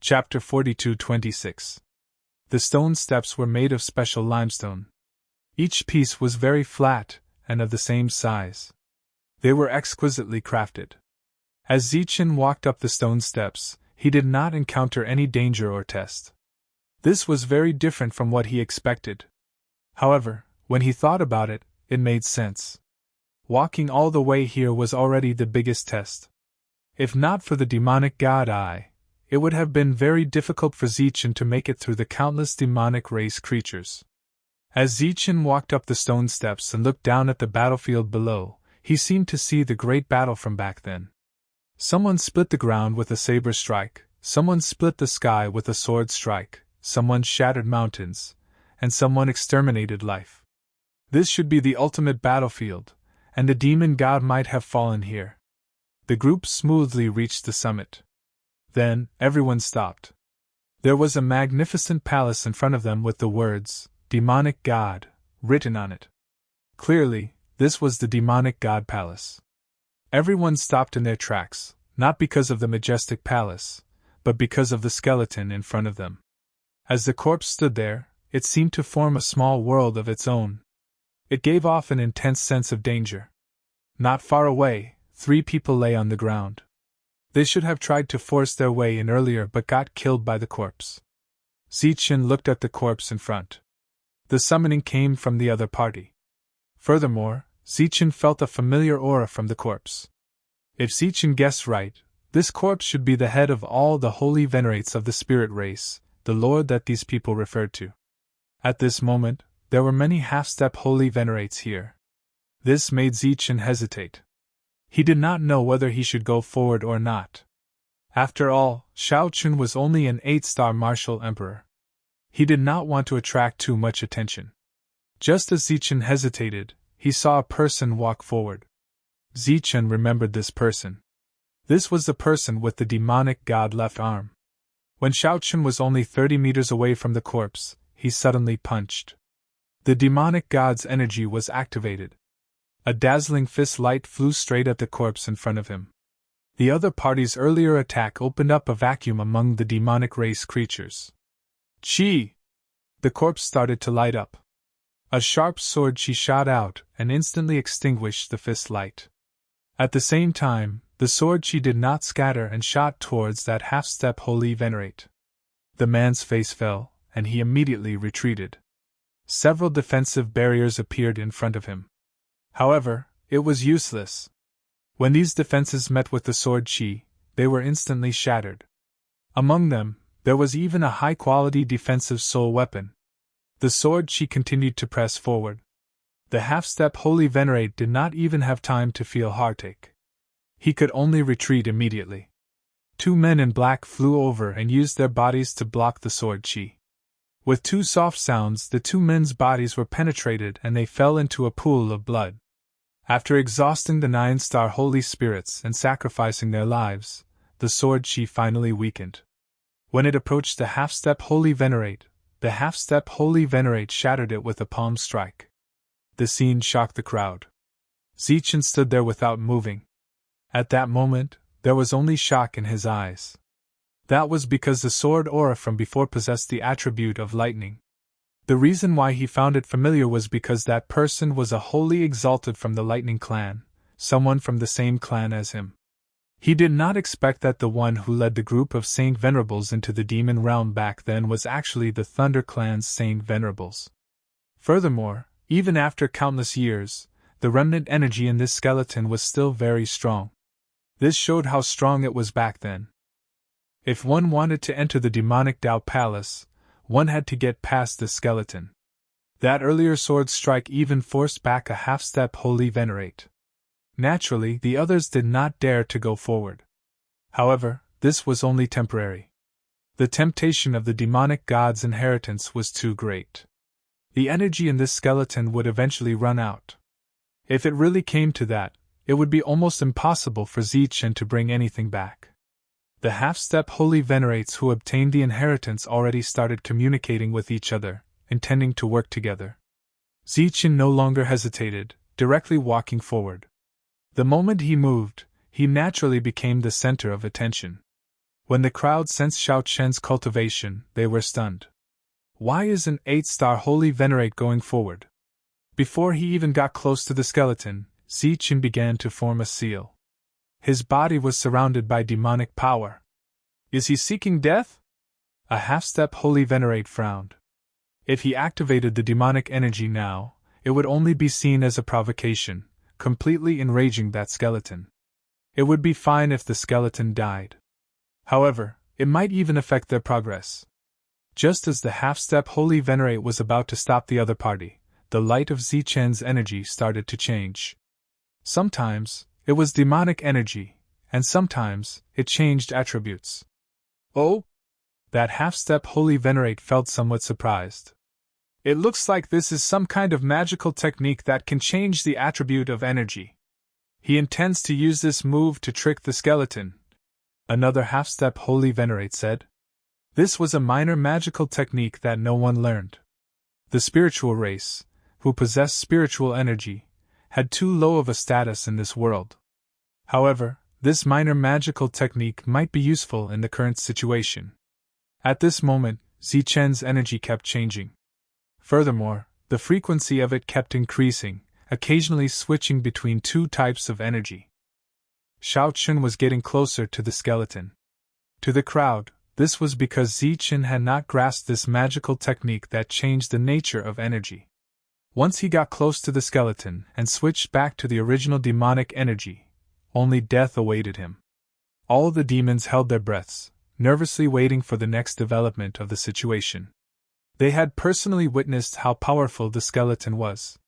Chapter 42-26. The stone steps were made of special limestone. Each piece was very flat, and of the same size. They were exquisitely crafted. As Zichen walked up the stone steps, he did not encounter any danger or test. This was very different from what he expected. However, when he thought about it, it made sense. Walking all the way here was already the biggest test. If not for the demonic god Eye, it would have been very difficult for Zichen to make it through the countless demonic race creatures. As Zichen walked up the stone steps and looked down at the battlefield below, he seemed to see the great battle from back then. Someone split the ground with a saber strike, someone split the sky with a sword strike, someone shattered mountains, and someone exterminated life. This should be the ultimate battlefield, and the demon god might have fallen here. The group smoothly reached the summit. Then, everyone stopped. There was a magnificent palace in front of them with the words, Demonic God, written on it. Clearly, this was the Demonic God Palace. Everyone stopped in their tracks, not because of the majestic palace, but because of the skeleton in front of them. As the corpse stood there, it seemed to form a small world of its own. It gave off an intense sense of danger. Not far away, 3 people lay on the ground. They should have tried to force their way in earlier but got killed by the corpse. Zichen looked at the corpse in front. The summoning came from the other party. Furthermore, Zichen felt a familiar aura from the corpse. If Zichen guessed right, this corpse should be the head of all the holy venerates of the spirit race, the lord that these people referred to. At this moment, there were many half-step holy venerates here. This made Zichen hesitate. He did not know whether he should go forward or not. After all, Shaochun was only an 8-star martial emperor. He did not want to attract too much attention. Just as Zichen hesitated, he saw a person walk forward. Zichen remembered this person. This was the person with the demonic god left arm. When Shaochun was only 30 meters away from the corpse, he suddenly punched. The demonic god's energy was activated. A dazzling fist light flew straight at the corpse in front of him. The other party's earlier attack opened up a vacuum among the demonic race creatures. Chi! The corpse started to light up. A sharp sword chi shot out and instantly extinguished the fist light. At the same time, the sword chi did not scatter and shot towards that half-step holy venerate. The man's face fell, and he immediately retreated. Several defensive barriers appeared in front of him. However, it was useless. When these defenses met with the sword chi, they were instantly shattered. Among them, there was even a high-quality defensive soul weapon. The sword chi continued to press forward. The half-step holy venerate did not even have time to feel heartache. He could only retreat immediately. 2 men in black flew over and used their bodies to block the sword chi. With 2 soft sounds, the 2 men's bodies were penetrated and they fell into a pool of blood. After exhausting the 9-star holy spirits and sacrificing their lives, the sword chi finally weakened. When it approached the half-step holy venerate, the half-step holy venerate shattered it with a palm strike. The scene shocked the crowd. Zichen stood there without moving. At that moment, there was only shock in his eyes. That was because the sword aura from before possessed the attribute of lightning. The reason why he found it familiar was because that person was a wholly exalted from the Lightning Clan, someone from the same clan as him. He did not expect that the one who led the group of Saint Venerables into the demon realm back then was actually the Thunder Clan's Saint Venerables. Furthermore, even after countless years, the remnant energy in this skeleton was still very strong. This showed how strong it was back then. If one wanted to enter the demonic Dao Palace, one had to get past the skeleton. That earlier sword strike even forced back a half-step holy venerate. Naturally, the others did not dare to go forward. However, this was only temporary. The temptation of the demonic god's inheritance was too great. The energy in this skeleton would eventually run out. If it really came to that, it would be almost impossible for Zichen to bring anything back. The half-step holy venerates who obtained the inheritance already started communicating with each other, intending to work together. Zichen no longer hesitated, directly walking forward. The moment he moved, he naturally became the center of attention. When the crowd sensed Xiao Chen's cultivation, they were stunned. Why is an 8-star holy venerate going forward? Before he even got close to the skeleton, Zichen began to form a seal. His body was surrounded by demonic power. Is he seeking death? A half-step holy venerate frowned. If he activated the demonic energy now, it would only be seen as a provocation, completely enraging that skeleton. It would be fine if the skeleton died. However, it might even affect their progress. Just as the half-step holy venerate was about to stop the other party, the light of Zichen's energy started to change. Sometimes, it was demonic energy, and sometimes, it changed attributes. Oh? That half-step holy venerate felt somewhat surprised. It looks like this is some kind of magical technique that can change the attribute of energy. He intends to use this move to trick the skeleton, another half-step holy venerate said. This was a minor magical technique that no one learned. The spiritual race, who possessed spiritual energy, had too low of a status in this world. However, this minor magical technique might be useful in the current situation. At this moment, Zichen's energy kept changing. Furthermore, the frequency of it kept increasing, occasionally switching between two types of energy. Xiao Chen was getting closer to the skeleton. To the crowd, this was because Zichen had not grasped this magical technique that changed the nature of energy. Once he got close to the skeleton and switched back to the original demonic energy, only death awaited him. All the demons held their breaths, nervously waiting for the next development of the situation. They had personally witnessed how powerful the skeleton was.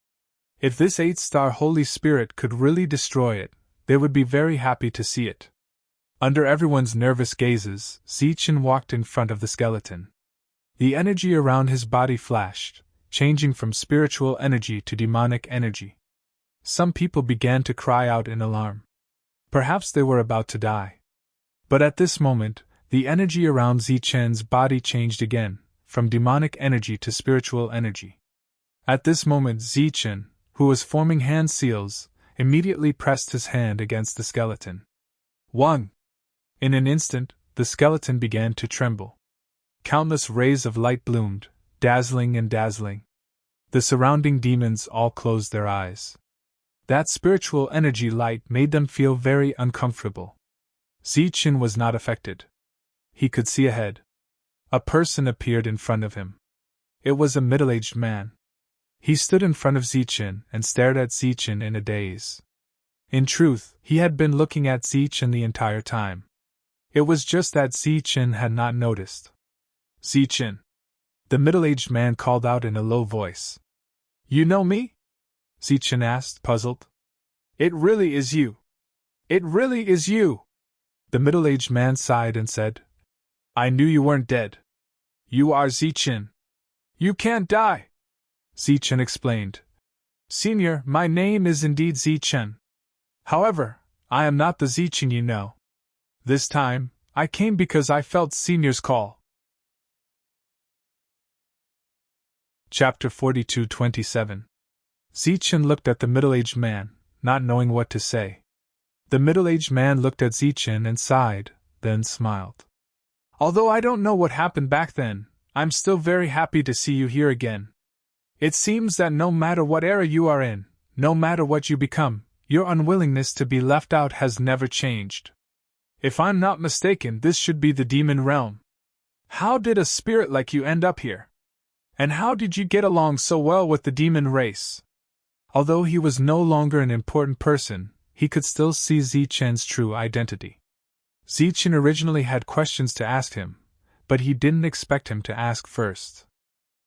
If this 8-star Holy Spirit could really destroy it, they would be very happy to see it. Under everyone's nervous gazes, Zichen walked in front of the skeleton. The energy around his body flashed, changing from spiritual energy to demonic energy. Some people began to cry out in alarm. Perhaps they were about to die. But at this moment, the energy around Zichen's body changed again, from demonic energy to spiritual energy. At this moment, Zichen, who was forming hand seals, immediately pressed his hand against the skeleton. 1. In an instant, the skeleton began to tremble. Countless rays of light bloomed, dazzling and dazzling. The surrounding demons all closed their eyes. That spiritual energy light made them feel very uncomfortable. Zichen was not affected. He could see ahead. A person appeared in front of him. It was a middle-aged man. He stood in front of Zichen and stared at Zichen in a daze. In truth, he had been looking at Zichen the entire time. It was just that Zichen had not noticed. Zichen! The middle-aged man called out in a low voice. You know me? Zichen asked, puzzled. It really is you. It really is you! The middle-aged man sighed and said, I knew you weren't dead. You are Zichen. You can't die! Zichen explained. Senior, my name is indeed Zichen. However, I am not the Zichen you know. This time, I came because I felt Senior's call. Chapter 42-27. Zichen looked at the middle-aged man, not knowing what to say. The middle-aged man looked at Zichen and sighed, then smiled. Although I don't know what happened back then, I'm still very happy to see you here again. It seems that no matter what era you are in, no matter what you become, your unwillingness to be left out has never changed. If I'm not mistaken, this should be the demon realm. How did a spirit like you end up here? And how did you get along so well with the demon race? Although he was no longer an important person, he could still see Zichen's true identity. Zichen originally had questions to ask him, but he didn't expect him to ask first.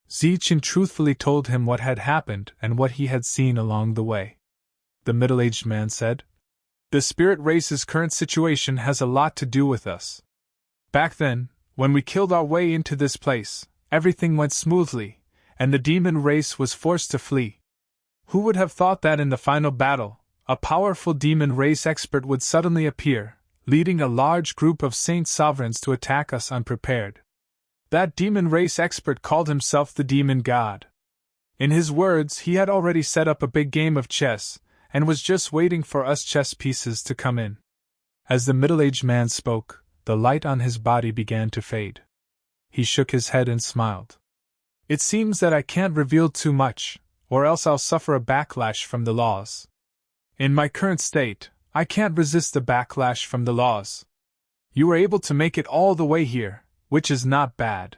Zichen truthfully told him what had happened and what he had seen along the way. The middle-aged man said, The spirit race's current situation has a lot to do with us. Back then, when we killed our way into this place, everything went smoothly, and the demon race was forced to flee. Who would have thought that in the final battle, a powerful demon race expert would suddenly appear, leading a large group of saint sovereigns to attack us unprepared? That demon race expert called himself the demon god. In his words, he had already set up a big game of chess, and was just waiting for us chess pieces to come in. As the middle-aged man spoke, the light on his body began to fade. He shook his head and smiled. It seems that I can't reveal too much, or else I'll suffer a backlash from the laws. In my current state, I can't resist the backlash from the laws. You were able to make it all the way here, which is not bad.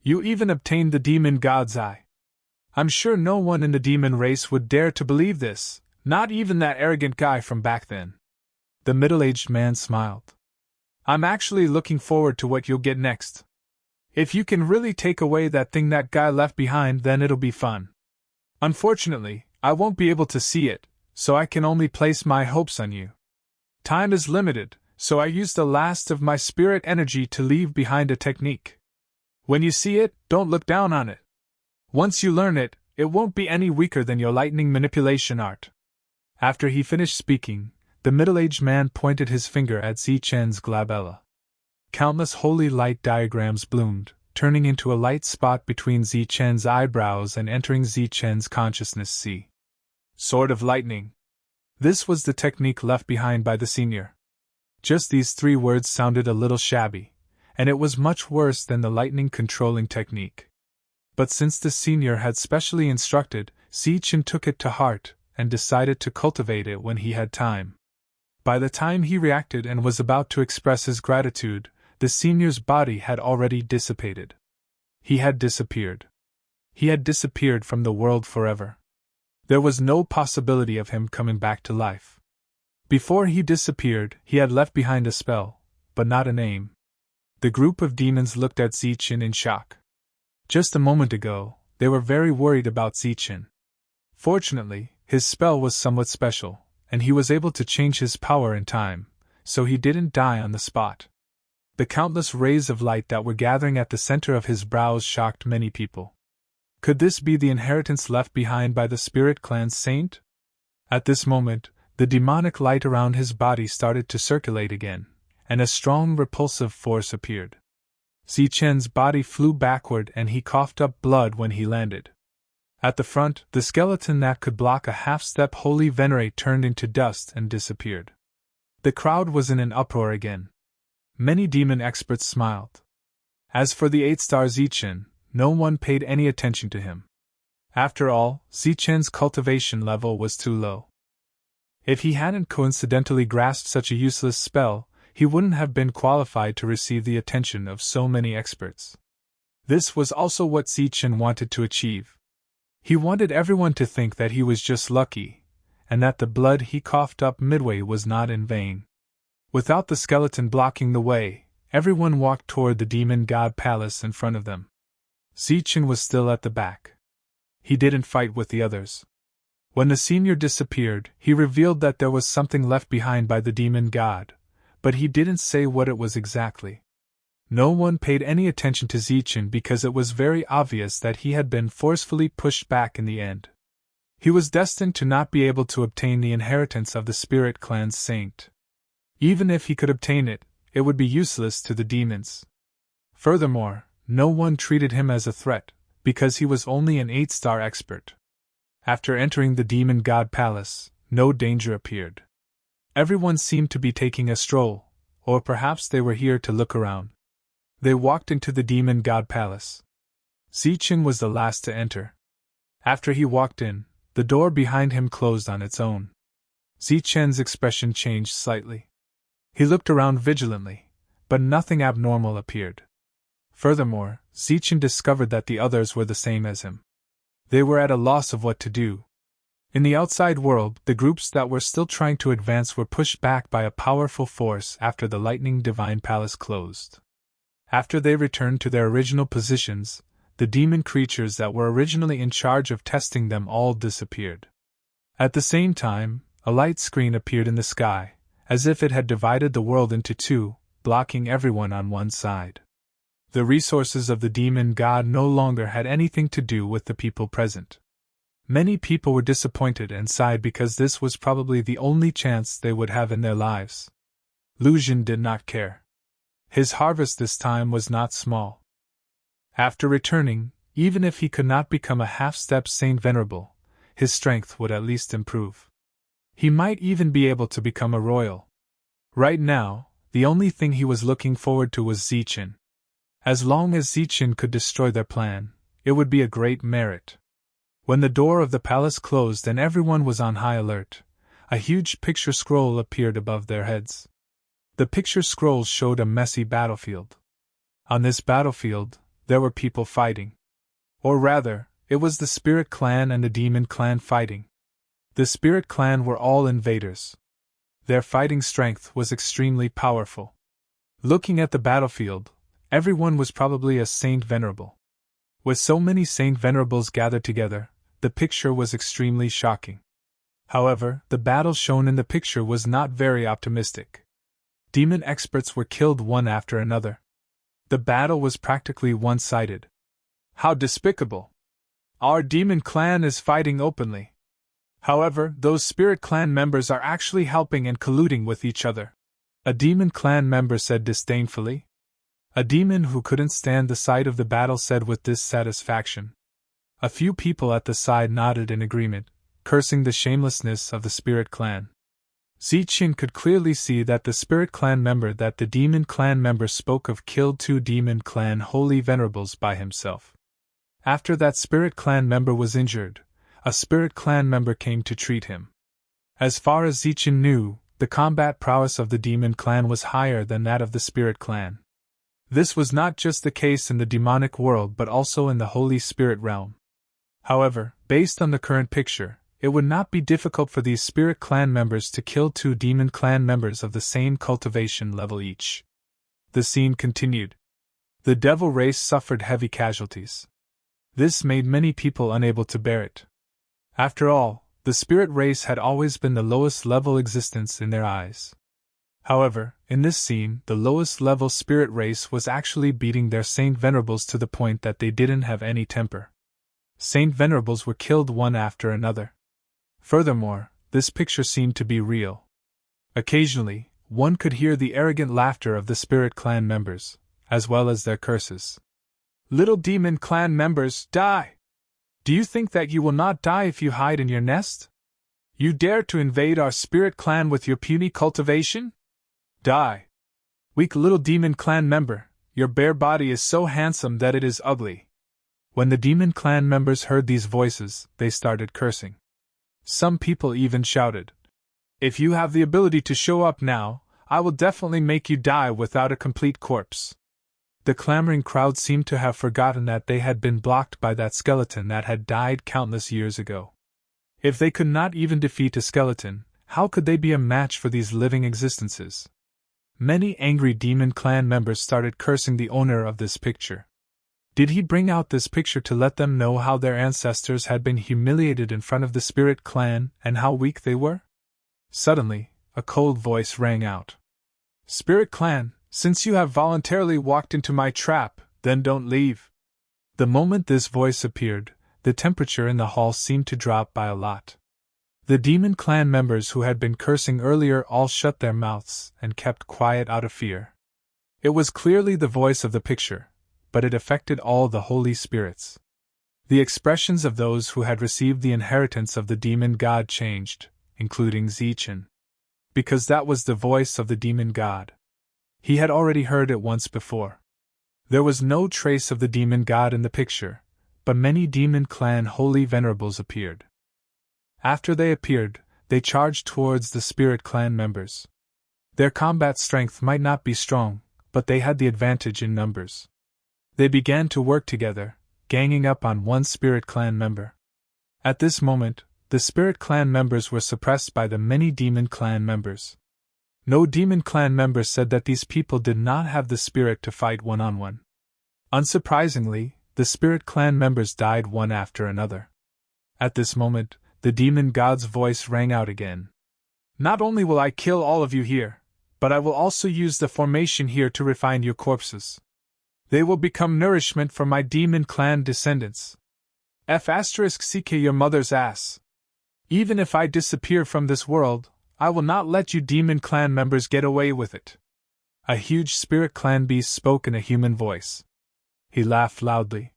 You even obtained the demon god's eye. I'm sure no one in the demon race would dare to believe this, not even that arrogant guy from back then. The middle-aged man smiled. I'm actually looking forward to what you'll get next. If you can really take away that thing that guy left behind, then it'll be fun. Unfortunately, I won't be able to see it, so I can only place my hopes on you. Time is limited, so I use the last of my spirit energy to leave behind a technique. When you see it, don't look down on it. Once you learn it, it won't be any weaker than your lightning manipulation art. After he finished speaking, the middle-aged man pointed his finger at Zichen's glabella. Countless holy light diagrams bloomed, turning into a light spot between Zichen's eyebrows and entering Zichen's consciousness. See. Sword of lightning. This was the technique left behind by the senior. Just these 3 words sounded a little shabby, and it was much worse than the lightning controlling technique. But since the senior had specially instructed, Zichen took it to heart and decided to cultivate it when he had time. By the time he reacted and was about to express his gratitude, the senior's body had already dissipated. He had disappeared. He had disappeared from the world forever. There was no possibility of him coming back to life. Before he disappeared, he had left behind a spell, but not a name. The group of demons looked at Zichen in shock. Just a moment ago, they were very worried about Zichen. Fortunately, his spell was somewhat special, and he was able to change his power in time, so he didn't die on the spot. The countless rays of light that were gathering at the center of his brows shocked many people. Could this be the inheritance left behind by the Spirit Clan's saint? At this moment, the demonic light around his body started to circulate again, and a strong repulsive force appeared. Zichen's body flew backward and he coughed up blood when he landed. At the front, the skeleton that could block a half-step holy venerate turned into dust and disappeared. The crowd was in an uproar again. Many demon experts smiled. As for the 8-star Zichen, no one paid any attention to him. After all, Zichen's cultivation level was too low. If he hadn't coincidentally grasped such a useless spell, he wouldn't have been qualified to receive the attention of so many experts. This was also what Zichen wanted to achieve. He wanted everyone to think that he was just lucky, and that the blood he coughed up midway was not in vain. Without the skeleton blocking the way, everyone walked toward the demon god palace in front of them. Zichen was still at the back. He didn't fight with the others. When the senior disappeared, he revealed that there was something left behind by the demon god, but he didn't say what it was exactly. No one paid any attention to Zichen because it was very obvious that he had been forcefully pushed back in the end. He was destined to not be able to obtain the inheritance of the Spirit Clan's saint. Even if he could obtain it, it would be useless to the demons. Furthermore, no one treated him as a threat, because he was only an 8-star expert. After entering the demon god palace, no danger appeared. Everyone seemed to be taking a stroll, or perhaps they were here to look around. They walked into the demon god palace. Zichen was the last to enter. After he walked in, the door behind him closed on its own. Zichen's expression changed slightly. He looked around vigilantly, but nothing abnormal appeared. Furthermore, Zichen discovered that the others were the same as him. They were at a loss of what to do. In the outside world, the groups that were still trying to advance were pushed back by a powerful force after the lightning divine palace closed. After they returned to their original positions, the demon creatures that were originally in charge of testing them all disappeared. At the same time, a light screen appeared in the sky, as if it had divided the world into 2, blocking everyone on one side. The resources of the demon god no longer had anything to do with the people present. Many people were disappointed and sighed because this was probably the only chance they would have in their lives. Lucian did not care. His harvest this time was not small. After returning, even if he could not become a half-step Saint Venerable, his strength would at least improve. He might even be able to become a royal. Right now, the only thing he was looking forward to was Zichin. As long as Zichin could destroy their plan, it would be a great merit. When the door of the palace closed and everyone was on high alert, a huge picture scroll appeared above their heads. The picture scroll showed a messy battlefield. On this battlefield, there were people fighting. Or rather, it was the Spirit Clan and the Demon Clan fighting. The Spirit Clan were all invaders. Their fighting strength was extremely powerful. Looking at the battlefield, everyone was probably a Saint Venerable. With so many Saint Venerables gathered together, the picture was extremely shocking. However, the battle shown in the picture was not very optimistic. Demon experts were killed one after another. The battle was practically one-sided. How despicable! Our Demon Clan is fighting openly. However, those Spirit Clan members are actually helping and colluding with each other. A Demon Clan member said disdainfully. A demon who couldn't stand the sight of the battle said with dissatisfaction. A few people at the side nodded in agreement, cursing the shamelessness of the Spirit Clan. Zichin could clearly see that the Spirit Clan member that the Demon Clan member spoke of killed 2 Demon Clan Holy Venerables by himself. After that Spirit Clan member was injured, a Spirit Clan member came to treat him. As far as Zichin knew, the combat prowess of the Demon Clan was higher than that of the Spirit Clan. This was not just the case in the demonic world but also in the Holy Spirit realm. However, based on the current picture, it would not be difficult for these Spirit Clan members to kill 2 Demon Clan members of the same cultivation level each. The scene continued. The Devil race suffered heavy casualties. This made many people unable to bear it. After all, the Spirit race had always been the lowest level existence in their eyes. However, in this scene, the lowest level Spirit race was actually beating their Saint Venerables to the point that they didn't have any temper. Saint Venerables were killed one after another. Furthermore, this picture seemed to be real. Occasionally, one could hear the arrogant laughter of the Spirit Clan members, as well as their curses. Little Demon Clan members, die! Do you think that you will not die if you hide in your nest? You dare to invade our Spirit Clan with your puny cultivation? Die! Weak little Demon Clan member, your bare body is so handsome that it is ugly. When the Demon Clan members heard these voices, they started cursing. Some people even shouted, "If you have the ability to show up now, I will definitely make you die without a complete corpse." The clamoring crowd seemed to have forgotten that they had been blocked by that skeleton that had died countless years ago. If they could not even defeat a skeleton, how could they be a match for these living existences? Many angry Demon Clan members started cursing the owner of this picture. Did he bring out this picture to let them know how their ancestors had been humiliated in front of the Spirit Clan and how weak they were? Suddenly, a cold voice rang out. "Spirit Clan, since you have voluntarily walked into my trap, then don't leave." The moment this voice appeared, the temperature in the hall seemed to drop by a lot. The Demon Clan members who had been cursing earlier all shut their mouths and kept quiet out of fear. It was clearly the voice of the picture, but it affected all the holy spirits. The expressions of those who had received the inheritance of the demon god changed, including Zichin. Because that was the voice of the demon god. He had already heard it once before. There was no trace of the demon god in the picture, but many Demon Clan Holy Venerables appeared. After they appeared, they charged towards the Spirit Clan members. Their combat strength might not be strong, but they had the advantage in numbers. They began to work together, ganging up on one Spirit Clan member. At this moment, the Spirit Clan members were suppressed by the many Demon Clan members. No Demon Clan member said that these people did not have the spirit to fight one-on-one. Unsurprisingly, the Spirit Clan members died one after another. At this moment, the demon god's voice rang out again. "Not only will I kill all of you here, but I will also use the formation here to refine your corpses. They will become nourishment for my Demon Clan descendants. *CK your mother's ass. Even if I disappear from this world, I will not let you Demon Clan members get away with it." A huge Spirit Clan beast spoke in a human voice. He laughed loudly.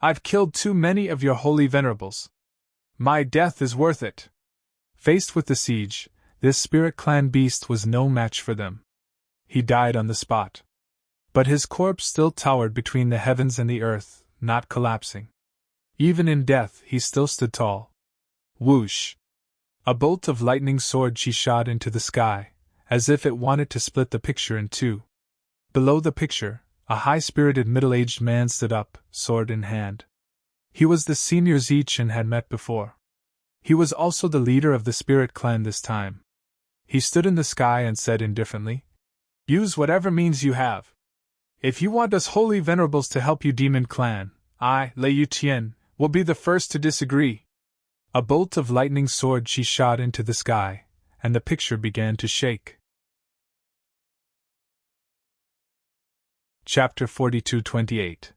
"I've killed too many of your holy venerables. My death is worth it." Faced with the siege, this Spirit Clan beast was no match for them. He died on the spot. But his corpse still towered between the heavens and the earth, not collapsing. Even in death, he still stood tall. Whoosh! A bolt of lightning sword she shot into the sky, as if it wanted to split the picture in two. Below the picture, a high-spirited middle-aged man stood up, sword in hand. He was the senior Zeichin had met before. He was also the leader of the spirit clan this time. He stood in the sky and said indifferently, "Use whatever means you have. If you want us holy venerables to help you demon clan, I, Lei Yutian, will be the first to disagree." A bolt of lightning sword she shot into the sky, and the picture began to shake. Chapter 42-28.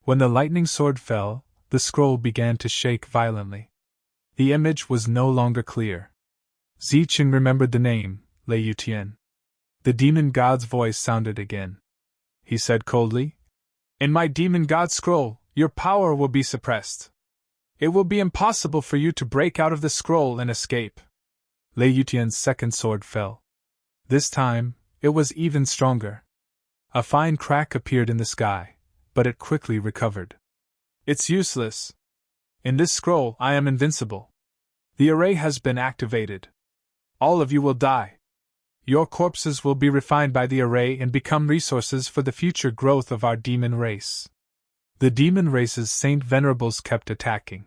When the lightning sword fell, the scroll began to shake violently. The image was no longer clear. Zeichin remembered the name, Lei Yutian. The demon god's voice sounded again. He said coldly, "In my demon god scroll, your power will be suppressed. It will be impossible for you to break out of the scroll and escape." Lei Yutian's second sword fell. This time, it was even stronger. A fine crack appeared in the sky, but it quickly recovered. "It's useless. In this scroll, I am invincible. The array has been activated. All of you will die. Your corpses will be refined by the array and become resources for the future growth of our demon race." The demon race's Saint Venerables kept attacking.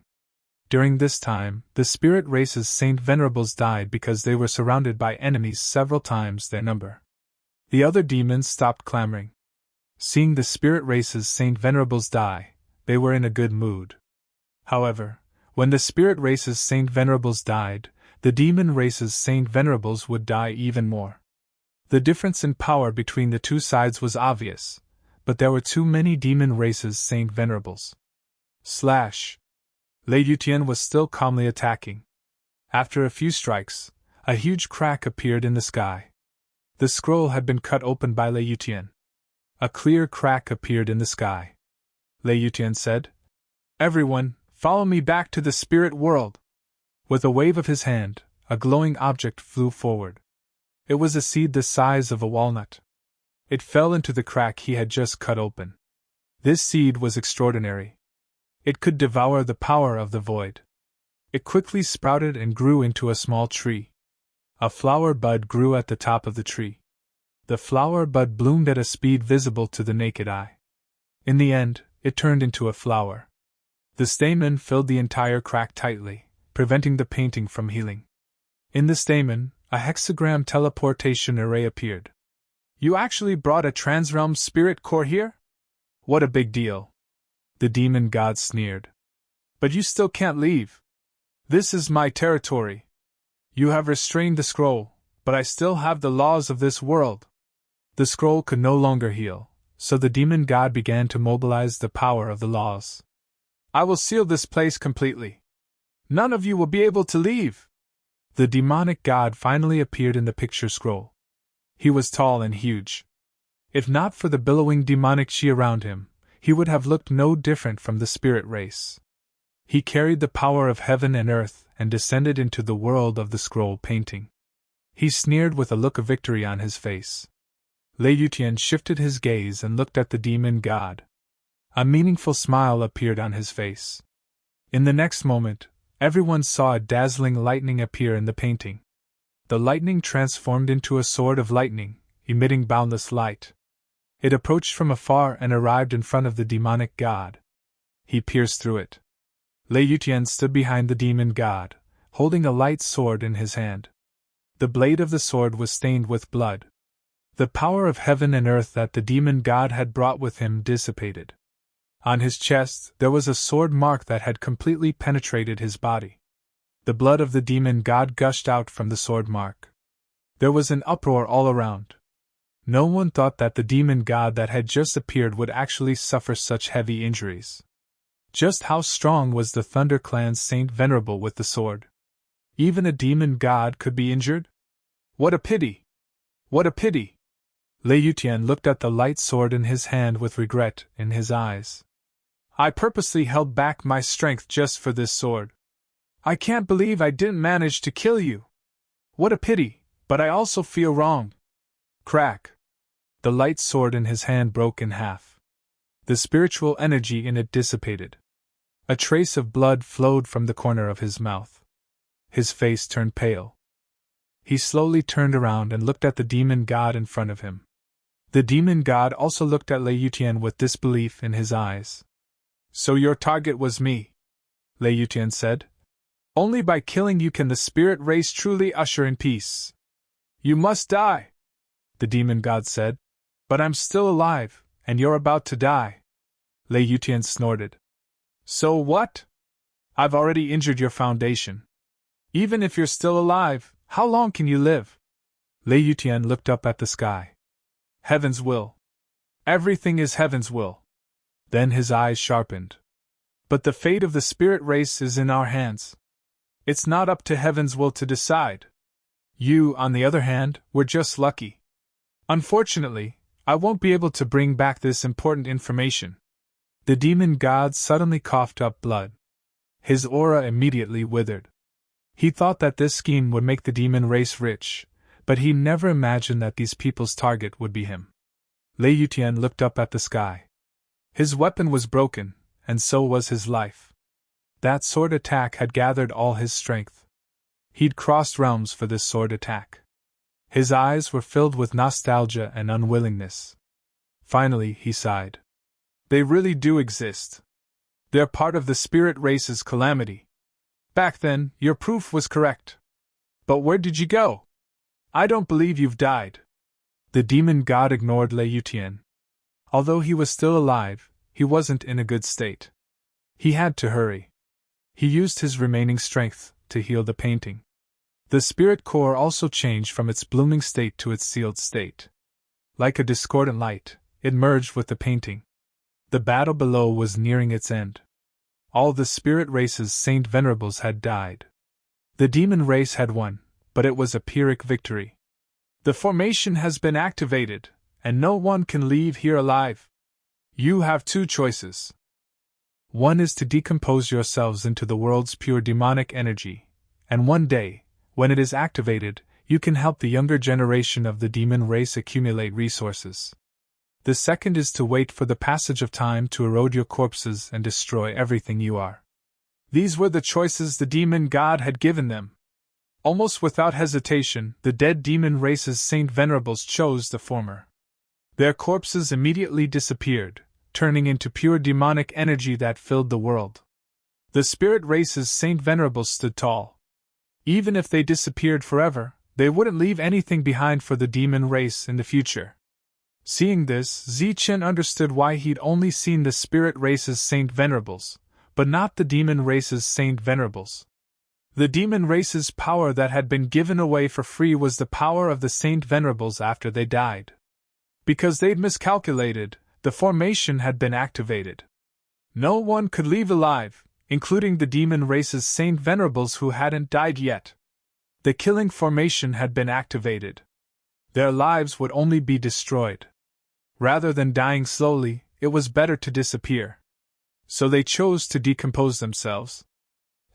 During this time, the spirit race's Saint Venerables died because they were surrounded by enemies several times their number. The other demons stopped clamoring. Seeing the spirit race's Saint Venerables die, they were in a good mood. However, when the spirit race's Saint Venerables died, the demon race's Saint Venerables would die even more. The difference in power between the two sides was obvious, but there were too many demon race's Saint Venerables. Slash! Lei Yutian was still calmly attacking. After a few strikes, a huge crack appeared in the sky. The scroll had been cut open by Lei Yutian. A clear crack appeared in the sky. Lei Yutian said, "Everyone, follow me back to the spirit world." With a wave of his hand, a glowing object flew forward. It was a seed the size of a walnut. It fell into the crack he had just cut open. This seed was extraordinary. It could devour the power of the void. It quickly sprouted and grew into a small tree. A flower bud grew at the top of the tree. The flower bud bloomed at a speed visible to the naked eye. In the end, it turned into a flower. The stamen filled the entire crack tightly, preventing the painting from healing. In the stamen, a hexagram teleportation array appeared. "You actually brought a transrealm spirit core here? What a big deal!" The demon god sneered. "But you still can't leave. This is my territory. You have restrained the scroll, but I still have the laws of this world." The scroll could no longer heal, so the demon god began to mobilize the power of the laws. "I will seal this place completely. None of you will be able to leave." The demonic god finally appeared in the picture scroll. He was tall and huge. If not for the billowing demonic chi around him, he would have looked no different from the spirit race. He carried the power of heaven and earth and descended into the world of the scroll painting. He sneered with a look of victory on his face. Lei Yutian shifted his gaze and looked at the demon god. A meaningful smile appeared on his face. In the next moment, everyone saw a dazzling lightning appear in the painting. The lightning transformed into a sword of lightning, emitting boundless light. It approached from afar and arrived in front of the demonic god. He pierced through it. Lei Yutian stood behind the demon god, holding a light sword in his hand. The blade of the sword was stained with blood. The power of heaven and earth that the demon god had brought with him dissipated. On his chest there was a sword mark that had completely penetrated his body. The blood of the demon god gushed out from the sword mark. There was an uproar all around. No one thought that the demon god that had just appeared would actually suffer such heavy injuries. Just how strong was the Thunder Clan's Saint Venerable with the sword? Even a demon god could be injured? What a pity! What a pity! Lei Yutian looked at the light sword in his hand with regret in his eyes. "I purposely held back my strength just for this sword. I can't believe I didn't manage to kill you. What a pity, but I also feel wrong." Crack! The light sword in his hand broke in half. The spiritual energy in it dissipated. A trace of blood flowed from the corner of his mouth. His face turned pale. He slowly turned around and looked at the demon god in front of him. The demon god also looked at Lei Yutian with disbelief in his eyes. "So your target was me," Lei Yutian said. "Only by killing you can the spirit race truly usher in peace." "You must die," the demon god said. "But I'm still alive, and you're about to die." Lei Yutian snorted. "So what? I've already injured your foundation. Even if you're still alive, how long can you live?" Lei Yutian looked up at the sky. "Heaven's will. Everything is heaven's will." Then his eyes sharpened. "But the fate of the spirit race is in our hands. It's not up to heaven's will to decide. You, on the other hand, were just lucky. Unfortunately, I won't be able to bring back this important information." The demon god suddenly coughed up blood. His aura immediately withered. He thought that this scheme would make the demon race rich, but he never imagined that these people's target would be him. Lei Yutian looked up at the sky. His weapon was broken, and so was his life. That sword attack had gathered all his strength. He'd crossed realms for this sword attack. His eyes were filled with nostalgia and unwillingness. Finally, he sighed. "They really do exist. They're part of the spirit race's calamity. Back then, your proof was correct. But where did you go? I don't believe you've died." The demon god ignored Lei Yutian. Although he was still alive, he wasn't in a good state. He had to hurry. He used his remaining strength to heal the painting. The spirit core also changed from its blooming state to its sealed state. Like a discordant light, it merged with the painting. The battle below was nearing its end. All the spirit race's Saint Venerables had died. The demon race had won, but it was a Pyrrhic victory. "The formation has been activated, and no one can leave here alive. You have two choices. One is to decompose yourselves into the world's pure demonic energy, and one day, when it is activated, you can help the younger generation of the demon race accumulate resources. The second is to wait for the passage of time to erode your corpses and destroy everything you are." These were the choices the demon god had given them. Almost without hesitation, the dead demon race's Saint Venerables chose the former. Their corpses immediately disappeared, turning into pure demonic energy that filled the world. The spirit race's Saint Venerables stood tall. Even if they disappeared forever, they wouldn't leave anything behind for the demon race in the future. Seeing this, Zichen understood why he'd only seen the spirit race's Saint Venerables, but not the demon race's Saint Venerables. The demon race's power that had been given away for free was the power of the Saint Venerables after they died. Because they'd miscalculated, the formation had been activated. No one could leave alive, including the demon race's Saint Venerables who hadn't died yet. The killing formation had been activated. Their lives would only be destroyed. Rather than dying slowly, it was better to disappear. So they chose to decompose themselves.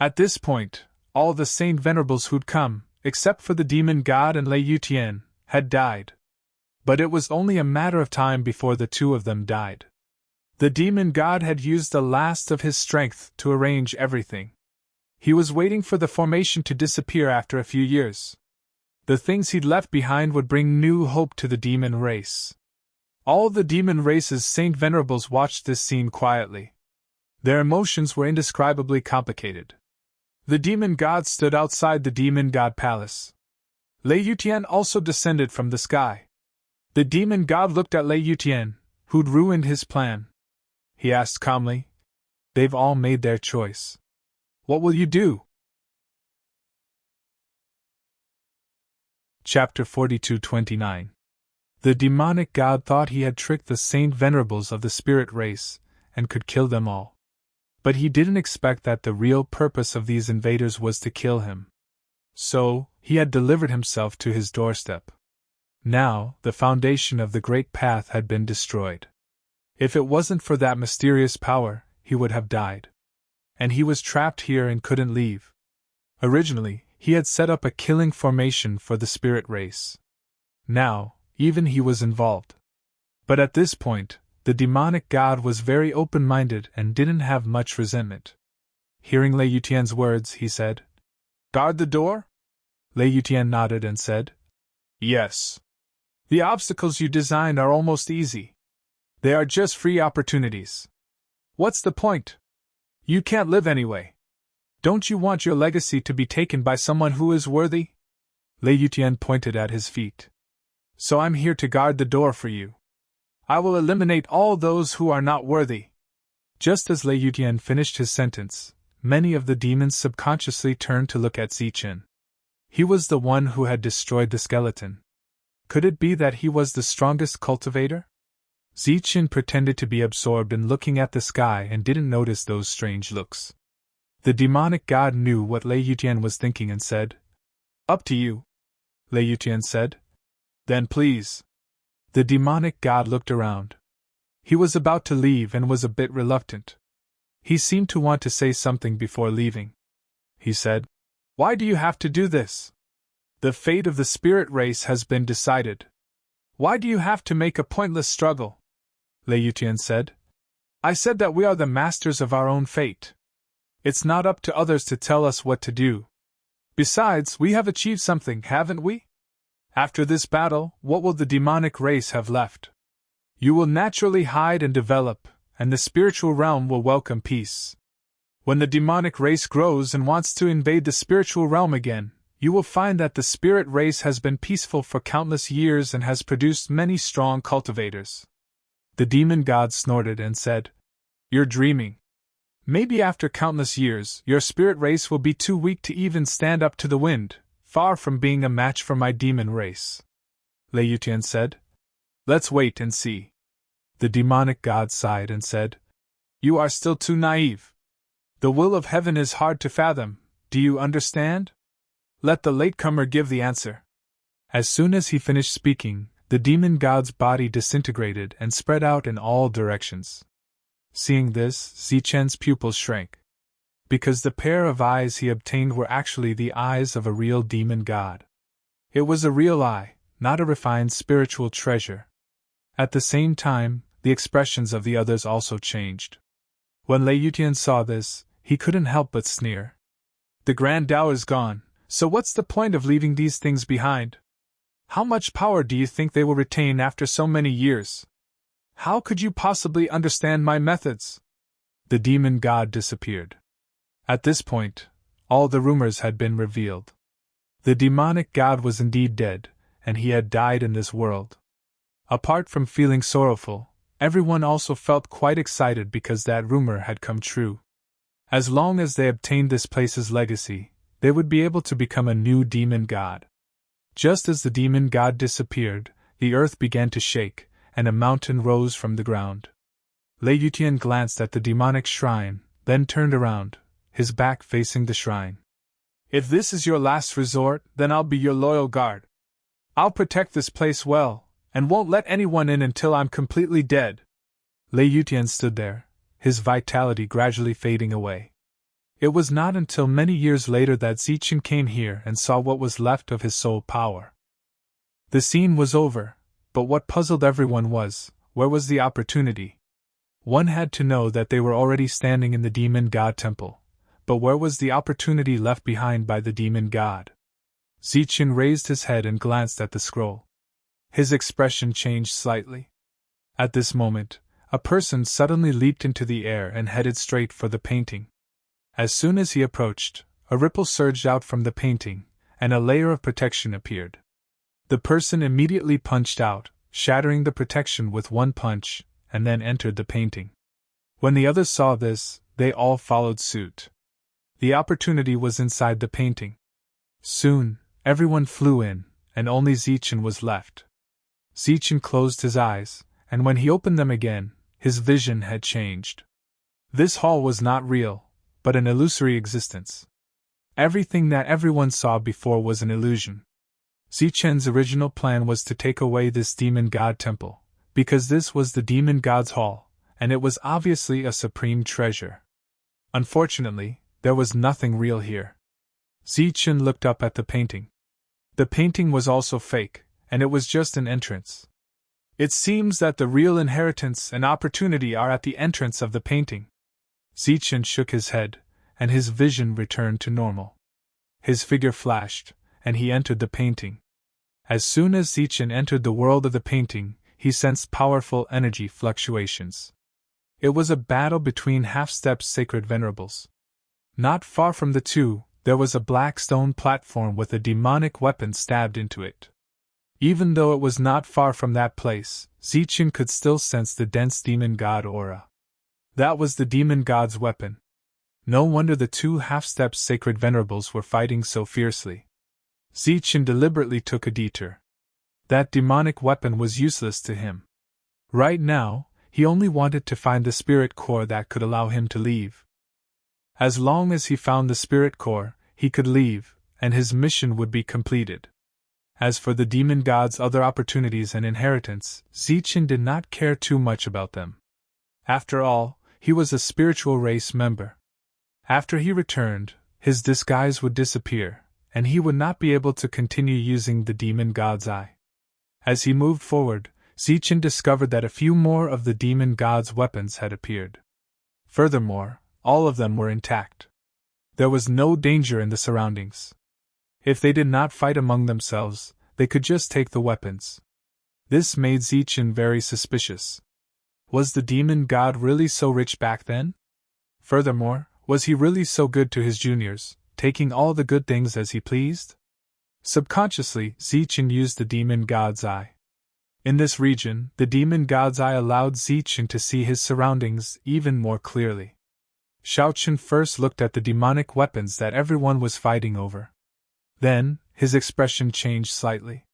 At this point, all the Saint Venerables who'd come, except for the demon god and Lei Yutian, had died. But it was only a matter of time before the two of them died. The demon god had used the last of his strength to arrange everything. He was waiting for the formation to disappear after a few years. The things he'd left behind would bring new hope to the demon race. All the demon race's Saint Venerables watched this scene quietly. Their emotions were indescribably complicated. The demon god stood outside the demon god palace. Lei Yutian also descended from the sky. The demon god looked at Lei Yutian, who'd ruined his plan. He asked calmly, "They've all made their choice. What will you do?" Chapter 42-29. The demonic god thought he had tricked the Saint Venerables of the spirit race, and could kill them all. But he didn't expect that the real purpose of these invaders was to kill him. So, he had delivered himself to his doorstep. Now, the foundation of the Great Path had been destroyed. If it wasn't for that mysterious power, he would have died. And he was trapped here and couldn't leave. Originally, he had set up a killing formation for the spirit race. Now, even he was involved. But at this point, the demonic god was very open-minded and didn't have much resentment. Hearing Lei Yutian's words, he said, "Guard the door?" Lei Yutian nodded and said, "Yes. The obstacles you designed are almost easy. They are just free opportunities. What's the point? You can't live anyway. Don't you want your legacy to be taken by someone who is worthy?" Lei Yutian pointed at his feet. "So I'm here to guard the door for you. I will eliminate all those who are not worthy." Just as Lei Yutian finished his sentence, many of the demons subconsciously turned to look at Zichen. He was the one who had destroyed the skeleton. Could it be that he was the strongest cultivator? Zichen pretended to be absorbed in looking at the sky and didn't notice those strange looks. The demonic god knew what Lei Yutian was thinking and said, "Up to you," Lei Yutian said. "Then please." The demonic god looked around. He was about to leave and was a bit reluctant. He seemed to want to say something before leaving. He said, "Why do you have to do this? The fate of the spirit race has been decided. Why do you have to make a pointless struggle?" Lei Yutian said, "I said that we are the masters of our own fate. It's not up to others to tell us what to do. Besides, we have achieved something, haven't we? After this battle, what will the demonic race have left? You will naturally hide and develop, and the spiritual realm will welcome peace. When the demonic race grows and wants to invade the spiritual realm again, you will find that the spirit race has been peaceful for countless years and has produced many strong cultivators." The demon god snorted and said, "You're dreaming. Maybe after countless years, your spirit race will be too weak to even stand up to the wind, far from being a match for my demon race." Lei Yutian said, "Let's wait and see." The demonic god sighed and said, "You are still too naive. The will of heaven is hard to fathom, do you understand? Let the latecomer give the answer." As soon as he finished speaking, the demon god's body disintegrated and spread out in all directions. Seeing this, Zichen's pupils shrank. Because the pair of eyes he obtained were actually the eyes of a real demon god. It was a real eye, not a refined spiritual treasure. At the same time, the expressions of the others also changed. When Lei Yutian saw this, he couldn't help but sneer. "The Grand Tao is gone, so what's the point of leaving these things behind? How much power do you think they will retain after so many years? How could you possibly understand my methods?" The demon god disappeared. At this point, all the rumors had been revealed. The demonic god was indeed dead, and he had died in this world. Apart from feeling sorrowful, everyone also felt quite excited because that rumor had come true. As long as they obtained this place's legacy, they would be able to become a new demon god. Just as the demon god disappeared, the earth began to shake, and a mountain rose from the ground. Lei Yutian glanced at the demonic shrine, then turned around, his back facing the shrine. "If this is your last resort, then I'll be your loyal guard. I'll protect this place well, and won't let anyone in until I'm completely dead." Lei Yutian stood there, his vitality gradually fading away. It was not until many years later that Zichen came here and saw what was left of his soul power. The scene was over, but what puzzled everyone was, where was the opportunity? One had to know that they were already standing in the demon god temple, but where was the opportunity left behind by the demon god? Zichen raised his head and glanced at the scroll. His expression changed slightly. At this moment, a person suddenly leaped into the air and headed straight for the painting. As soon as he approached, a ripple surged out from the painting, and a layer of protection appeared. The person immediately punched out, shattering the protection with one punch, and then entered the painting. When the others saw this, they all followed suit. The opportunity was inside the painting. Soon, everyone flew in, and only Zichen was left. Zichen closed his eyes, and when he opened them again, his vision had changed. This hall was not real, but an illusory existence. Everything that everyone saw before was an illusion. Zichen's original plan was to take away this demon god temple, because this was the demon god's hall, and it was obviously a supreme treasure. Unfortunately, there was nothing real here. Zichen looked up at the painting. The painting was also fake, and it was just an entrance. It seems that the real inheritance and opportunity are at the entrance of the painting. Zichen shook his head, and his vision returned to normal. His figure flashed, and he entered the painting. As soon as Zichen entered the world of the painting, he sensed powerful energy fluctuations. It was a battle between half-stepped sacred venerables. Not far from the two, there was a black stone platform with a demonic weapon stabbed into it. Even though it was not far from that place, Zichen could still sense the dense demon god aura. That was the demon god's weapon. No wonder the two half-stepped sacred venerables were fighting so fiercely. Zichen deliberately took a detour. That demonic weapon was useless to him. Right now, he only wanted to find the spirit core that could allow him to leave. As long as he found the spirit core, he could leave, and his mission would be completed. As for the demon god's other opportunities and inheritance, Zichen did not care too much about them. After all, he was a spiritual race member. After he returned, his disguise would disappear, and he would not be able to continue using the demon god's eye. As he moved forward, Zichen discovered that a few more of the demon god's weapons had appeared. Furthermore, all of them were intact. There was no danger in the surroundings. If they did not fight among themselves, they could just take the weapons. This made Zichen very suspicious. Was the demon god really so rich back then? Furthermore, was he really so good to his juniors, taking all the good things as he pleased? Subconsciously, Zichen used the demon god's eye. In this region, the demon god's eye allowed Zichen to see his surroundings even more clearly. Shaochen first looked at the demonic weapons that everyone was fighting over. Then, his expression changed slightly.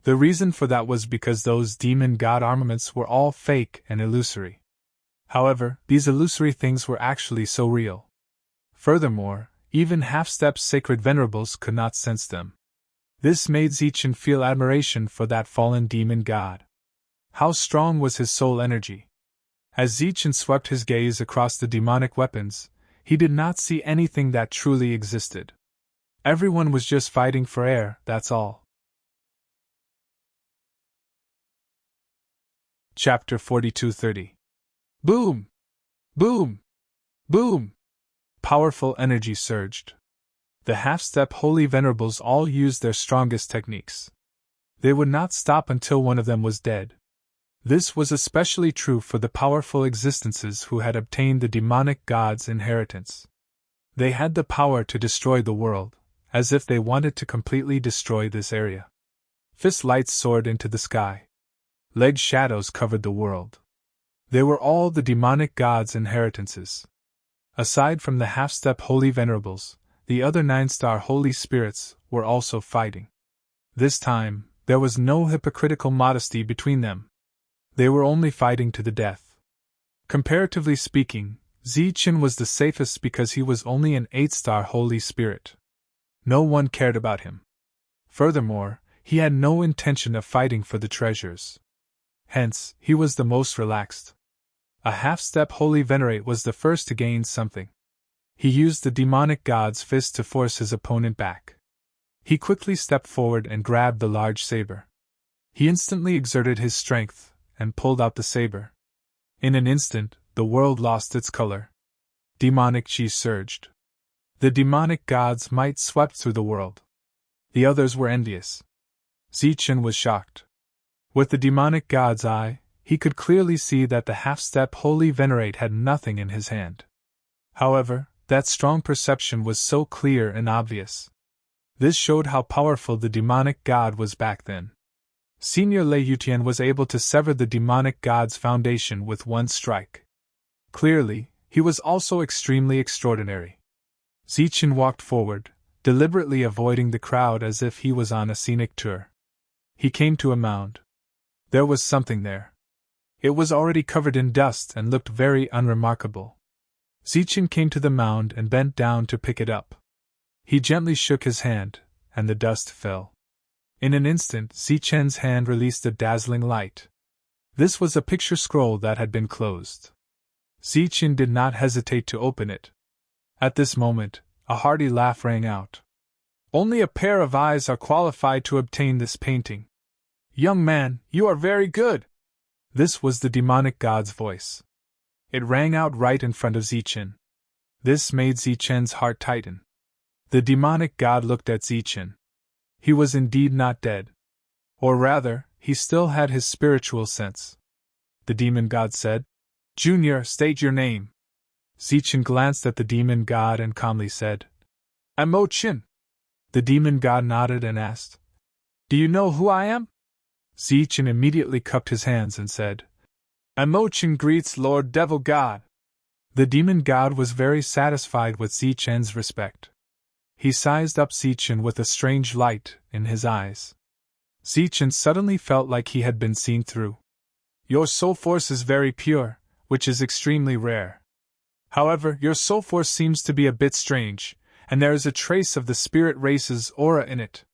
The reason for that was because those demon god armaments were all fake and illusory. However, these illusory things were actually so real. Furthermore, even half-stepped sacred venerables could not sense them. This made Zichen feel admiration for that fallen demon god. How strong was his soul energy! As Zichen swept his gaze across the demonic weapons, he did not see anything that truly existed. Everyone was just fighting for air, that's all. Chapter 42:30. Boom! Boom! Boom! Powerful energy surged. The half-step holy venerables all used their strongest techniques. They would not stop until one of them was dead. This was especially true for the powerful existences who had obtained the demonic god's inheritance. They had the power to destroy the world, as if they wanted to completely destroy this area. Fist lights soared into the sky. Leg shadows covered the world. They were all the demonic god's inheritances. Aside from the half-step holy venerables, the other 9-star holy spirits were also fighting. This time, there was no hypocritical modesty between them. They were only fighting to the death. Comparatively speaking, Zichen was the safest because he was only an 8-star holy spirit. No one cared about him. Furthermore, he had no intention of fighting for the treasures. Hence, he was the most relaxed. A half-step holy venerate was the first to gain something. He used the demonic god's fist to force his opponent back. He quickly stepped forward and grabbed the large saber. He instantly exerted his strength and pulled out the saber. In an instant, the world lost its color. Demonic chi surged. The demonic god's might swept through the world. The others were envious. Zichen was shocked. With the demonic god's eye, he could clearly see that the half-step holy venerate had nothing in his hand. However, that strong perception was so clear and obvious. This showed how powerful the demonic god was back then. Senior Lei Yutian was able to sever the demonic god's foundation with one strike. Clearly, he was also extremely extraordinary. Zichen walked forward, deliberately avoiding the crowd as if he was on a scenic tour. He came to a mound. There was something there. It was already covered in dust and looked very unremarkable. Zichen came to the mound and bent down to pick it up. He gently shook his hand, and the dust fell. In an instant, Zichen's hand released a dazzling light. This was a picture scroll that had been closed. Zichen did not hesitate to open it. At this moment, a hearty laugh rang out. Only a pair of eyes are qualified to obtain this painting. Young man, you are very good! This was the demonic god's voice. It rang out right in front of Zichen. This made Zichen's heart tighten. The demonic god looked at Zichen. He was indeed not dead. Or rather, he still had his spiritual sense. The demon god said, "Junior, state your name." Zichen glanced at the demon god and calmly said, "I'm Mo-chin." The demon god nodded and asked, "Do you know who I am?" Zichen immediately cupped his hands and said, "Mo-chin greets Lord Devil God." The demon god was very satisfied with Zichen's respect. He sized up Zichen with a strange light in his eyes. Zichen suddenly felt like he had been seen through. "Your soul force is very pure, which is extremely rare. However, your soul force seems to be a bit strange, and there is a trace of the spirit race's aura in it."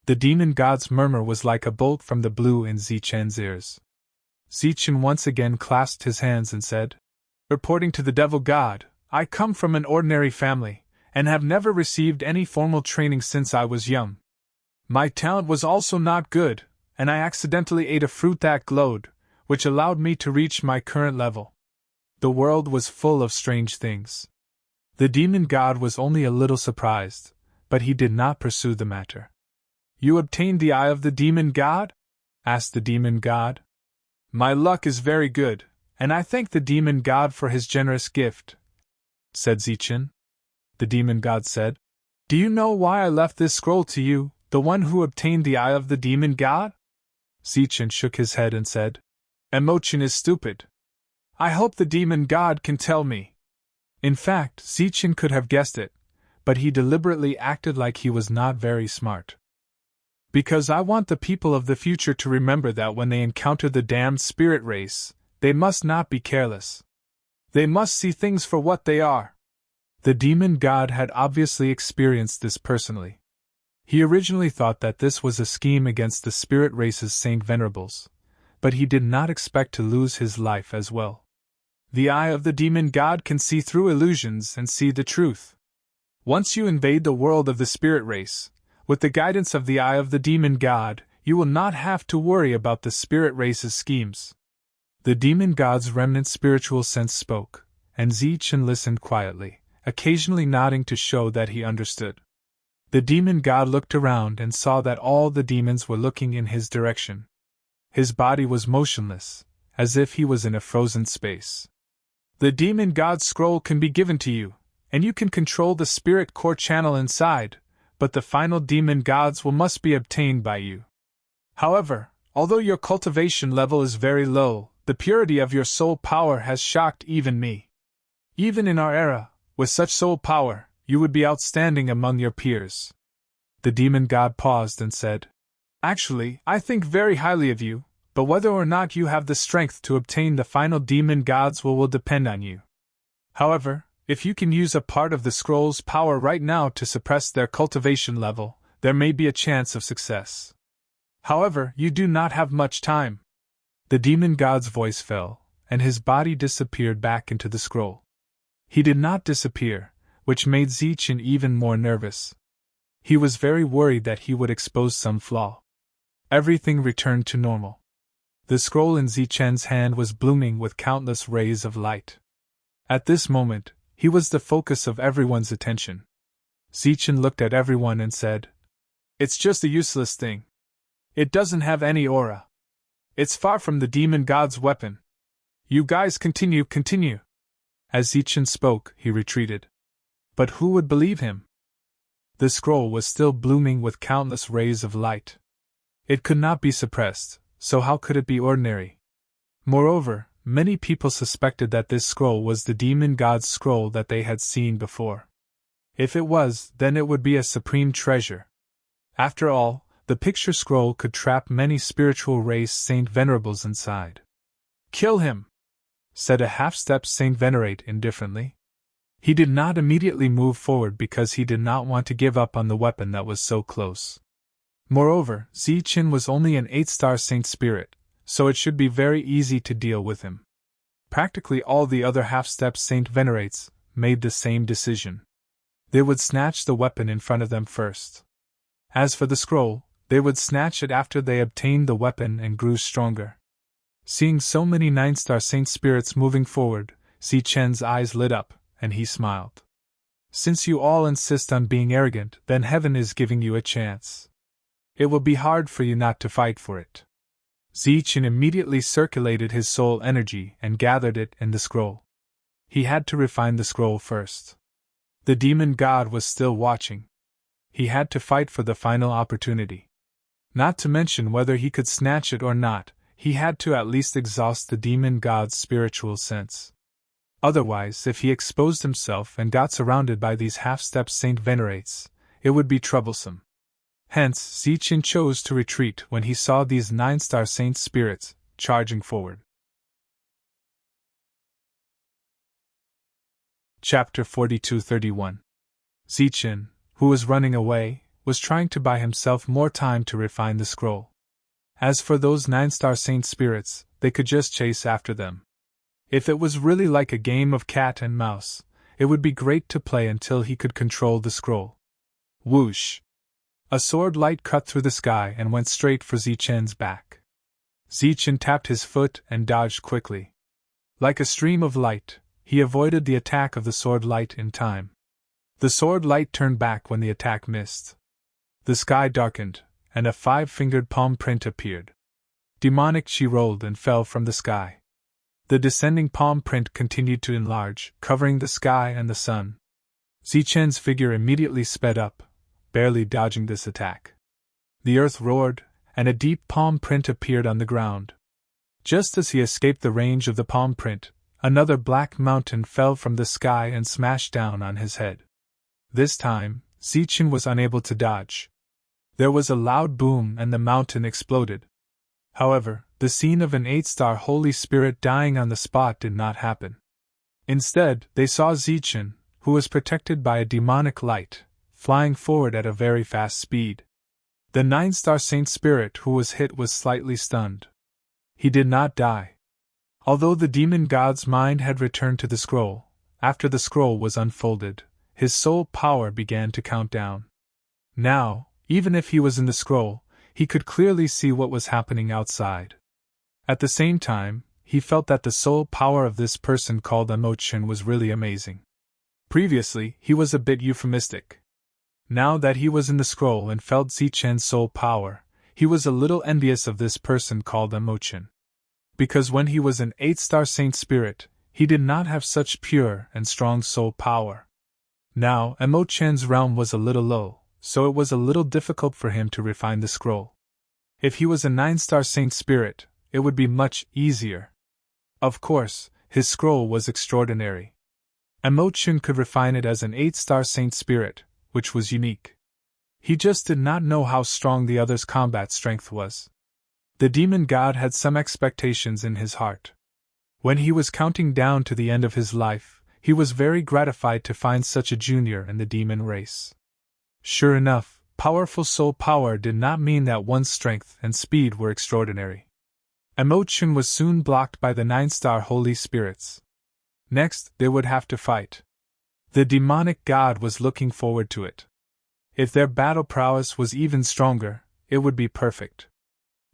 The demon god's murmur was like a bolt from the blue in Zichen's ears. Zichen once again clasped his hands and said, "Reporting to the devil god, I come from an ordinary family, and have never received any formal training since I was young. My talent was also not good, and I accidentally ate a fruit that glowed, which allowed me to reach my current level." The world was full of strange things. The demon god was only a little surprised, but he did not pursue the matter. "You obtained the eye of the demon god?" asked the demon god. "My luck is very good, and I thank the demon god for his generous gift," said Zichen. The demon god said, "Do you know why I left this scroll to you, the one who obtained the eye of the demon god?" Zichen shook his head and said, "Mo-chin is stupid. I hope the demon god can tell me." In fact, Zichen could have guessed it, but he deliberately acted like he was not very smart. "Because I want the people of the future to remember that when they encounter the damned spirit race, they must not be careless. They must see things for what they are." The demon god had obviously experienced this personally. He originally thought that this was a scheme against the spirit race's Saint Venerables, but he did not expect to lose his life as well. The eye of the demon god can see through illusions and see the truth. Once you invade the world of the spirit race, with the guidance of the eye of the demon god, you will not have to worry about the spirit race's schemes. The demon god's remnant spiritual sense spoke, and Zichen listened quietly, occasionally nodding to show that he understood. The demon god looked around and saw that all the demons were looking in his direction. His body was motionless, as if he was in a frozen space. "The demon god's scroll can be given to you, and you can control the spirit core channel inside, but the final demon gods must be obtained by you. However, although your cultivation level is very low, the purity of your soul power has shocked even me. Even in our era, with such soul power, you would be outstanding among your peers." The demon god paused and said, "Actually, I think very highly of you, but whether or not you have the strength to obtain the final demon gods will depend on you. However, if you can use a part of the scroll's power right now to suppress their cultivation level, there may be a chance of success. However, you do not have much time." The demon god's voice fell, and his body disappeared back into the scroll. He did not disappear, which made Zichen even more nervous. He was very worried that he would expose some flaw. Everything returned to normal. The scroll in Zichen's hand was blooming with countless rays of light. At this moment, he was the focus of everyone's attention. Zichen looked at everyone and said, "It's just a useless thing. It doesn't have any aura. It's far from the demon god's weapon. You guys continue. As Zichen spoke, he retreated. But who would believe him? The scroll was still blooming with countless rays of light. It could not be suppressed, so how could it be ordinary? Moreover, many people suspected that this scroll was the demon god's scroll that they had seen before. If it was, then it would be a supreme treasure. After all, the picture scroll could trap many spiritual race Saint Venerables inside. "Kill him," said a half-step Saint Venerate indifferently. He did not immediately move forward because he did not want to give up on the weapon that was so close. Moreover, Zichen was only an 8-star Saint Spirit, so it should be very easy to deal with him. Practically all the other half-step Saint Venerates made the same decision. They would snatch the weapon in front of them first. As for the scroll, they would snatch it after they obtained the weapon and grew stronger. Seeing so many nine-star saint spirits moving forward, Zichen's eyes lit up, and he smiled. Since you all insist on being arrogant, then heaven is giving you a chance. It will be hard for you not to fight for it. Zichen immediately circulated his soul energy and gathered it in the scroll. He had to refine the scroll first. The demon god was still watching. He had to fight for the final opportunity. Not to mention whether he could snatch it or not, he had to at least exhaust the demon god's spiritual sense. Otherwise, if he exposed himself and got surrounded by these half-step saint venerates, it would be troublesome. Hence, Zichen chose to retreat when he saw these nine-star saint spirits charging forward. Chapter 42-31. Zichen, who was running away, was trying to buy himself more time to refine the scroll. As for those nine-star saint spirits, they could just chase after them. If it was really like a game of cat and mouse, it would be great to play until he could control the scroll. Whoosh! A sword light cut through the sky and went straight for Zichen's back. Zichen tapped his foot and dodged quickly. Like a stream of light, he avoided the attack of the sword light in time. The sword light turned back when the attack missed. The sky darkened, and a 5-fingered palm print appeared. Demonic, she rolled and fell from the sky. The descending palm print continued to enlarge, covering the sky and the sun. Zichen's figure immediately sped up, barely dodging this attack. The earth roared, and a deep palm print appeared on the ground. Just as he escaped the range of the palm print, another black mountain fell from the sky and smashed down on his head. This time, Zichen was unable to dodge. There was a loud boom and the mountain exploded. However, the scene of an 8-star Holy Spirit dying on the spot did not happen. Instead, they saw Zichen, who was protected by a demonic light, flying forward at a very fast speed. The 9-star Saint Spirit who was hit was slightly stunned. He did not die. Although the demon god's mind had returned to the scroll, after the scroll was unfolded, his soul power began to count down. Now, even if he was in the scroll, he could clearly see what was happening outside. At the same time, he felt that the soul power of this person called Emochin was really amazing. Previously, he was a bit euphemistic. Now that he was in the scroll and felt Zichen's soul power, he was a little envious of this person called Emochin. Because when he was an 8-star Saint Spirit, he did not have such pure and strong soul power. Now, Emochin's realm was a little low, so it was a little difficult for him to refine the scroll. If he was a 9-star Saint Spirit, it would be much easier. Of course, his scroll was extraordinary. Emochin could refine it as an 8-star Saint Spirit, which was unique. He just did not know how strong the other's combat strength was. The demon god had some expectations in his heart. When he was counting down to the end of his life, he was very gratified to find such a junior in the demon race. Sure enough, powerful soul power did not mean that one's strength and speed were extraordinary. Emochin was soon blocked by the 9-star Holy Spirits. Next, they would have to fight. The demonic god was looking forward to it. If their battle prowess was even stronger, it would be perfect.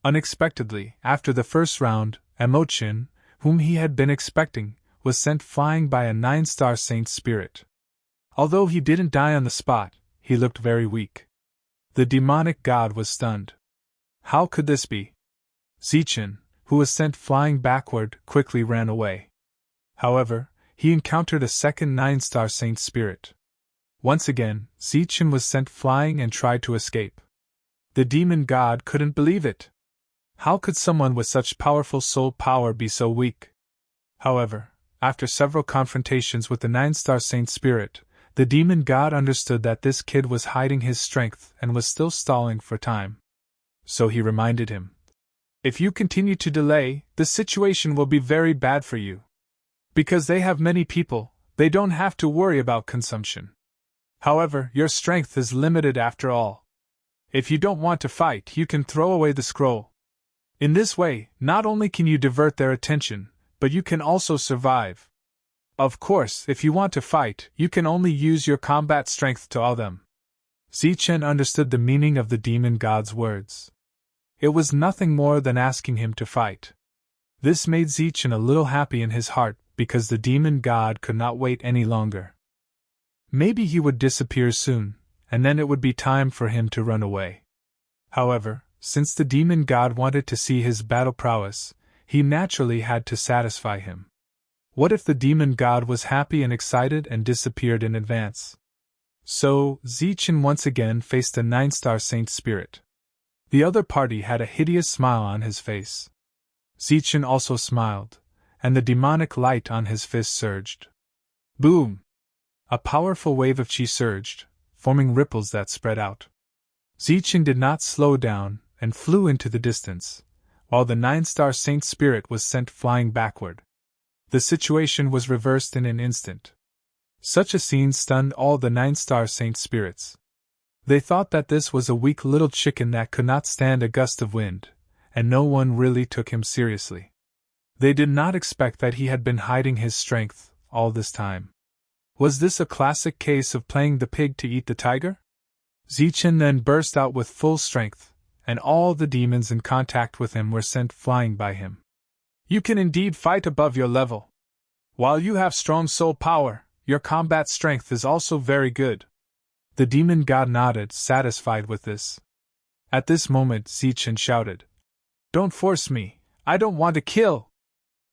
Unexpectedly, after the first round, Emochin, whom he had been expecting, was sent flying by a 9-star Saint Spirit. Although he didn't die on the spot, he looked very weak. The demonic god was stunned. How could this be? Zichen, who was sent flying backward, quickly ran away. However, he encountered a second 9-star Saint Spirit. Once again, Zichen was sent flying and tried to escape. The demon god couldn't believe it. How could someone with such powerful soul power be so weak? However, after several confrontations with the 9-star Saint Spirit, the demon god understood that this kid was hiding his strength and was still stalling for time. So he reminded him, "If you continue to delay, the situation will be very bad for you. Because they have many people, they don't have to worry about consumption. However, your strength is limited after all. If you don't want to fight, you can throw away the scroll. In this way, not only can you divert their attention, but you can also survive. Of course, if you want to fight, you can only use your combat strength to awe them." Zichen understood the meaning of the demon god's words. It was nothing more than asking him to fight. This made Zichen a little happy in his heart because the demon god could not wait any longer. Maybe he would disappear soon, and then it would be time for him to run away. However, since the demon god wanted to see his battle prowess, he naturally had to satisfy him. What if the demon god was happy and excited and disappeared in advance? So, Zichen once again faced the 9-star Saint Spirit. The other party had a hideous smile on his face. Zichen also smiled, and the demonic light on his fist surged. Boom! A powerful wave of chi surged, forming ripples that spread out. Zichen did not slow down and flew into the distance, while the 9-star Saint Spirit was sent flying backward. The situation was reversed in an instant. Such a scene stunned all the 9-star Saint Spirits. They thought that this was a weak little chicken that could not stand a gust of wind, and no one really took him seriously. They did not expect that he had been hiding his strength all this time. Was this a classic case of playing the pig to eat the tiger? Zichen then burst out with full strength, and all the demons in contact with him were sent flying by him. You can indeed fight above your level. While you have strong soul power, your combat strength is also very good. The demon god nodded, satisfied with this. At this moment, Zichen shouted, "Don't force me, I don't want to kill!"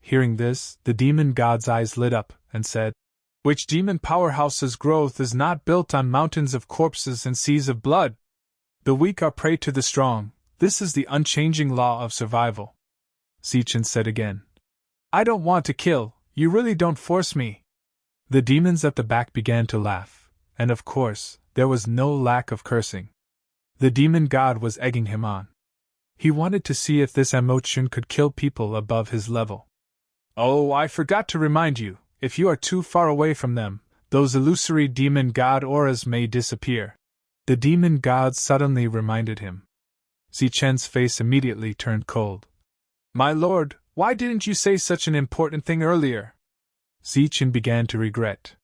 Hearing this, the demon god's eyes lit up, and said, "Which demon powerhouse's growth is not built on mountains of corpses and seas of blood? The weak are prey to the strong, this is the unchanging law of survival." Zichen said again, "I don't want to kill, you really don't force me." The demons at the back began to laugh, and of course, there was no lack of cursing. The demon god was egging him on. He wanted to see if this emotion could kill people above his level. "Oh, I forgot to remind you, if you are too far away from them, those illusory demon god auras may disappear." The demon god suddenly reminded him. Zichen's face immediately turned cold. "My lord, why didn't you say such an important thing earlier?" Zichen began to regret.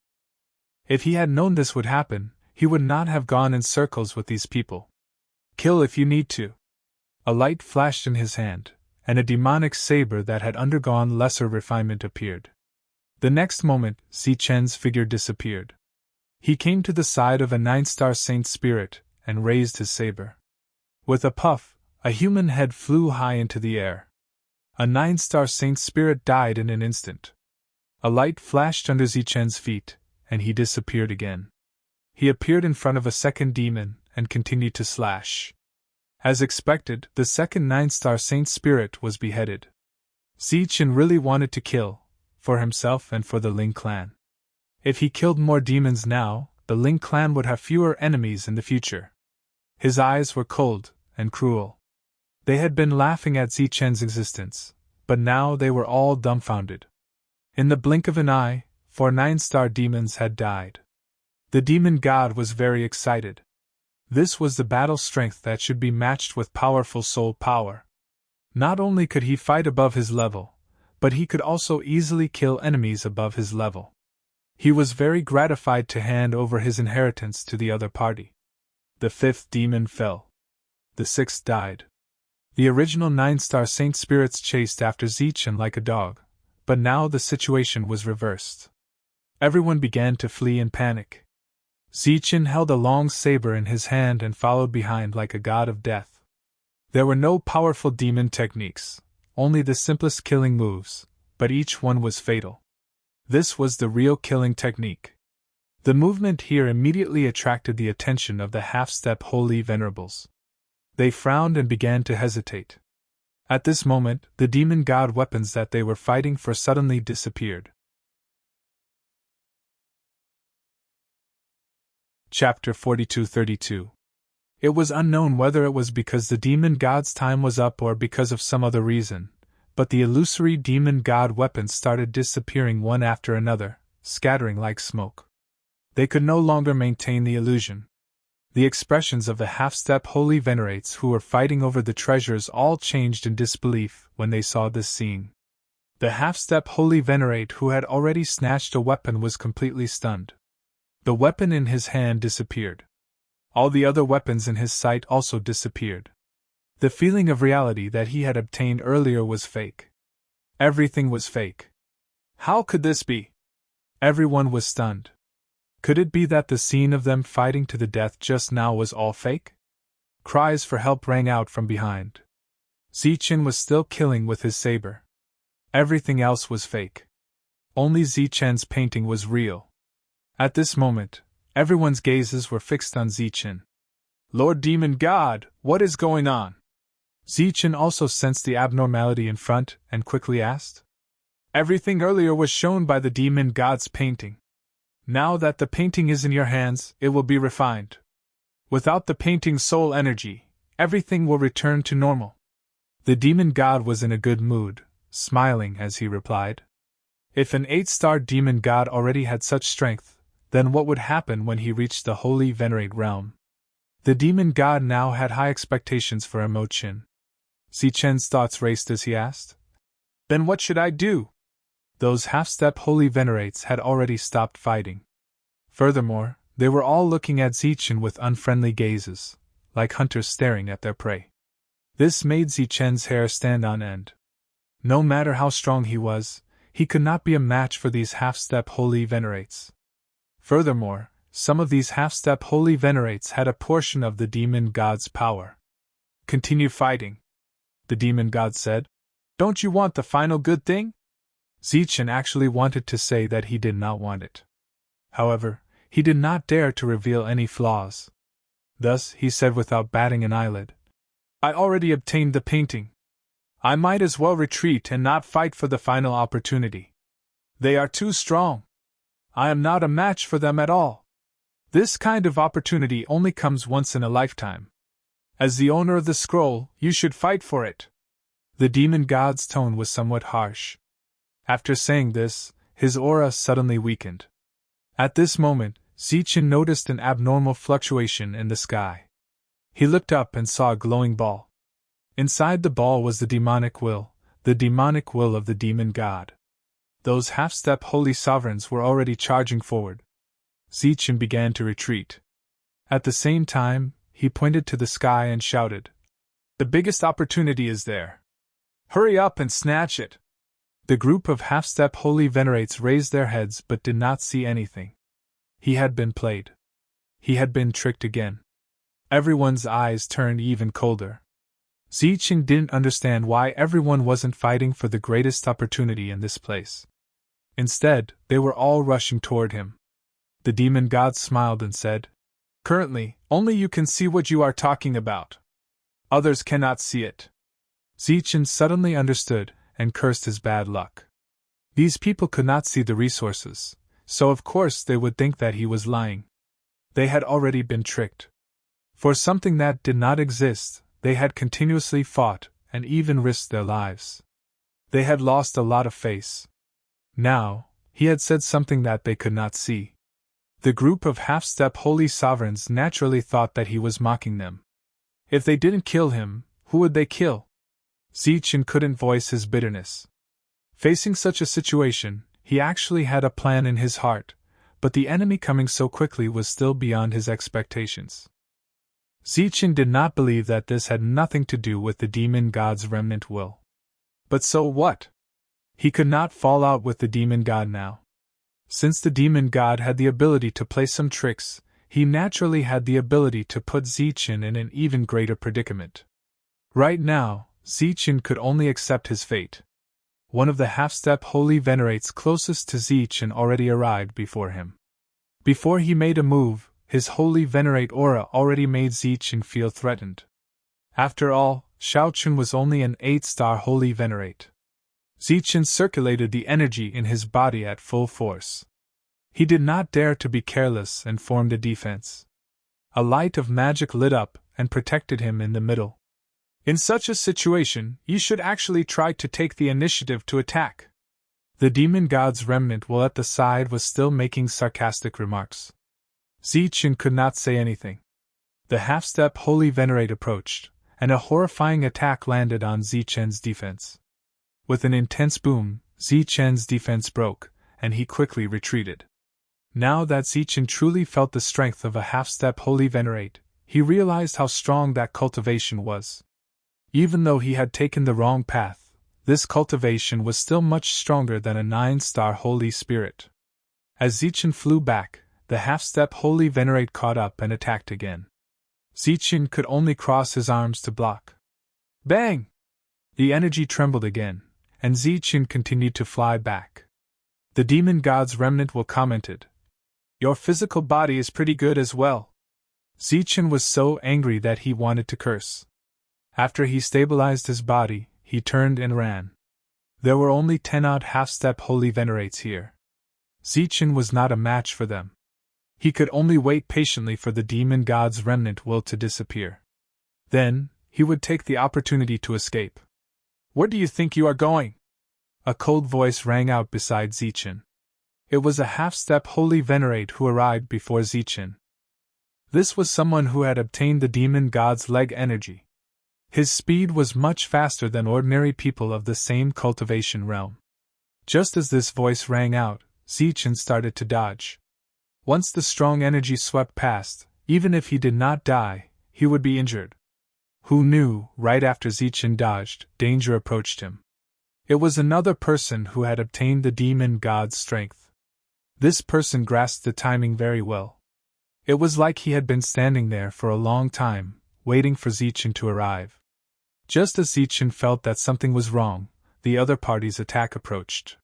If he had known this would happen, he would not have gone in circles with these people. "Kill if you need to." A light flashed in his hand, and a demonic saber that had undergone lesser refinement appeared. The next moment, Zichen's figure disappeared. He came to the side of a 9-star Saint Spirit, and raised his saber. With a puff, a human head flew high into the air. A 9-star Saint Spirit died in an instant. A light flashed under Zichen's feet, and he disappeared again. He appeared in front of a second demon, and continued to slash. As expected, the second 9-star Saint Spirit was beheaded. Zichen really wanted to kill, for himself and for the Ling clan. If he killed more demons now, the Ling clan would have fewer enemies in the future. His eyes were cold and cruel. They had been laughing at Zichen's existence, but now they were all dumbfounded. In the blink of an eye, 4 9-star demons had died. The demon god was very excited. This was the battle strength that should be matched with powerful soul power. Not only could he fight above his level, but he could also easily kill enemies above his level. He was very gratified to hand over his inheritance to the other party. The 5th demon fell. The 6th died. The original 9-star Saint Spirits chased after Zichen like a dog, but now the situation was reversed. Everyone began to flee in panic. Zichen held a long saber in his hand and followed behind like a god of death. There were no powerful demon techniques, only the simplest killing moves, but each one was fatal. This was the real killing technique. The movement here immediately attracted the attention of the half-step holy venerables. They frowned and began to hesitate. At this moment, the demon god weapons that they were fighting for suddenly disappeared. Chapter 42-32. It was unknown whether it was because the demon god's time was up or because of some other reason, but the illusory demon god weapons started disappearing one after another, scattering like smoke. They could no longer maintain the illusion. The expressions of the half-step holy venerates who were fighting over the treasures all changed in disbelief when they saw this scene. The half-step holy venerate who had already snatched a weapon was completely stunned. The weapon in his hand disappeared. All the other weapons in his sight also disappeared. The feeling of reality that he had obtained earlier was fake. Everything was fake. How could this be? Everyone was stunned. Could it be that the scene of them fighting to the death just now was all fake? Cries for help rang out from behind. Zichen was still killing with his saber. Everything else was fake. Only Zichen's painting was real. At this moment, everyone's gazes were fixed on Zichen. Lord Demon God, what is going on? Zichen also sensed the abnormality in front and quickly asked. Everything earlier was shown by the Demon God's painting. Now that the painting is in your hands, it will be refined. Without the painting's soul energy, everything will return to normal. The Demon God was in a good mood, smiling as he replied. If an 8-star Demon God already had such strength, then what would happen when he reached the Holy Venerate realm? The Demon God now had high expectations for Imo-chin. Zichen's thoughts raced as he asked. Then what should I do? Those half-step Holy Venerates had already stopped fighting. Furthermore, they were all looking at Zichen with unfriendly gazes, like hunters staring at their prey. This made Zichen's hair stand on end. No matter how strong he was, he could not be a match for these half-step Holy Venerates. Furthermore, some of these half-step Holy Venerates had a portion of the Demon God's power. Continue fighting, the Demon God said. Don't you want the final good thing? Zichen actually wanted to say that he did not want it. However, he did not dare to reveal any flaws. Thus, he said without batting an eyelid, I already obtained the painting. I might as well retreat and not fight for the final opportunity. They are too strong. I am not a match for them at all. This kind of opportunity only comes once in a lifetime. As the owner of the scroll, you should fight for it. The Demon God's tone was somewhat harsh. After saying this, his aura suddenly weakened. At this moment, Zichen noticed an abnormal fluctuation in the sky. He looked up and saw a glowing ball. Inside the ball was the demonic will of the Demon God. Those half-step holy sovereigns were already charging forward. Zichen began to retreat. At the same time, he pointed to the sky and shouted, The biggest opportunity is there. Hurry up and snatch it! The group of half-step Holy Venerates raised their heads but did not see anything. He had been played. He had been tricked again. Everyone's eyes turned even colder. Zichen didn't understand why everyone wasn't fighting for the greatest opportunity in this place. Instead, they were all rushing toward him. The Demon God smiled and said, Currently, only you can see what you are talking about. Others cannot see it. Zichen suddenly understood and cursed his bad luck. These people could not see the resources, so of course they would think that he was lying. They had already been tricked. For something that did not exist, they had continuously fought and even risked their lives. They had lost a lot of face. Now, he had said something that they could not see. The group of half-step holy sovereigns naturally thought that he was mocking them. If they didn't kill him, who would they kill? Zichen couldn't voice his bitterness. Facing such a situation, he actually had a plan in his heart, but the enemy coming so quickly was still beyond his expectations. Zichen did not believe that this had nothing to do with the Demon God's remnant will. But so what? He could not fall out with the Demon God now. Since the Demon God had the ability to play some tricks, he naturally had the ability to put Zichen in an even greater predicament. Right now, Zichen could only accept his fate. One of the half-step Holy Venerates closest to Zichen already arrived before him. Before he made a move, his Holy Venerate aura already made Zichen feel threatened. After all, Xiaochun was only an 8-star Holy Venerate. Zichen circulated the energy in his body at full force. He did not dare to be careless and formed a defense. A light of magic lit up and protected him in the middle. In such a situation, you should actually try to take the initiative to attack. The Demon God's remnant while at the side was still making sarcastic remarks. Zichen could not say anything. The half-step Holy Venerate approached, and a horrifying attack landed on Zichen's defense. With an intense boom, Zichen's defense broke, and he quickly retreated. Now that Zichen truly felt the strength of a half-step Holy Venerate, he realized how strong that cultivation was. Even though he had taken the wrong path, This cultivation was still much stronger than a 9-star Holy Spirit. As Zichen flew back, the half-step Holy Venerate caught up and attacked again. Zichen could only cross his arms to block. Bang! The energy trembled again, and Zichen continued to fly back. The demon god's remnant will commented, "Your physical body is pretty good as well." Zichen was so angry that he wanted to curse. After he stabilized his body, he turned and ran. There were only 10-odd half-step Holy Venerates here. Zichen was not a match for them. He could only wait patiently for the demon god's remnant will to disappear. Then, he would take the opportunity to escape. "Where do you think you are going?" A cold voice rang out beside Zichen. It was a half-step Holy Venerate who arrived before Zichen. This was someone who had obtained the demon god's leg energy. His speed was much faster than ordinary people of the same cultivation realm. Just as this voice rang out, Zichen started to dodge. Once the strong energy swept past, even if he did not die, he would be injured. Who knew, right after Zichen dodged, danger approached him. It was another person who had obtained the demon god's strength. This person grasped the timing very well. It was like he had been standing there for a long time, waiting for Zichen to arrive. Just as Zichen felt that something was wrong, the other party's attack approached.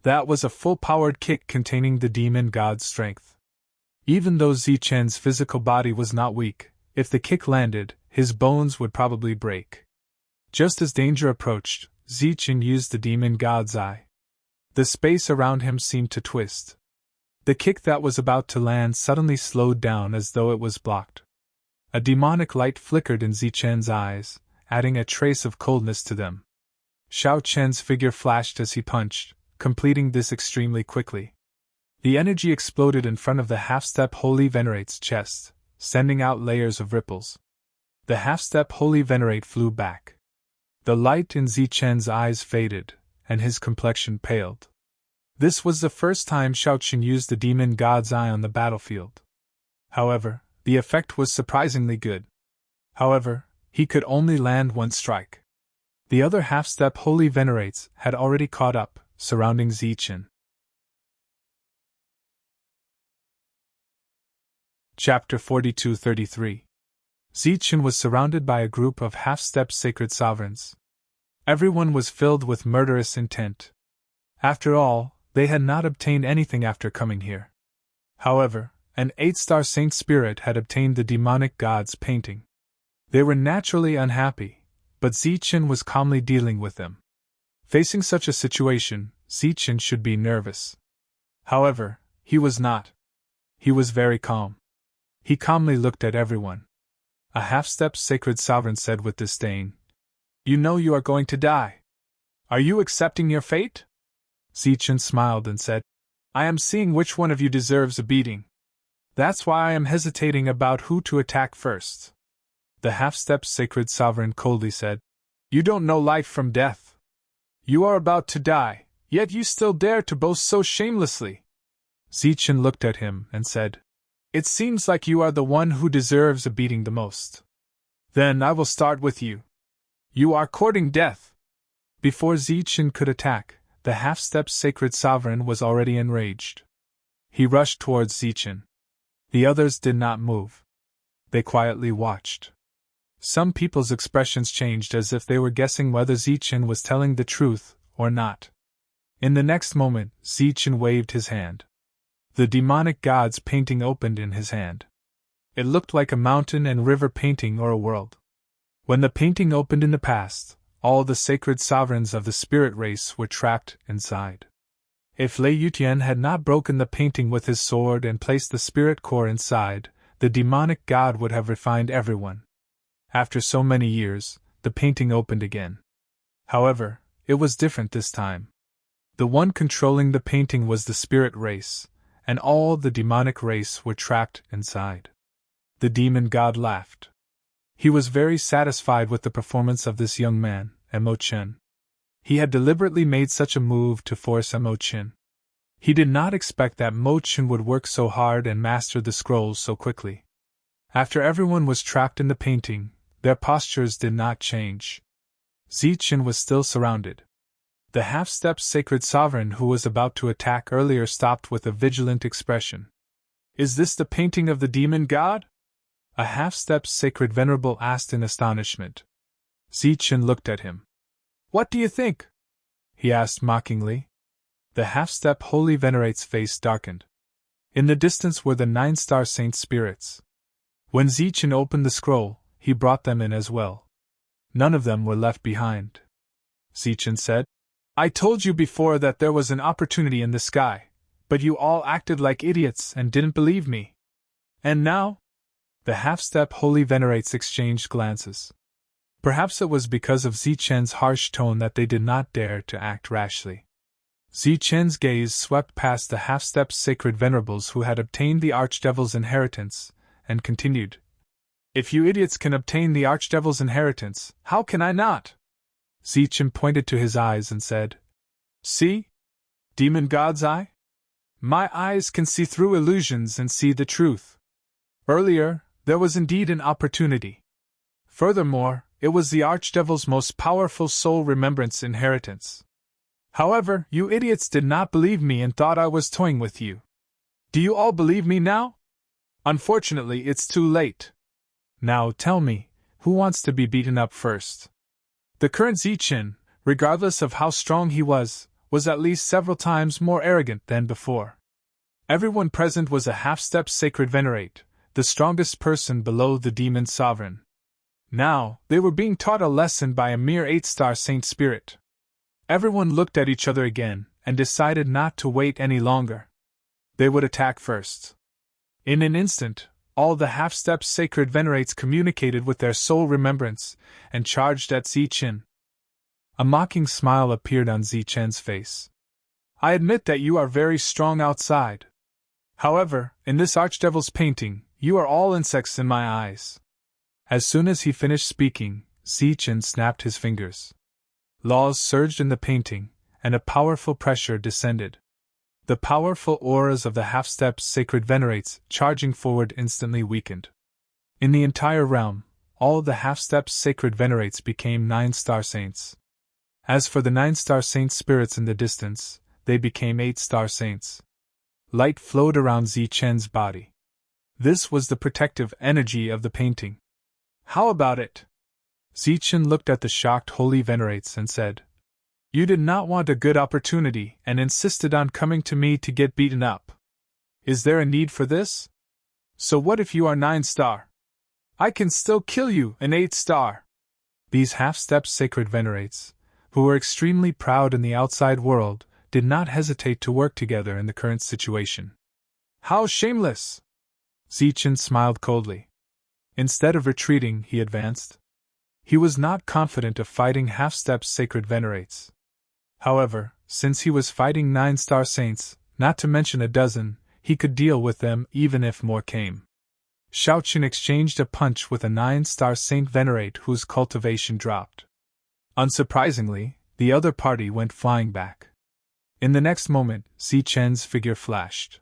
That was a full-powered kick containing the demon god's strength. Even though Zichen's physical body was not weak, if the kick landed, his bones would probably break. Just as danger approached, Zichen used the demon god's eye. The space around him seemed to twist. The kick that was about to land suddenly slowed down as though it was blocked. A demonic light flickered in Zichen's eyes, adding a trace of coldness to them. Xiao Chen's figure flashed as he punched, completing this extremely quickly. The energy exploded in front of the half-step Holy Venerate's chest, sending out layers of ripples. The half-step Holy Venerate flew back. The light in Zichen's eyes faded, and his complexion paled. This was the first time Xiao Chen used the demon god's eye on the battlefield. However, the effect was surprisingly good. However, he could only land one strike. The other half-step Holy Venerates had already caught up, surrounding Zichen. Chapter 42-33. Zichen was surrounded by a group of half-step sacred sovereigns. Everyone was filled with murderous intent. After all, they had not obtained anything after coming here. However, an 8-star saint spirit had obtained the demonic god's painting. They were naturally unhappy, but Zichen was calmly dealing with them. Facing such a situation, Zichen should be nervous. However, he was not. He was very calm. He calmly looked at everyone. A half-step sacred sovereign said with disdain, "You know you are going to die. Are you accepting your fate?" Zichen smiled and said, "I am seeing which one of you deserves a beating. That's why I am hesitating about who to attack first." The half-step sacred sovereign coldly said, "You don't know life from death. You are about to die, yet you still dare to boast so shamelessly." Zichen looked at him and said, "It seems like you are the one who deserves a beating the most. Then I will start with you. You are courting death." Before Zichen could attack, the half-step sacred sovereign was already enraged. He rushed towards Zichen. The others did not move. They quietly watched. Some people's expressions changed as if they were guessing whether Zichen was telling the truth or not. In the next moment, Zichen waved his hand. The demonic god's painting opened in his hand. It looked like a mountain and river painting or a world. When the painting opened in the past, all the sacred sovereigns of the spirit race were trapped inside. If Lei Yutian had not broken the painting with his sword and placed the spirit core inside, the demonic god would have refined everyone. After so many years, the painting opened again. However, it was different this time. The one controlling the painting was the spirit race, and all the demonic race were trapped inside. The demon god laughed. He was very satisfied with the performance of this young man, Mo Chen. He had deliberately made such a move to force Mo Chen. He did not expect that Mo Chen would work so hard and master the scrolls so quickly. After everyone was trapped in the painting, their postures did not change. Zichen was still surrounded. The half-step sacred sovereign who was about to attack earlier stopped with a vigilant expression. Is this the painting of the demon god? A half-step sacred venerable asked in astonishment. Zichen looked at him. What do you think? He asked mockingly. The half-step holy venerate's face darkened. In the distance were the 9-star saint spirits. When Zichen opened the scroll, he brought them in as well. None of them were left behind. Zichen said, I told you before that there was an opportunity in the sky, but you all acted like idiots and didn't believe me. And now? The half-step holy venerates exchanged glances. Perhaps it was because of Zichen's harsh tone that they did not dare to act rashly. Zichen's gaze swept past the half-step sacred venerables who had obtained the Archdevil's inheritance, and continued, If you idiots can obtain the Archdevil's inheritance, how can I not? Zichen pointed to his eyes and said, See? Demon God's eye? My eyes can see through illusions and see the truth. Earlier, there was indeed an opportunity. Furthermore, it was the Archdevil's most powerful soul remembrance inheritance. However, you idiots did not believe me and thought I was toying with you. Do you all believe me now? Unfortunately, it's too late. Now tell me, who wants to be beaten up first? The current Zichen, regardless of how strong he was at least several times more arrogant than before. Everyone present was a half-step sacred venerate, the strongest person below the demon sovereign. Now, they were being taught a lesson by a mere 8-star saint spirit. Everyone looked at each other again, and decided not to wait any longer. They would attack first. In an instant, all the half-step sacred venerates communicated with their soul remembrance, and charged at Zichen. A mocking smile appeared on Zichen's face. I admit that you are very strong outside. However, in this Archdevil's painting, you are all insects in my eyes. As soon as he finished speaking, Zichen snapped his fingers. Laws surged in the painting, and a powerful pressure descended. The powerful auras of the half-step sacred venerates charging forward instantly weakened. In the entire realm, all the half-step sacred venerates became 9-star saints. As for the 9-star saint spirits in the distance, they became 8-star saints. Light flowed around Zichen's body. This was the protective energy of the painting. How about it? Zichen looked at the shocked holy venerates and said, You did not want a good opportunity and insisted on coming to me to get beaten up. Is there a need for this? So what if you are 9-star? I can still kill you, an 8-star. These half-step sacred venerates, who were extremely proud in the outside world, did not hesitate to work together in the current situation. How shameless! Zichen smiled coldly. Instead of retreating, he advanced. He was not confident of fighting half-step sacred venerates. However, since he was fighting 9-star saints, not to mention a dozen, he could deal with them even if more came. Shaoqun exchanged a punch with a 9-star saint venerate whose cultivation dropped. Unsurprisingly, the other party went flying back. In the next moment, Zichen's figure flashed.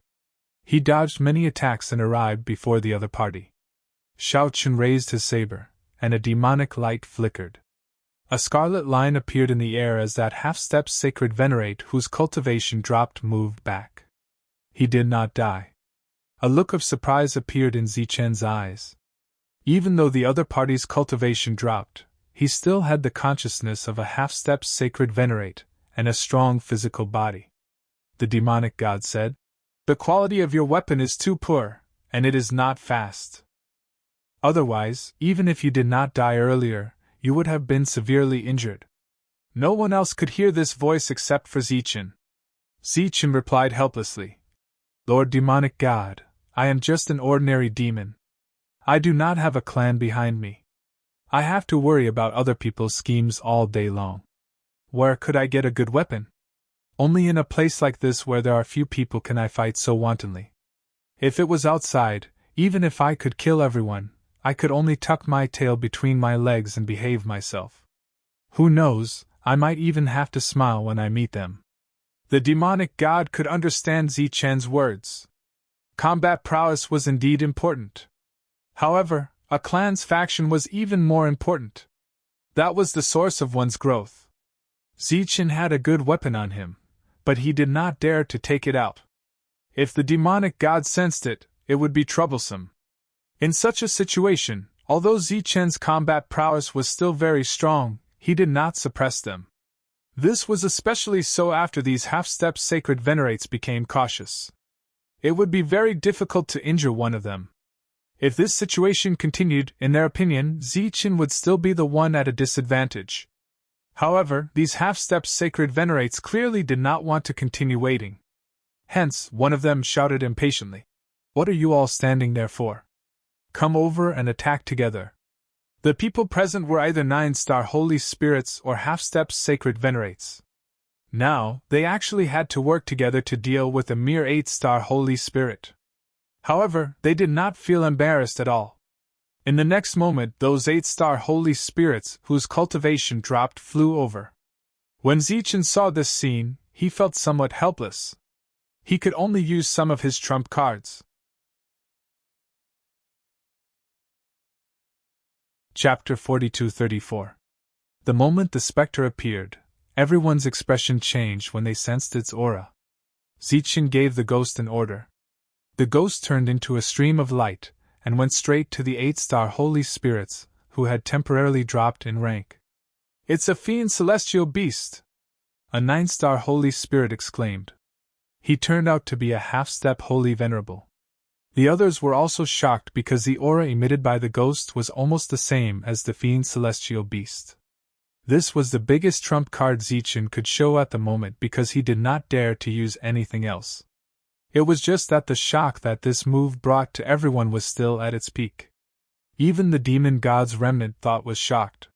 He dodged many attacks and arrived before the other party. Shaoqun raised his saber, and a demonic light flickered. A scarlet line appeared in the air as that half-step sacred venerate whose cultivation dropped moved back. He did not die. A look of surprise appeared in Zichen's eyes. Even though the other party's cultivation dropped, he still had the consciousness of a half-step sacred venerate, and a strong physical body. The demonic god said, The quality of your weapon is too poor, and it is not fast. Otherwise, even if you did not die earlier, you would have been severely injured. No one else could hear this voice except for Zichen. Zichen replied helplessly, Lord Demonic God, I am just an ordinary demon. I do not have a clan behind me. I have to worry about other people's schemes all day long. Where could I get a good weapon? Only in a place like this where there are few people can I fight so wantonly. If it was outside, even if I could kill everyone, I could only tuck my tail between my legs and behave myself. Who knows, I might even have to smile when I meet them. The demonic god could understand Zichen's words. Combat prowess was indeed important. However, a clan's faction was even more important. That was the source of one's growth. Zichen had a good weapon on him, but he did not dare to take it out. If the demonic god sensed it, it would be troublesome. In such a situation, although Zichen's combat prowess was still very strong, he did not suppress them. This was especially so after these half-step sacred venerates became cautious. It would be very difficult to injure one of them. If this situation continued, in their opinion, Zichen would still be the one at a disadvantage. However, these half-step sacred venerates clearly did not want to continue waiting. Hence, one of them shouted impatiently, "What are you all standing there for? Come over and attack together." The people present were either 9-star holy spirits or half-step sacred venerates. Now, they actually had to work together to deal with a mere 8-star holy spirit. However, they did not feel embarrassed at all. In the next moment, those 8-star holy spirits, whose cultivation dropped, flew over. When Zichen saw this scene, he felt somewhat helpless. He could only use some of his trump cards. Chapter 42-34. The moment the spectre appeared, everyone's expression changed when they sensed its aura. Zichen gave the ghost an order. The ghost turned into a stream of light, and went straight to the 8-star holy spirits, who had temporarily dropped in rank. "It's a fiend celestial beast!" a 9-star holy spirit exclaimed. He turned out to be a half-step holy venerable. The others were also shocked because the aura emitted by the ghost was almost the same as the fiend celestial beast. This was the biggest trump card Zichen could show at the moment because he did not dare to use anything else. It was just that the shock that this move brought to everyone was still at its peak. Even the demon god's remnant thought was shocked.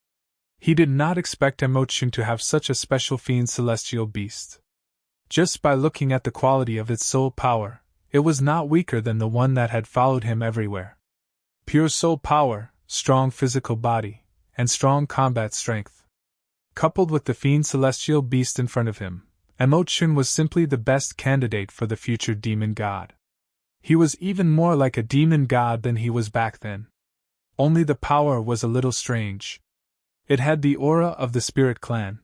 He did not expect Emotion to have such a special fiend celestial beast. Just by looking at the quality of its soul power, it was not weaker than the one that had followed him everywhere. Pure soul power, strong physical body, and strong combat strength. Coupled with the fiend celestial beast in front of him, Emotion was simply the best candidate for the future demon god. He was even more like a demon god than he was back then. Only the power was a little strange. It had the aura of the spirit clan.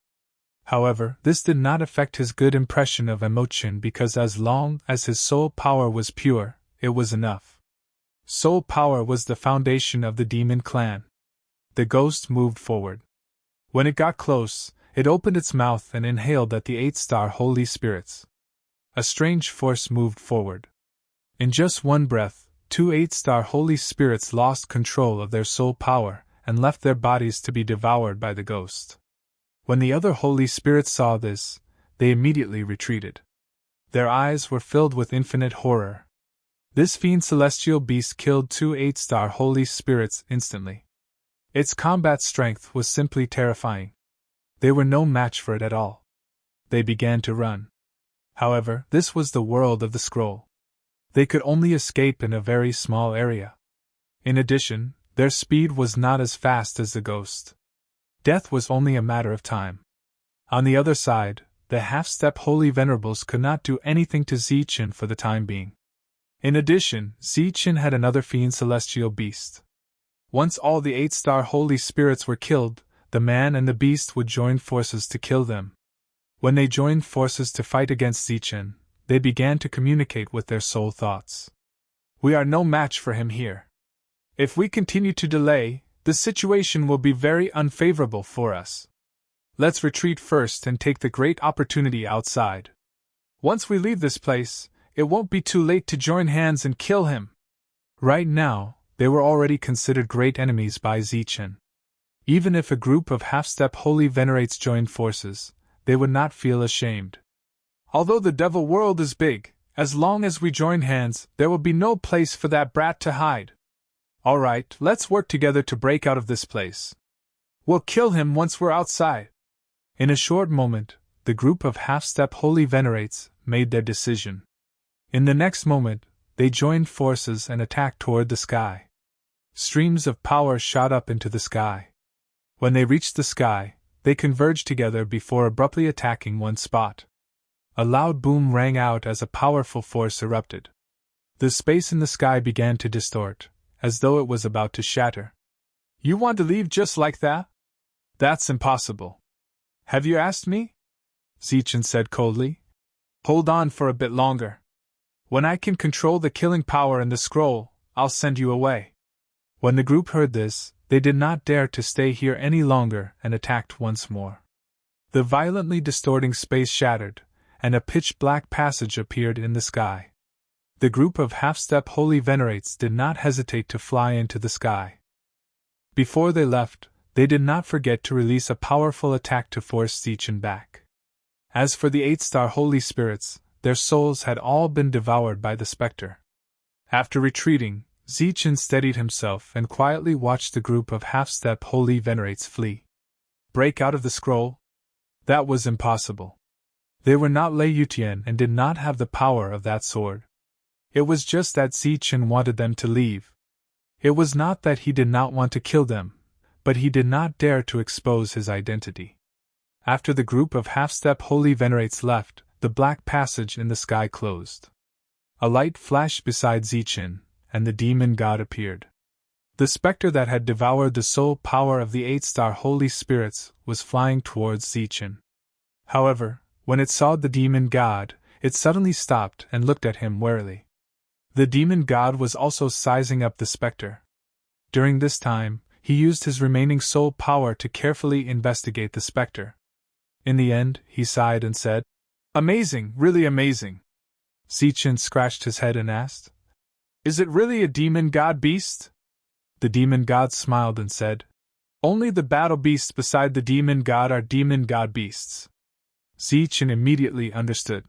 However, this did not affect his good impression of Emotion because as long as his soul power was pure, it was enough. Soul power was the foundation of the demon clan. The ghost moved forward. When it got close, it opened its mouth and inhaled at the 8-star holy spirits. A strange force moved forward. In just one breath, 2 8-star holy spirits lost control of their soul power and left their bodies to be devoured by the ghost. When the other holy spirits saw this, they immediately retreated. Their eyes were filled with infinite horror. This fiend celestial beast killed 2 8-star holy spirits instantly. Its combat strength was simply terrifying. They were no match for it at all. They began to run. However, this was the world of the scroll. They could only escape in a very small area. In addition, their speed was not as fast as the ghost. Death was only a matter of time. On the other side, the half-step holy venerables could not do anything to Zichen for the time being. In addition, Zichen had another fiend celestial beast. Once all the 8-star holy spirits were killed, the man and the beast would join forces to kill them. When they joined forces to fight against Zichen, they began to communicate with their soul thoughts. "We are no match for him here. If we continue to delay, the situation will be very unfavorable for us. Let's retreat first and take the great opportunity outside. Once we leave this place, it won't be too late to join hands and kill him." Right now, they were already considered great enemies by Zichen. Even if a group of half-step holy venerates joined forces, they would not feel ashamed. "Although the devil world is big, as long as we join hands, there will be no place for that brat to hide. All right, let's work together to break out of this place. We'll kill him once we're outside." In a short moment, the group of half-step holy venerates made their decision. In the next moment, they joined forces and attacked toward the sky. Streams of power shot up into the sky. When they reached the sky, they converged together before abruptly attacking one spot. A loud boom rang out as a powerful force erupted. The space in the sky began to distort, as though it was about to shatter. "You want to leave just like that? That's impossible. Have you asked me? Zichen said coldly. Hold on for a bit longer. When I can control the killing power in the scroll, I'll send you away. When the group heard this, they did not dare to stay here any longer and attacked once more. The violently distorting space shattered, and a pitch-black passage appeared in the sky. The group of half-step holy venerates did not hesitate to fly into the sky. Before they left, they did not forget to release a powerful attack to force Zichen back. As for the 8-star holy spirits, their souls had all been devoured by the specter. After retreating, Zichen steadied himself and quietly watched the group of half-step holy venerates flee. Break out of the scroll? That was impossible. They were not Lei Yutian and did not have the power of that sword. It was just that Zichen wanted them to leave. It was not that he did not want to kill them, but he did not dare to expose his identity. After the group of half-step holy venerates left, the black passage in the sky closed. A light flashed beside Zichen, and the demon god appeared. The specter that had devoured the soul power of the 8-star holy spirits was flying towards Zichen. However, when it saw the demon god, it suddenly stopped and looked at him warily. The demon god was also sizing up the specter. During this time, he used his remaining soul power to carefully investigate the specter. In the end, he sighed and said, "Amazing, really amazing." Zichen scratched his head and asked, "Is it really a demon god beast?" The demon god smiled and said, "Only the battle beasts beside the demon god are demon god beasts." Zichen immediately understood.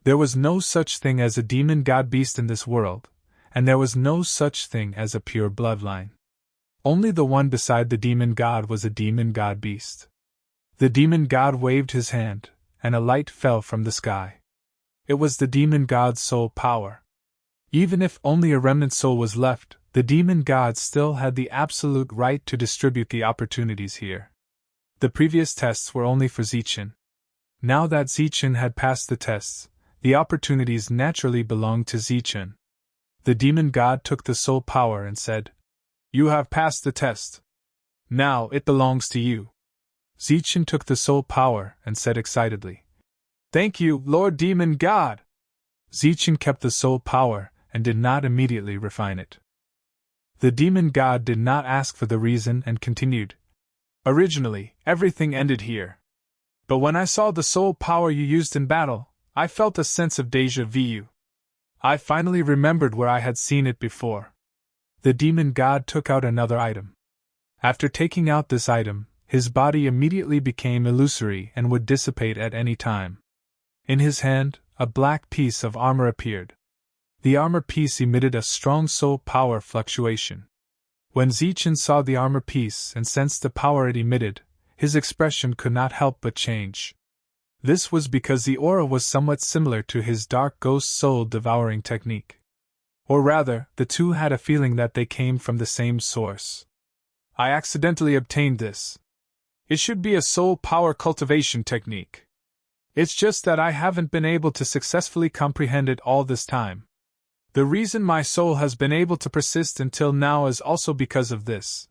There was no such thing as a demon god beast in this world, and there was no such thing as a pure bloodline. Only the one beside the demon god was a demon god beast. The demon god waved his hand, and a light fell from the sky. It was the demon god's soul power. Even if only a remnant soul was left, the demon god still had the absolute right to distribute the opportunities here. The previous tests were only for Zichen. Now that Zichen had passed the tests, the opportunities naturally belonged to Zichen. The demon god took the soul power and said, "You have passed the test. Now it belongs to you." Zichen took the soul power and said excitedly, "Thank you, Lord Demon God!" Zichen kept the soul power and did not immediately refine it. The demon god did not ask for the reason and continued, "Originally, everything ended here. But when I saw the soul power you used in battle, I felt a sense of déjà vu. I finally remembered where I had seen it before." The demon god took out another item. After taking out this item, his body immediately became illusory and would dissipate at any time. In his hand, a black piece of armor appeared. The armor piece emitted a strong soul power fluctuation. When Zichen saw the armor piece and sensed the power it emitted, his expression could not help but change. This was because the aura was somewhat similar to his dark ghost soul devouring technique. Or rather, the two had a feeling that they came from the same source. "I accidentally obtained this. It should be a soul power cultivation technique. It's just that I haven't been able to successfully comprehend it all this time. The reason my soul has been able to persist until now is also because of this.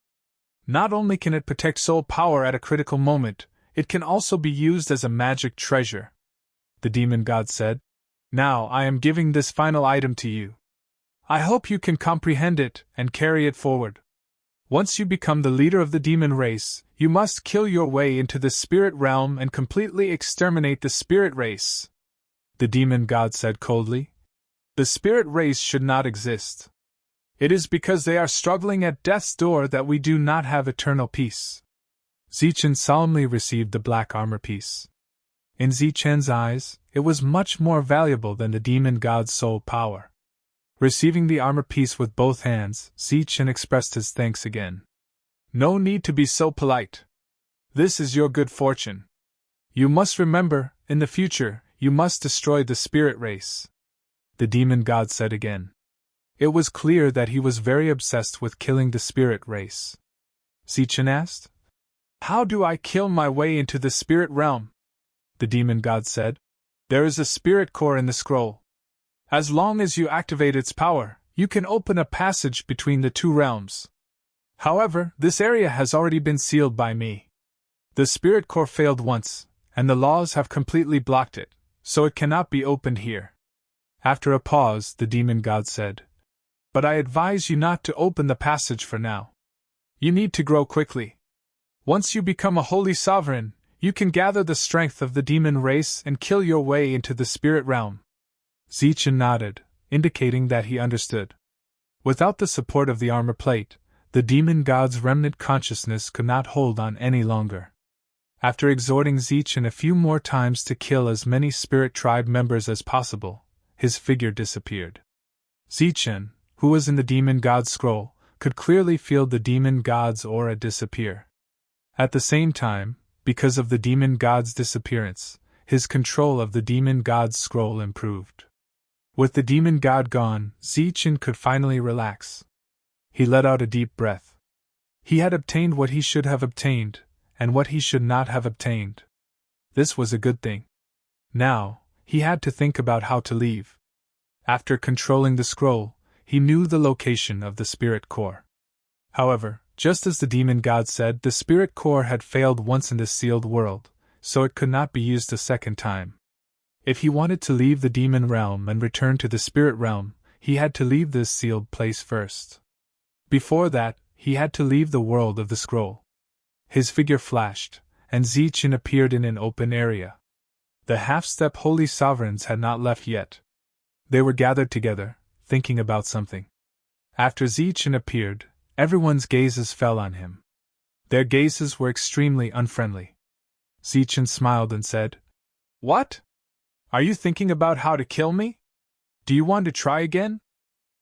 Not only can it protect soul power at a critical moment, it can also be used as a magic treasure," the demon god said. "Now I am giving this final item to you. I hope you can comprehend it and carry it forward. Once you become the leader of the demon race, you must kill your way into the spirit realm and completely exterminate the spirit race," the demon god said coldly. "The spirit race should not exist. It is because they are struggling at death's door that we do not have eternal peace." Zichen solemnly received the black armor piece. In Zichen's eyes, it was much more valuable than the demon god's soul power. Receiving the armor piece with both hands, Zichen expressed his thanks again. "No need to be so polite. This is your good fortune. You must remember, in the future, you must destroy the spirit race," the demon god said again. It was clear that he was very obsessed with killing the spirit race. Zichen asked, "How do I kill my way into the spirit realm?" The demon god said, "There is a spirit core in the scroll. As long as you activate its power, you can open a passage between the two realms. However, this area has already been sealed by me. The spirit core failed once, and the laws have completely blocked it, so it cannot be opened here. After a pause, the demon god said, "But I advise you not to open the passage for now. You need to grow quickly. Once you become a holy sovereign, you can gather the strength of the demon race and kill your way into the spirit realm." Zichen nodded, indicating that he understood. Without the support of the armor plate, the demon god's remnant consciousness could not hold on any longer. After exhorting Zichen a few more times to kill as many spirit tribe members as possible, his figure disappeared. Zichen, who was in the demon god's scroll, could clearly feel the demon god's aura disappear. At the same time, because of the demon god's disappearance, his control of the demon god's scroll improved. With the demon god gone, Zichen could finally relax. He let out a deep breath. He had obtained what he should have obtained, and what he should not have obtained. This was a good thing. Now, he had to think about how to leave. After controlling the scroll, he knew the location of the spirit core. However, just as the demon god said, the spirit core had failed once in this sealed world, so it could not be used a second time. If he wanted to leave the demon realm and return to the spirit realm, he had to leave this sealed place first. Before that, he had to leave the world of the scroll. His figure flashed, and Zichen appeared in an open area. The half-step holy sovereigns had not left yet. They were gathered together, thinking about something. After Zichen appeared, everyone's gazes fell on him. Their gazes were extremely unfriendly. Zichen smiled and said, "What? Are you thinking about how to kill me? Do you want to try again?"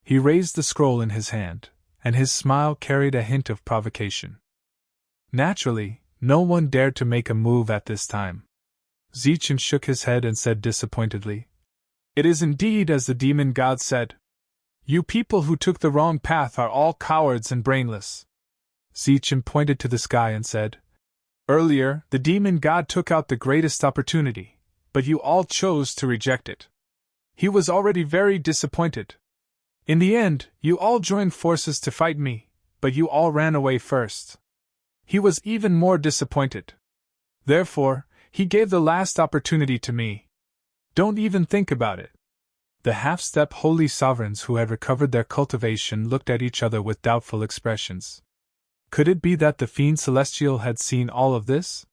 He raised the scroll in his hand, and his smile carried a hint of provocation. Naturally, no one dared to make a move at this time. Zichen shook his head and said disappointedly, "It is indeed as the demon god said. You people who took the wrong path are all cowards and brainless." Zichen pointed to the sky and said, "Earlier, the demon god took out the greatest opportunity, but you all chose to reject it. He was already very disappointed. In the end, you all joined forces to fight me, but you all ran away first. He was even more disappointed. Therefore, he gave the last opportunity to me. Don't even think about it." The half-step holy sovereigns who had recovered their cultivation looked at each other with doubtful expressions. Could it be that the Fiend Celestial had seen all of this?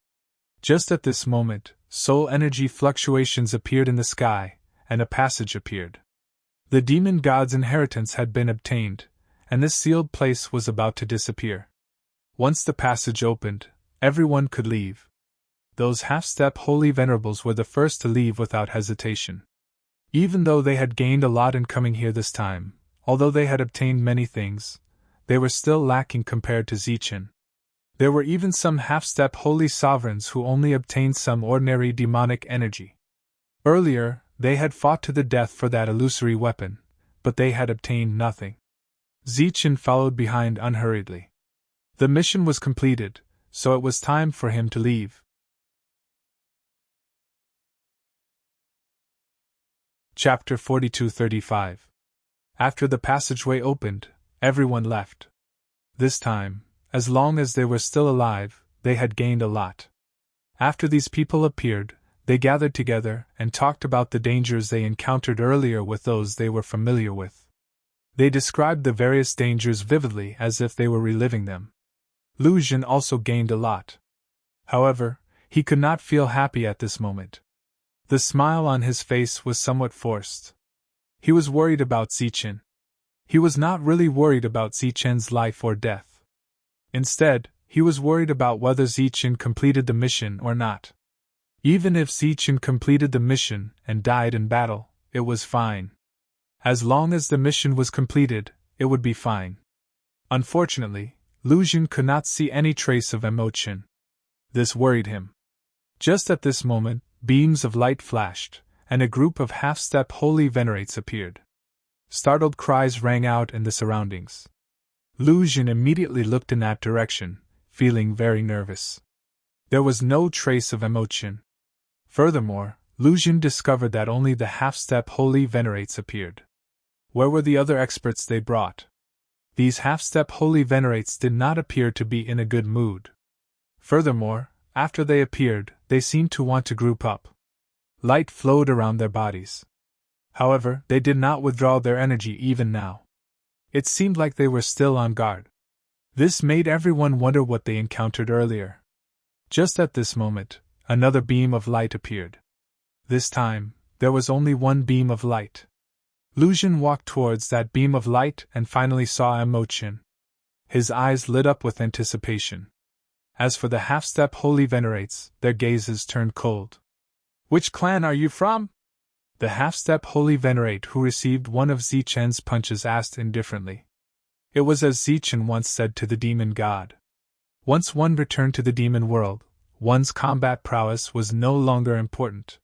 Just at this moment, soul energy fluctuations appeared in the sky, and a passage appeared. The demon god's inheritance had been obtained, and this sealed place was about to disappear. Once the passage opened, everyone could leave. Those half-step holy venerables were the first to leave without hesitation. Even though they had gained a lot in coming here this time, although they had obtained many things, they were still lacking compared to Zichen. There were even some half-step holy sovereigns who only obtained some ordinary demonic energy. Earlier, they had fought to the death for that illusory weapon, but they had obtained nothing. Zichen followed behind unhurriedly. The mission was completed, so it was time for him to leave. Chapter 42-35. After the passageway opened, everyone left. This time, as long as they were still alive, they had gained a lot. After these people appeared, they gathered together and talked about the dangers they encountered earlier with those they were familiar with. They described the various dangers vividly as if they were reliving them. Lu Jin also gained a lot. However, he could not feel happy at this moment. The smile on his face was somewhat forced. He was worried about Zichen. He was not really worried about Zichen's life or death. Instead, he was worried about whether Zichen completed the mission or not. Even if Zichen completed the mission and died in battle, it was fine. As long as the mission was completed, it would be fine. Unfortunately, Lu Jin could not see any trace of emotion. This worried him. Just at this moment, beams of light flashed, and a group of half-step holy venerates appeared. Startled cries rang out in the surroundings. Lu Jin immediately looked in that direction, feeling very nervous. There was no trace of emotion. Furthermore, Lu Jin discovered that only the half-step holy venerates appeared. Where were the other experts they brought? These half-step holy venerates did not appear to be in a good mood. Furthermore, After they appeared, they seemed to want to group up. Light flowed around their bodies. However, they did not withdraw their energy even now. It seemed like they were still on guard. This made everyone wonder what they encountered earlier. Just at this moment, another beam of light appeared. This time, there was only one beam of light. Lucian walked towards that beam of light and finally saw Emochin. His eyes lit up with anticipation. As for the half-step holy venerates, their gazes turned cold. "Which clan are you from?" The half-step holy venerate who received one of Zichen's punches asked indifferently. It was as Zichen once said to the demon god. Once one returned to the demon world, one's combat prowess was no longer important.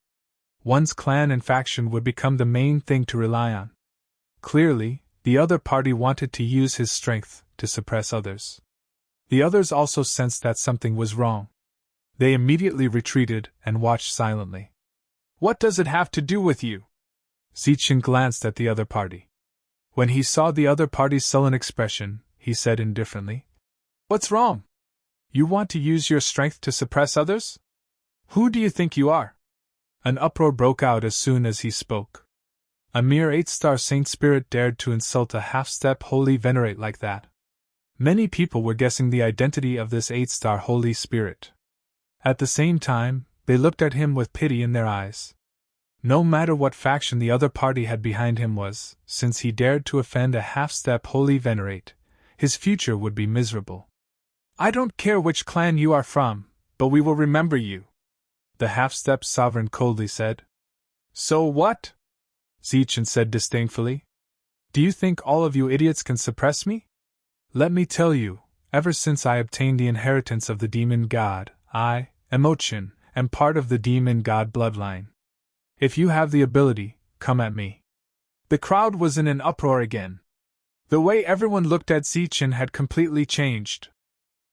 One's clan and faction would become the main thing to rely on. Clearly, the other party wanted to use his strength to suppress others. The others also sensed that something was wrong. They immediately retreated and watched silently. "What does it have to do with you?" Zichen glanced at the other party. When he saw the other party's sullen expression, he said indifferently, "What's wrong? You want to use your strength to suppress others? Who do you think you are?" An uproar broke out as soon as he spoke. A mere 8-star saint spirit dared to insult a half-step holy venerate like that. Many people were guessing the identity of this 8-star holy spirit. At the same time, they looked at him with pity in their eyes. No matter what faction the other party had behind him was, since he dared to offend a half-step holy venerate, his future would be miserable. "I don't care which clan you are from, but we will remember you," the half-step sovereign coldly said. "So what?" Zichen said disdainfully. "Do you think all of you idiots can suppress me? Let me tell you, ever since I obtained the inheritance of the demon god, I, Emochin, am part of the demon god bloodline. If you have the ability, come at me." The crowd was in an uproar again. The way everyone looked at Zichen had completely changed.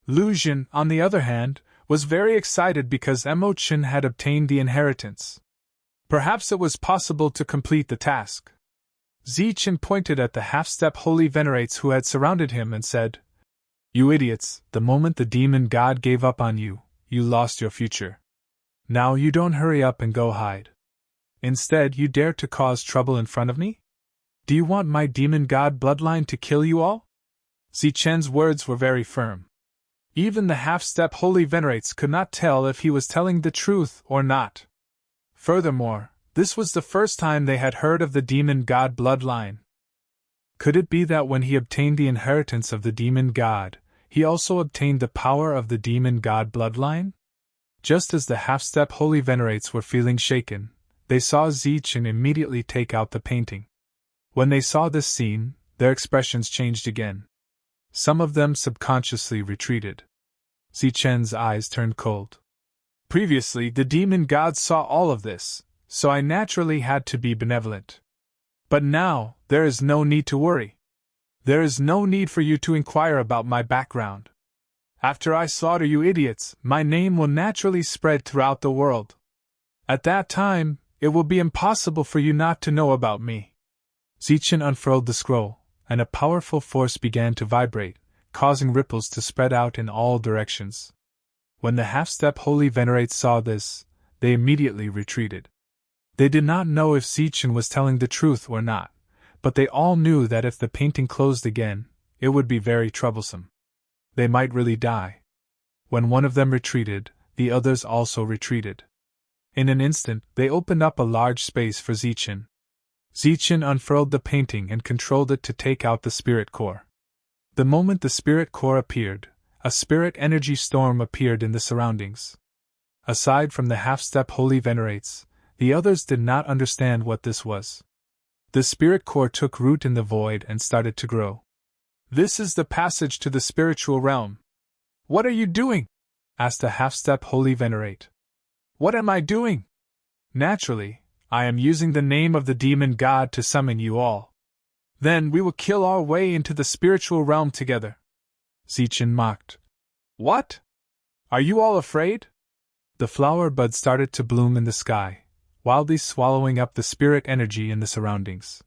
Lucian, on the other hand, was very excited because Emochin had obtained the inheritance. Perhaps it was possible to complete the task. Zichen pointed at the half-step holy venerates who had surrounded him and said, "You idiots, the moment the demon god gave up on you, you lost your future. Now you don't hurry up and go hide. Instead, you dare to cause trouble in front of me? Do you want my demon god bloodline to kill you all?" Zichen's words were very firm. Even the half-step holy venerates could not tell if he was telling the truth or not. Furthermore, this was the first time they had heard of the demon god bloodline. Could it be that when he obtained the inheritance of the demon god, he also obtained the power of the demon god bloodline? Just as the half-step holy venerates were feeling shaken, they saw Zichen immediately take out the painting. When they saw this scene, their expressions changed again. Some of them subconsciously retreated. Zichen's eyes turned cold. "Previously, the demon god saw all of this, so I naturally had to be benevolent. But now, there is no need to worry. There is no need for you to inquire about my background. After I slaughter you idiots, my name will naturally spread throughout the world. At that time, it will be impossible for you not to know about me." Zichen unfurled the scroll, and a powerful force began to vibrate, causing ripples to spread out in all directions. When the half-step holy venerates saw this, they immediately retreated. They did not know if Zichen was telling the truth or not, but they all knew that if the painting closed again, it would be very troublesome. They might really die. When one of them retreated, the others also retreated. In an instant, they opened up a large space for Zichen. Zichen unfurled the painting and controlled it to take out the spirit core. The moment the spirit core appeared, a spirit energy storm appeared in the surroundings. Aside from the half-step holy venerates, the others did not understand what this was. The spirit core took root in the void and started to grow. "This is the passage to the spiritual realm." "What are you doing?" asked a half-step holy venerate. "What am I doing?" "Naturally, I am using the name of the demon god to summon you all. Then we will kill our way into the spiritual realm together." Zichen mocked. "What? Are you all afraid?" The flower bud started to bloom in the sky, wildly swallowing up the spirit energy in the surroundings.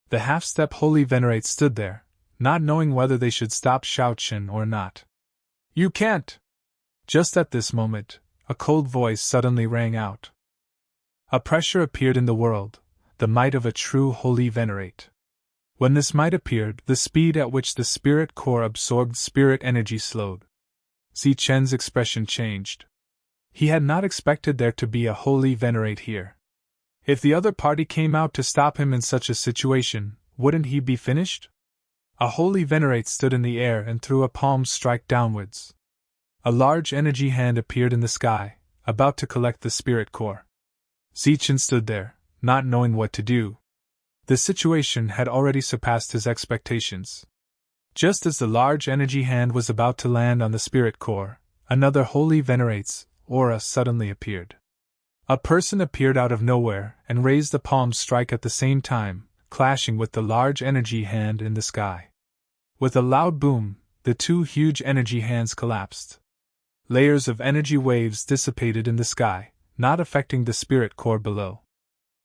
The half-step holy venerate stood there, not knowing whether they should stop Shaochen or not. "You can't!" Just at this moment, a cold voice suddenly rang out. A pressure appeared in the world, the might of a true holy venerate. When this might appeared, the speed at which the spirit core absorbed spirit energy slowed. Zichen's expression changed. He had not expected there to be a holy venerate here. If the other party came out to stop him in such a situation, wouldn't he be finished? A holy venerate stood in the air and threw a palm strike downwards. A large energy hand appeared in the sky, about to collect the spirit core. Zichen stood there, not knowing what to do. The situation had already surpassed his expectations. Just as the large energy hand was about to land on the spirit core, another holy venerate's aura suddenly appeared. A person appeared out of nowhere and raised the palm strike at the same time, clashing with the large energy hand in the sky. With a loud boom, the two huge energy hands collapsed. Layers of energy waves dissipated in the sky, not affecting the spirit core below.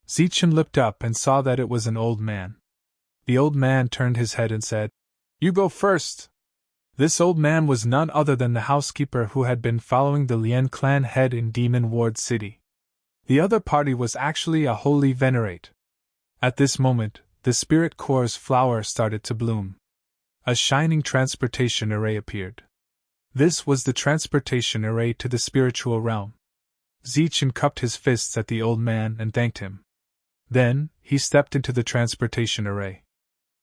Zichen looked up and saw that it was an old man. The old man turned his head and said, "You go first." This old man was none other than the housekeeper who had been following the Lien clan head in Demon Ward City. The other party was actually a holy venerate. At this moment, the spirit core's flower started to bloom. A shining transportation array appeared. This was the transportation array to the spiritual realm. Zichen cupped his fists at the old man and thanked him. Then, he stepped into the transportation array.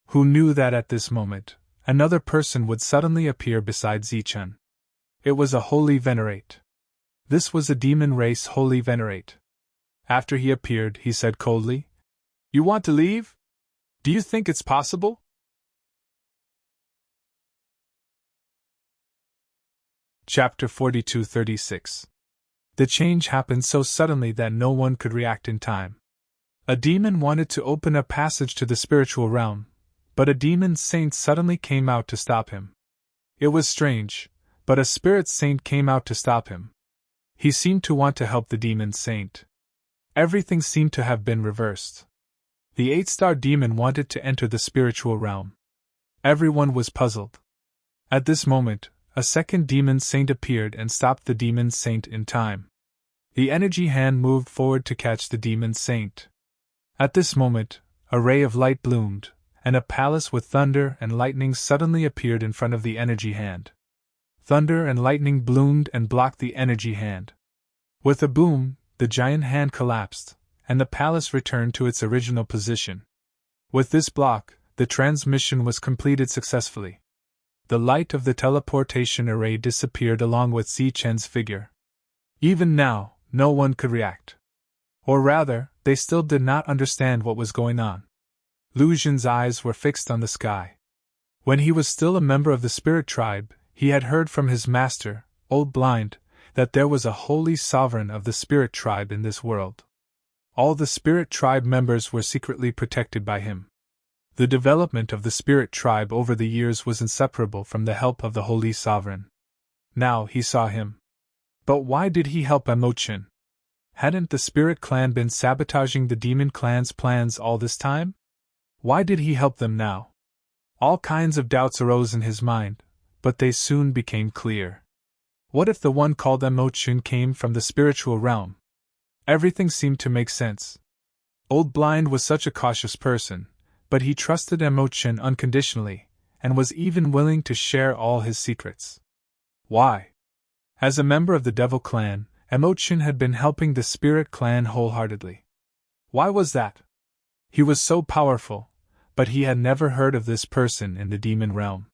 Who knew that at this moment, another person would suddenly appear beside Zichen? It was a holy venerate. This was a demon race holy venerate. After he appeared, he said coldly, "You want to leave? Do you think it's possible?" Chapter 42-36. The change happened so suddenly that no one could react in time. A demon wanted to open a passage to the spiritual realm, but a demon saint suddenly came out to stop him. It was strange, but a spirit saint came out to stop him. He seemed to want to help the demon saint. Everything seemed to have been reversed. The 8-star demon wanted to enter the spiritual realm. Everyone was puzzled. At this moment, a second demon saint appeared and stopped the demon saint in time. The energy hand moved forward to catch the demon saint. At this moment, a ray of light bloomed, and a palace with thunder and lightning suddenly appeared in front of the energy hand. Thunder and lightning bloomed and blocked the energy hand. With a boom, the giant hand collapsed, and the palace returned to its original position. With this block, the transmission was completed successfully. The light of the teleportation array disappeared along with Zichen's figure. Even now, no one could react. Or rather, they still did not understand what was going on. Lu Xun's eyes were fixed on the sky. When he was still a member of the spirit tribe, he had heard from his master, Old Blind, that there was a holy sovereign of the spirit tribe in this world. All the spirit tribe members were secretly protected by him. The development of the spirit tribe over the years was inseparable from the help of the holy sovereign. Now he saw him. But why did he help Emochin? Hadn't the spirit clan been sabotaging the demon clan's plans all this time? Why did he help them now? All kinds of doubts arose in his mind, but they soon became clear. What if the one called Emochin came from the spiritual realm? Everything seemed to make sense. Old Blind was such a cautious person, but he trusted Emochin unconditionally, and was even willing to share all his secrets. Why? As a member of the Devil Clan, Emochin had been helping the Spirit Clan wholeheartedly. Why was that? He was so powerful, but he had never heard of this person in the demon realm.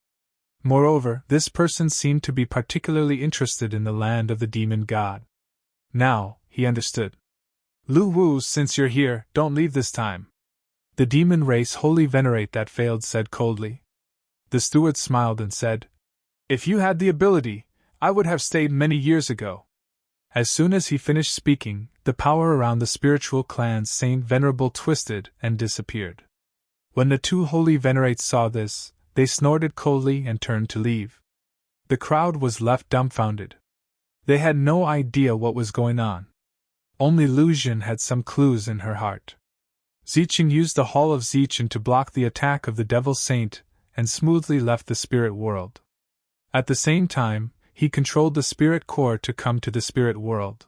Moreover, this person seemed to be particularly interested in the land of the demon god. Now, he understood. Lu Wu, since you're here, don't leave this time. The demon race holy venerate that failed said coldly. The steward smiled and said, "If you had the ability, I would have stayed many years ago." As soon as he finished speaking, the power around the spiritual clan's Saint Venerable twisted and disappeared. When the two holy venerates saw this, they snorted coldly and turned to leave. The crowd was left dumbfounded. They had no idea what was going on. Only Lu Xun had some clues in her heart. Zichen used the Hall of Zichen to block the attack of the Devil Saint, and smoothly left the spirit world. At the same time, he controlled the spirit core to come to the spirit world.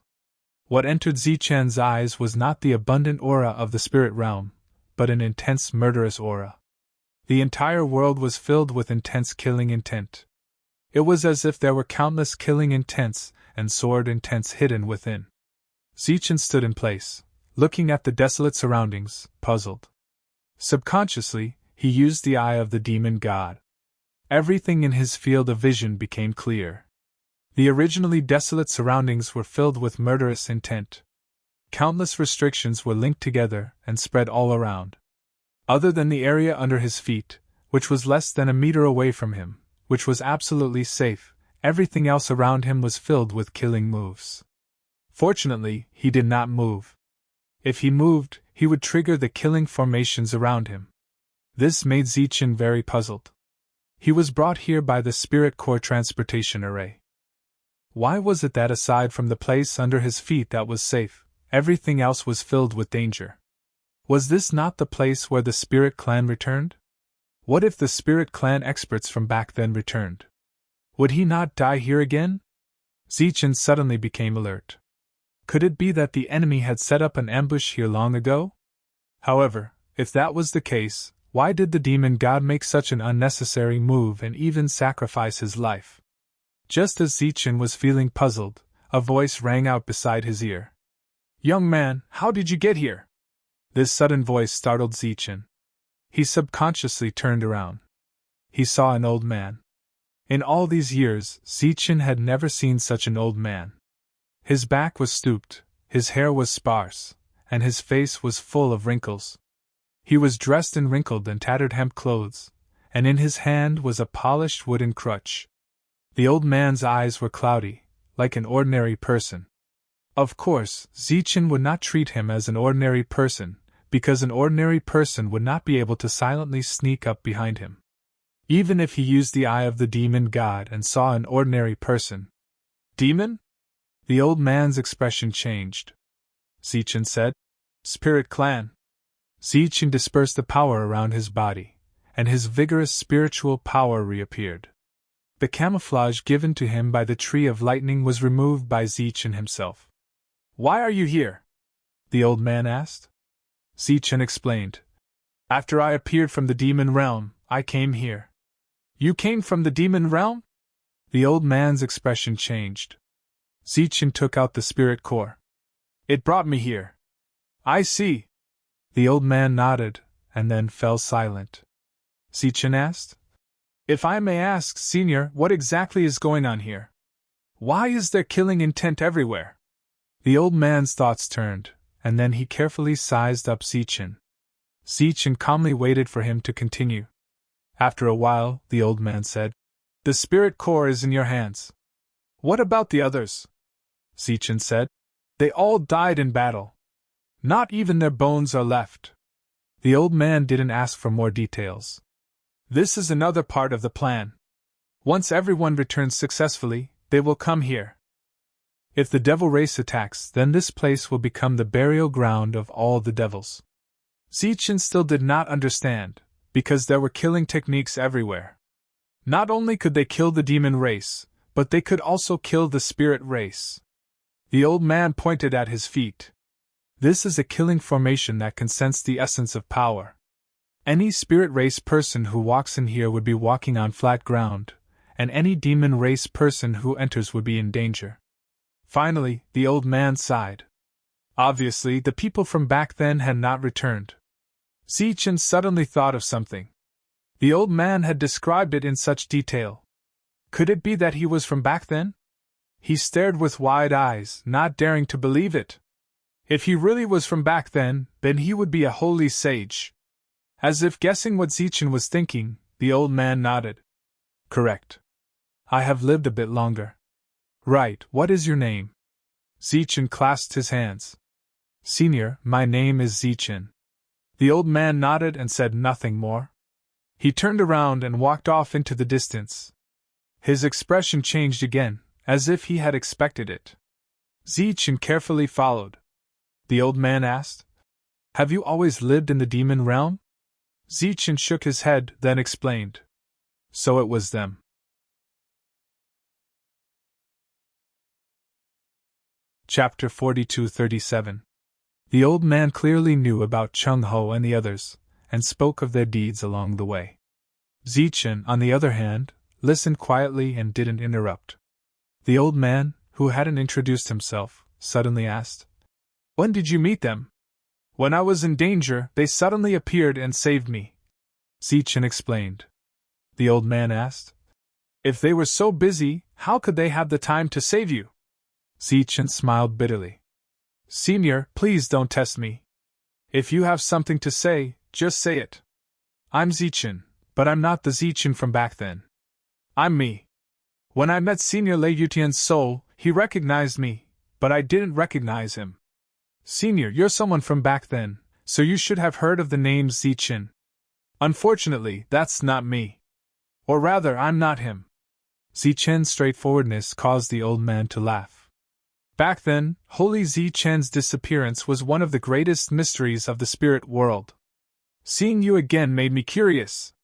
What entered Zichen's eyes was not the abundant aura of the spirit realm, but an intense murderous aura. The entire world was filled with intense killing intent. It was as if there were countless killing intents and sword intents hidden within. Zichen stood in place, looking at the desolate surroundings, puzzled. Subconsciously, he used the eye of the demon god. Everything in his field of vision became clear. The originally desolate surroundings were filled with murderous intent. Countless restrictions were linked together and spread all around. Other than the area under his feet, which was less than a meter away from him, which was absolutely safe, everything else around him was filled with killing moves. Fortunately, he did not move. If he moved, he would trigger the killing formations around him. This made Zichen very puzzled. He was brought here by the Spirit Core transportation array. Why was it that aside from the place under his feet that was safe, everything else was filled with danger? Was this not the place where the Spirit Clan returned? What if the Spirit Clan experts from back then returned? Would he not die here again? Zichen suddenly became alert. Could it be that the enemy had set up an ambush here long ago? However, if that was the case, why did the demon god make such an unnecessary move and even sacrifice his life? Just as Zichen was feeling puzzled, a voice rang out beside his ear. "Young man, how did you get here?" This sudden voice startled Zichen. He subconsciously turned around. He saw an old man. In all these years, Zichen had never seen such an old man. His back was stooped, his hair was sparse, and his face was full of wrinkles. He was dressed in wrinkled and tattered hemp clothes, and in his hand was a polished wooden crutch. The old man's eyes were cloudy, like an ordinary person. Of course, Zichen would not treat him as an ordinary person, because an ordinary person would not be able to silently sneak up behind him. Even if he used the eye of the demon god and saw an ordinary person. Demon? The old man's expression changed. Zichen said, "Spirit Clan." Zichen dispersed the power around his body, and his vigorous spiritual power reappeared. The camouflage given to him by the Tree of Lightning was removed by Zichen himself. "Why are you here?" the old man asked. Zichen explained. "After I appeared from the demon realm, I came here." "You came from the demon realm?" The old man's expression changed. Zichen took out the spirit core. "It brought me here." "I see." The old man nodded, and then fell silent. Zichen asked, "If I may ask, Senior, what exactly is going on here? Why is there killing intent everywhere?" The old man's thoughts turned, and then he carefully sized up Zichen. Zichen calmly waited for him to continue. After a while, the old man said, "The spirit core is in your hands." "What about the others?" Zichen said. "They all died in battle. Not even their bones are left." The old man didn't ask for more details. "This is another part of the plan. Once everyone returns successfully, they will come here. If the devil race attacks, then this place will become the burial ground of all the devils." Zichen still did not understand, because there were killing techniques everywhere. Not only could they kill the demon race, but they could also kill the spirit race. The old man pointed at his feet. This is a killing formation that can sense the essence of power. Any spirit race person who walks in here would be walking on flat ground, and any demon race person who enters would be in danger. Finally, the old man sighed. Obviously, the people from back then had not returned. Zichen suddenly thought of something. The old man had described it in such detail. Could it be that he was from back then? He stared with wide eyes, not daring to believe it. If he really was from back then he would be a holy sage. As if guessing what Zichen was thinking, the old man nodded. "Correct. I have lived a bit longer." "Right, what is your name?" Zichen clasped his hands. "Senior, my name is Zichen." The old man nodded and said nothing more. He turned around and walked off into the distance. His expression changed again, as if he had expected it. Zichen carefully followed. The old man asked, "Have you always lived in the demon realm?" Zichen shook his head, then explained. "So it was them." Chapter 42-37. The old man clearly knew about Chung Ho and the others, and spoke of their deeds along the way. Zichen, on the other hand, listened quietly and didn't interrupt. The old man, who hadn't introduced himself, suddenly asked, "When did you meet them?" "When I was in danger, they suddenly appeared and saved me," Zichen explained. The old man asked, "If they were so busy, how could they have the time to save you?" Zichen smiled bitterly. "Senior, please don't test me. If you have something to say, just say it. I'm Zichen, but I'm not the Zichen from back then. I'm me. When I met Senior Lei Yutian's soul, he recognized me, but I didn't recognize him. Senior, you're someone from back then, so you should have heard of the name Zichen. Unfortunately, that's not me. Or rather, I'm not him." Zichen's straightforwardness caused the old man to laugh. Back then, Holy Zichen's disappearance was one of the greatest mysteries of the spirit world. Seeing you again made me curious.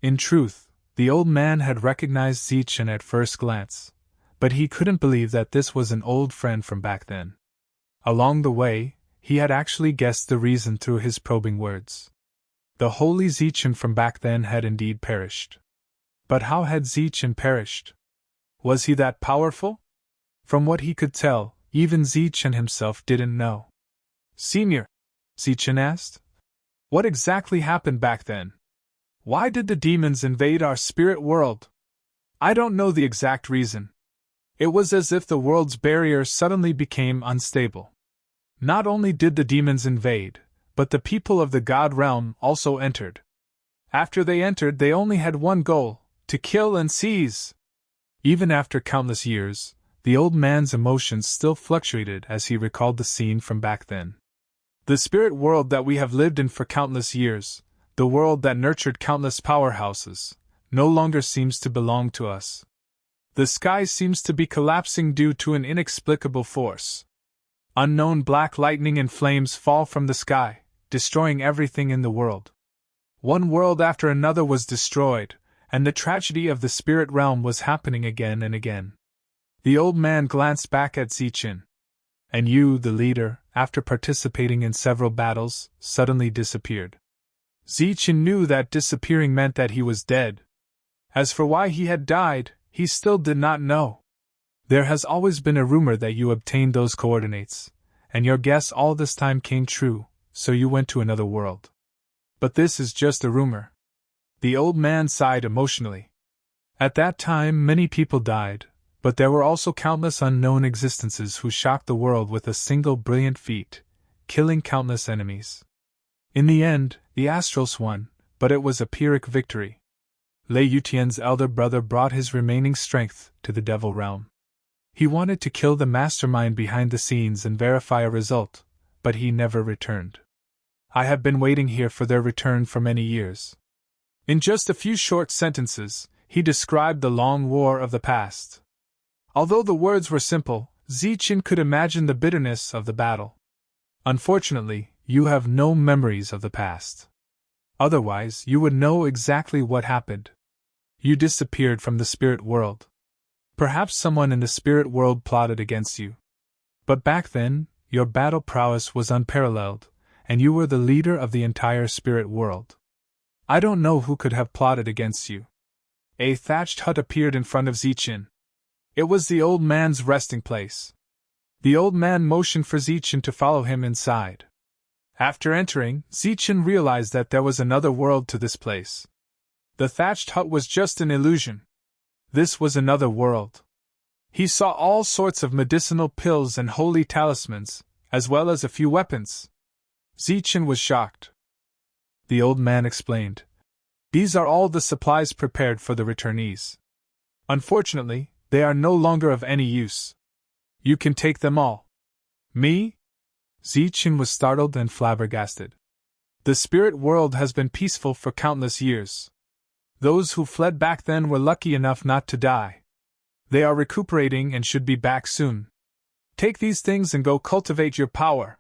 In truth, the old man had recognized Zichen at first glance, but he couldn't believe that this was an old friend from back then. Along the way, he had actually guessed the reason through his probing words. The Holy Zichen from back then had indeed perished. But how had Zichen perished? Was he that powerful? From what he could tell, even Zichen himself didn't know. "Senior," Zichen asked, "what exactly happened back then? Why did the demons invade our spirit world?" "I don't know the exact reason. It was as if the world's barrier suddenly became unstable. Not only did the demons invade, but the people of the God realm also entered. After they entered, they only had one goal: to kill and seize." Even after countless years, the old man's emotions still fluctuated as he recalled the scene from back then. The spirit world that we have lived in for countless years, the world that nurtured countless powerhouses, no longer seems to belong to us. The sky seems to be collapsing due to an inexplicable force. Unknown black lightning and flames fall from the sky, destroying everything in the world. One world after another was destroyed, and the tragedy of the spirit realm was happening again and again. The old man glanced back at Zichen. "And you, the leader, after participating in several battles, suddenly disappeared." Zichen knew that disappearing meant that he was dead. As for why he had died, he still did not know. "There has always been a rumor that you obtained those coordinates, and your guess all this time came true, so you went to another world. But this is just a rumor." The old man sighed emotionally. At that time, many people died, but there were also countless unknown existences who shocked the world with a single brilliant feat, killing countless enemies. In the end, the Astrals won, but it was a Pyrrhic victory. Lei Yutian's elder brother brought his remaining strength to the Devil Realm. He wanted to kill the mastermind behind the scenes and verify a result, but he never returned. I have been waiting here for their return for many years. In just a few short sentences, he described the long war of the past. Although the words were simple, Zichen could imagine the bitterness of the battle. "Unfortunately, you have no memories of the past. Otherwise, you would know exactly what happened. You disappeared from the spirit world. Perhaps someone in the spirit world plotted against you. But back then, your battle prowess was unparalleled, and you were the leader of the entire spirit world. I don't know who could have plotted against you." A thatched hut appeared in front of Zichen. It was the old man's resting place. The old man motioned for Zichen to follow him inside. After entering, Zichen realized that there was another world to this place. The thatched hut was just an illusion. This was another world. He saw all sorts of medicinal pills and holy talismans, as well as a few weapons. Zichen was shocked. The old man explained, "These are all the supplies prepared for the returnees. Unfortunately, they are no longer of any use. You can take them all." "Me?" Zichen was startled and flabbergasted. "The spirit world has been peaceful for countless years. Those who fled back then were lucky enough not to die. They are recuperating and should be back soon. Take these things and go cultivate your power.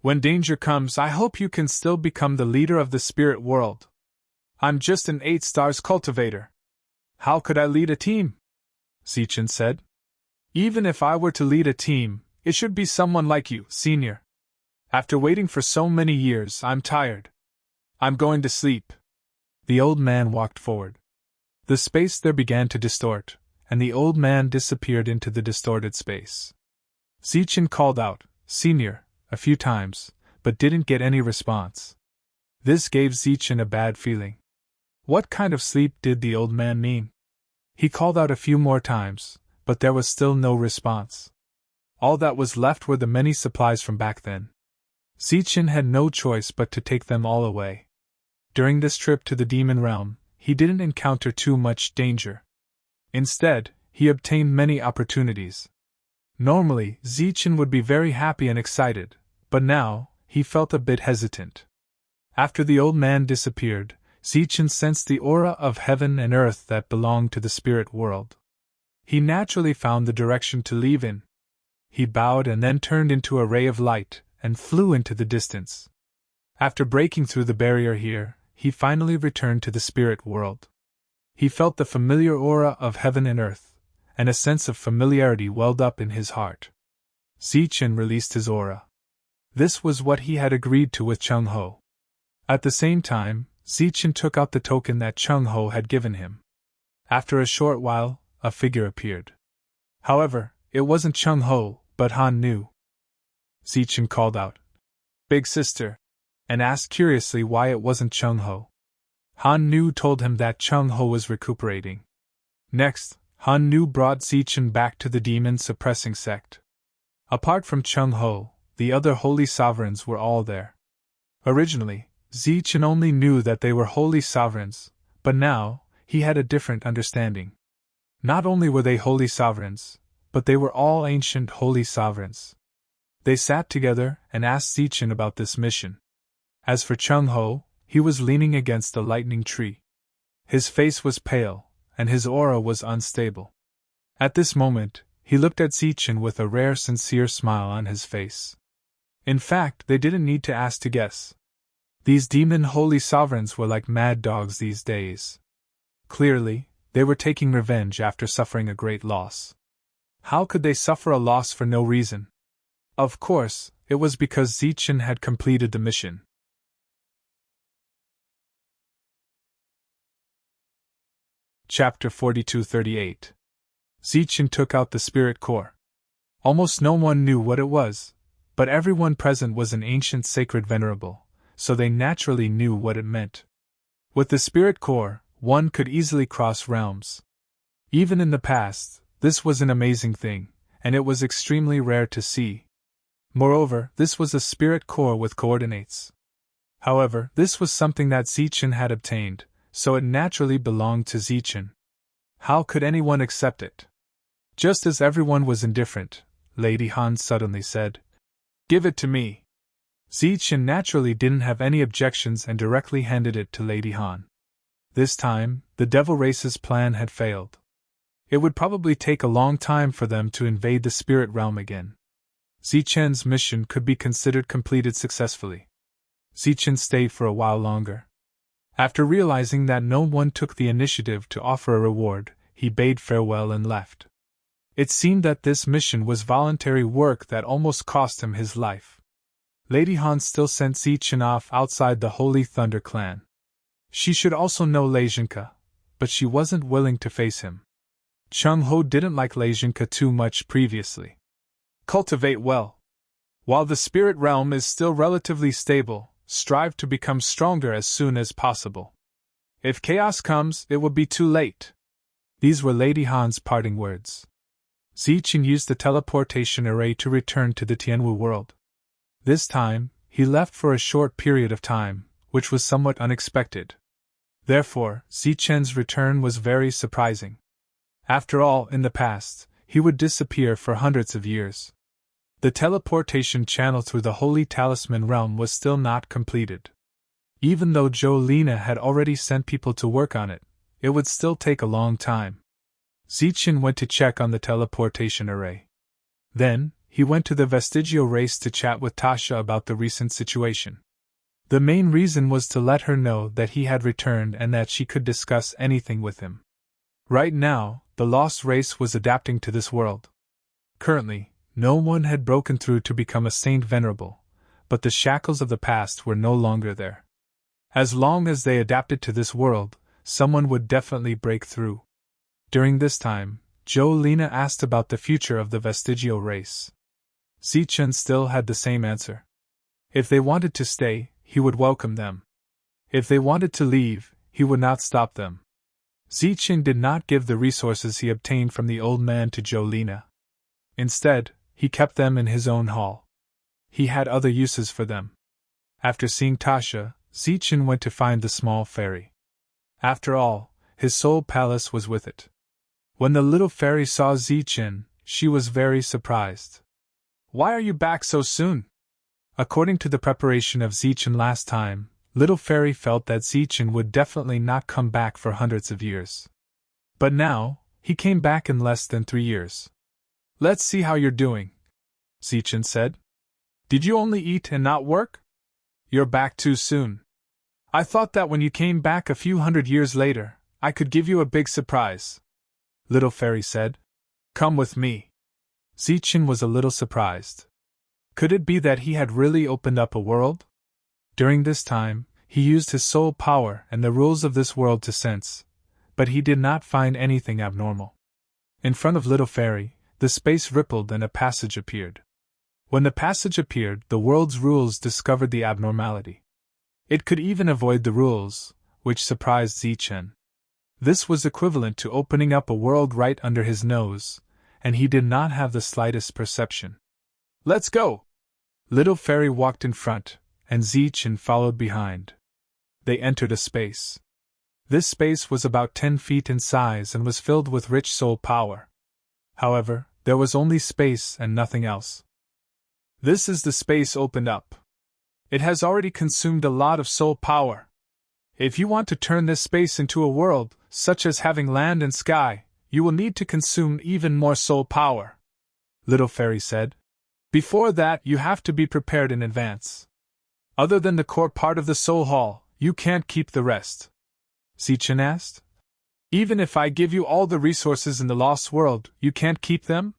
When danger comes, I hope you can still become the leader of the spirit world. I'm just an 8 stars cultivator. How could I lead a team?" Zichen said. "Even if I were to lead a team, It should be someone like you, Senior. After waiting for so many years, I'm tired. I'm going to sleep. The old man walked forward. The space there began to distort, and the old man disappeared into the distorted space. Zichen called out, Senior, a few times, but didn't get any response. This gave Zichen a bad feeling. What kind of sleep did the old man mean? He called out a few more times, but there was still no response. All that was left were the many supplies from back then. Zichen had no choice but to take them all away. During this trip to the demon realm, he didn't encounter too much danger. Instead, he obtained many opportunities. Normally, Zichen would be very happy and excited, but now, he felt a bit hesitant. After the old man disappeared, Zichen sensed the aura of heaven and earth that belonged to the spirit world. He naturally found the direction to leave in. He bowed and then turned into a ray of light, and flew into the distance. After breaking through the barrier here, he finally returned to the spirit world. He felt the familiar aura of heaven and earth, and a sense of familiarity welled up in his heart. Zichen released his aura. This was what he had agreed to with Chung Ho. At the same time, Zichen took out the token that Chung Ho had given him. After a short while, a figure appeared. However, it wasn't Chung Ho, but Han Nu. Zichen called out, Big sister, and asked curiously why it wasn't Chung Ho. Han Nu told him that Chung Ho was recuperating. Next, Han Nu brought Zichen back to the demon-suppressing sect. Apart from Chung Ho, the other holy sovereigns were all there. Originally, Zichen only knew that they were holy sovereigns, but now, he had a different understanding. Not only were they holy sovereigns, but they were all ancient holy sovereigns. They sat together and asked Zichen about this mission. As for Chung Ho, he was leaning against a lightning tree. His face was pale, and his aura was unstable. At this moment, he looked at Zichen with a rare sincere smile on his face. In fact, they didn't need to ask to guess. These demon holy sovereigns were like mad dogs these days. Clearly, they were taking revenge after suffering a great loss. How could they suffer a loss for no reason? Of course, it was because Zichen had completed the mission. Chapter 42-38. Zichen took out the spirit core. Almost no one knew what it was, but everyone present was an ancient sacred venerable, so they naturally knew what it meant. With the spirit core, one could easily cross realms. Even in the past, this was an amazing thing, and it was extremely rare to see. Moreover, this was a spirit core with coordinates. However, this was something that Zichen had obtained, so it naturally belonged to Zichen. How could anyone accept it? Just as everyone was indifferent, Lady Han suddenly said, Give it to me. Zichen naturally didn't have any objections and directly handed it to Lady Han. This time, the Devil Race's plan had failed. It would probably take a long time for them to invade the spirit realm again. Zichen's mission could be considered completed successfully. Zichen stayed for a while longer. After realizing that no one took the initiative to offer a reward, he bade farewell and left. It seemed that this mission was voluntary work that almost cost him his life. Lady Han still sent Zichen off outside the Holy Thunder clan. She should also know Leizhenka, but she wasn't willing to face him. Chung Ho didn't like Leizhenka too much previously. Cultivate well. While the spirit realm is still relatively stable, strive to become stronger as soon as possible. If chaos comes, it will be too late. These were Lady Han's parting words. Zichen used the teleportation array to return to the Tianwu world. This time, he left for a short period of time, which was somewhat unexpected. Therefore, Zichen's return was very surprising. After all, in the past, he would disappear for hundreds of years. The teleportation channel through the Holy Talisman realm was still not completed. Even though Jolina had already sent people to work on it, it would still take a long time. Zichen went to check on the teleportation array. Then, he went to the Vestigio race to chat with Tasha about the recent situation. The main reason was to let her know that he had returned and that she could discuss anything with him. Right now, the Lost Race was adapting to this world. Currently, No one had broken through to become a saint venerable, but the shackles of the past were no longer there. As long as they adapted to this world, someone would definitely break through. During this time, Jolene asked about the future of the vestigial race. Zichen still had the same answer. If they wanted to stay, he would welcome them. If they wanted to leave, he would not stop them. Zichen did not give the resources he obtained from the old man to Jolene. Instead, he kept them in his own hall. He had other uses for them. After seeing Tasha, Zichen went to find the small fairy. After all, his soul palace was with it. When the little fairy saw Zichen, she was very surprised. "Why are you back so soon?" According to the preparation of Zichen last time, little fairy felt that Zichen would definitely not come back for hundreds of years. But now, he came back in less than 3 years. "Let's see how you're doing," Zichen said. "Did you only eat and not work? You're back too soon. I thought that when you came back a few hundred years later, I could give you a big surprise," little fairy said. "Come with me." Zichen was a little surprised. Could it be that he had really opened up a world? During this time, he used his soul power and the rules of this world to sense, but he did not find anything abnormal. In front of little fairy, the space rippled and a passage appeared. When the passage appeared, the world's rules discovered the abnormality. It could even avoid the rules, which surprised Zichen. This was equivalent to opening up a world right under his nose, and he did not have the slightest perception. "Let's go!" Little fairy walked in front, and Zichen followed behind. They entered a space. This space was about 10 feet in size and was filled with rich soul power. However, there was only space and nothing else. "This is the space opened up. It has already consumed a lot of soul power. If you want to turn this space into a world, such as having land and sky, you will need to consume even more soul power," little fairy said. "Before that, you have to be prepared in advance. Other than the core part of the soul hall, you can't keep the rest." Zichen asked. "Even if I give you all the resources in the lost world, you can't keep them?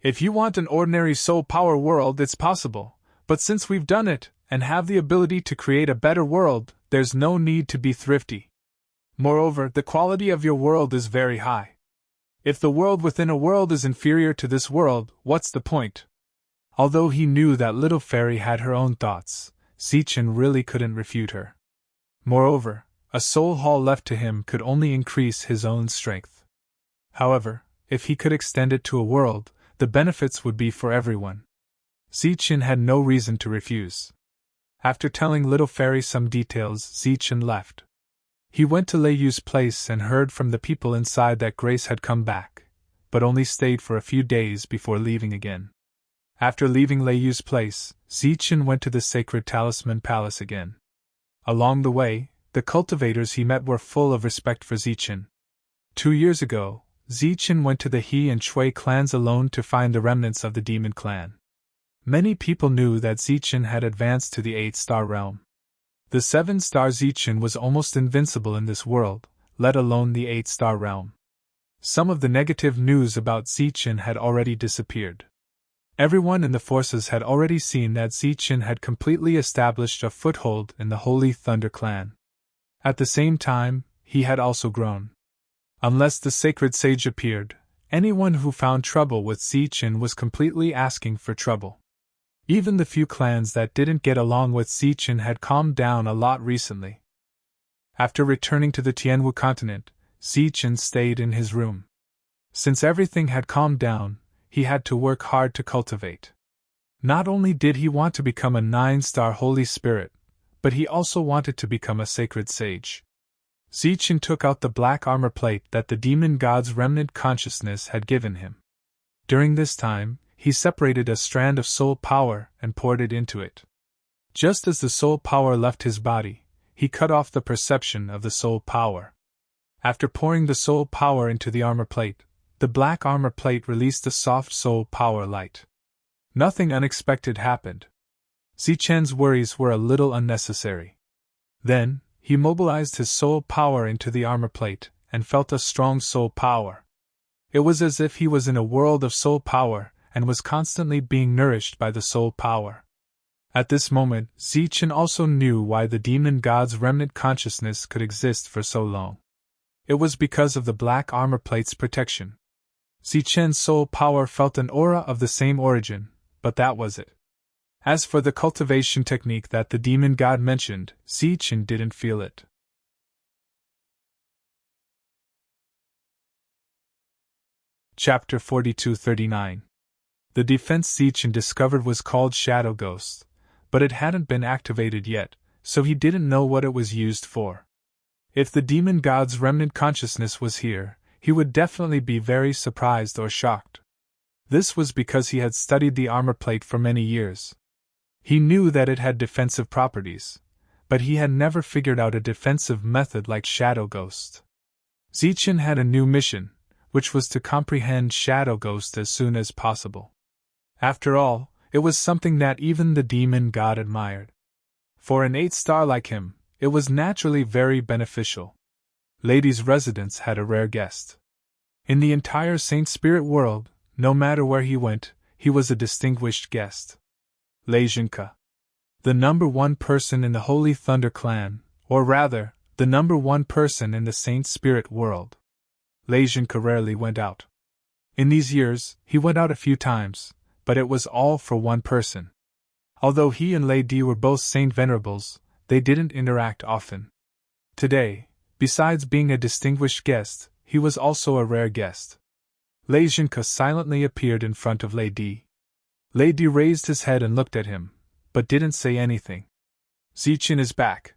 If you want an ordinary soul power world, it's possible, but since we've done it, and have the ability to create a better world, there's no need to be thrifty. Moreover, the quality of your world is very high. If the world within a world is inferior to this world, what's the point?" Although he knew that little fairy had her own thoughts, Zichen really couldn't refute her. Moreover, a soul hall left to him could only increase his own strength. However, if he could extend it to a world, the benefits would be for everyone. Zichen had no reason to refuse. After telling little fairy some details, Zichen left. He went to Lei Yu's place and heard from the people inside that Grace had come back, but only stayed for a few days before leaving again. After leaving Lei Yu's place, Zichen went to the sacred talisman palace again. Along the way, the cultivators he met were full of respect for Zichen. 2 years ago, Zichen went to the He and Shui clans alone to find the remnants of the demon clan. Many people knew that Zichen had advanced to the 8-star realm. The 7-star Zichen was almost invincible in this world, let alone the 8-star realm. Some of the negative news about Zichen had already disappeared. Everyone in the forces had already seen that Zichen had completely established a foothold in the Holy Thunder clan. At the same time, he had also grown. Unless the sacred sage appeared, anyone who found trouble with Zichen was completely asking for trouble. Even the few clans that didn't get along with Zichen had calmed down a lot recently. After returning to the Tianwu continent, Zichen stayed in his room. Since everything had calmed down, he had to work hard to cultivate. Not only did he want to become a 9-star Holy Spirit, but he also wanted to become a sacred sage. Zichen took out the black armor plate that the demon god's remnant consciousness had given him. During this time, he separated a strand of soul power and poured it into it. Just as the soul power left his body, he cut off the perception of the soul power. After pouring the soul power into the armor plate, the black armor plate released a soft soul power light. Nothing unexpected happened. Zichen's worries were a little unnecessary. Then, he mobilized his soul power into the armor plate, and felt a strong soul power. It was as if he was in a world of soul power, and was constantly being nourished by the soul power. At this moment, Zichen also knew why the demon god's remnant consciousness could exist for so long. It was because of the black armor plate's protection. Zichen's soul power felt an aura of the same origin, but that was it. As for the cultivation technique that the demon god mentioned, Zichen didn't feel it. Chapter 42-39. The defense Zichen discovered was called Shadow Ghost, but it hadn't been activated yet, so he didn't know what it was used for. If the demon god's remnant consciousness was here, he would definitely be very surprised or shocked. This was because he had studied the armor plate for many years. He knew that it had defensive properties, but he had never figured out a defensive method like Shadow Ghost. Zichen had a new mission, which was to comprehend Shadow Ghost as soon as possible. After all, it was something that even the demon god admired. For an 8-star like him, it was naturally very beneficial. Lady's residence had a rare guest. In the entire Saint Spirit world, no matter where he went, he was a distinguished guest. Lei Jinka. The number one person in the Holy Thunder clan, or rather, the number one person in the Saint Spirit world. Lei Jinka rarely went out. In these years, he went out a few times, but it was all for one person. Although he and Lady were both Saint Venerables, they didn't interact often. Today, besides being a distinguished guest, he was also a rare guest. Lei Jinka silently appeared in front of Lady. Lady raised his head and looked at him, but didn't say anything. Zichen is back,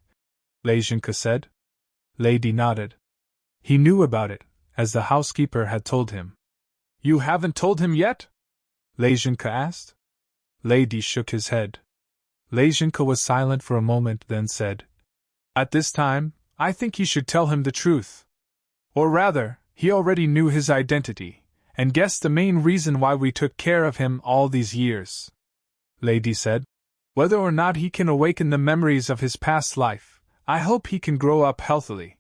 Lei Jinka said. Lady nodded. He knew about it, as the housekeeper had told him. You haven't told him yet? Lei Jinka asked. Lady shook his head. Lei Jinka was silent for a moment, then said, At this time, I think you should tell him the truth. Or rather, he already knew his identity, and guessed the main reason why we took care of him all these years. Lady said, Whether or not he can awaken the memories of his past life, I hope he can grow up healthily.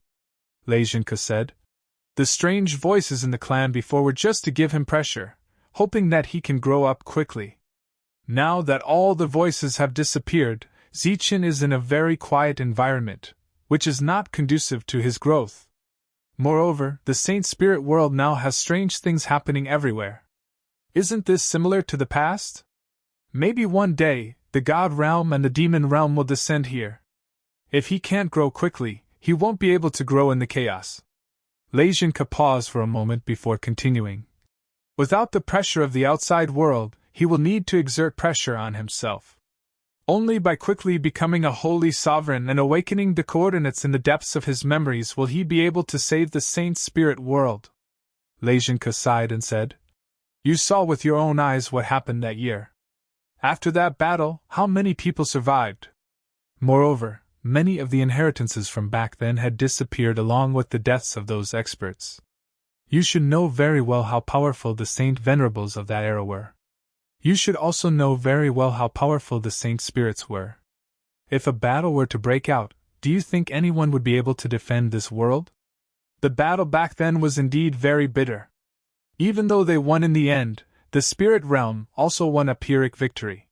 Lei Jinka said, The strange voices in the clan before were just to give him pressure, hoping that he can grow up quickly. Now that all the voices have disappeared, Zichen is in a very quiet environment, which is not conducive to his growth. Moreover, the Saint Spirit world now has strange things happening everywhere. Isn't this similar to the past? Maybe one day, the God realm and the demon realm will descend here. If he can't grow quickly, he won't be able to grow in the chaos. Lei Jinka paused for a moment before continuing. Without the pressure of the outside world, he will need to exert pressure on himself. Only by quickly becoming a holy sovereign and awakening the coordinates in the depths of his memories will he be able to save the Saint Spirit world. Lei Jinka sighed and said, You saw with your own eyes what happened that year. After that battle, how many people survived? Moreover, many of the inheritances from back then had disappeared along with the deaths of those experts. You should know very well how powerful the Saint Venerables of that era were. You should also know very well how powerful the Saint Spirits were. If a battle were to break out, do you think anyone would be able to defend this world? The battle back then was indeed very bitter. Even though they won in the end, the Spirit Realm also won a Pyrrhic victory.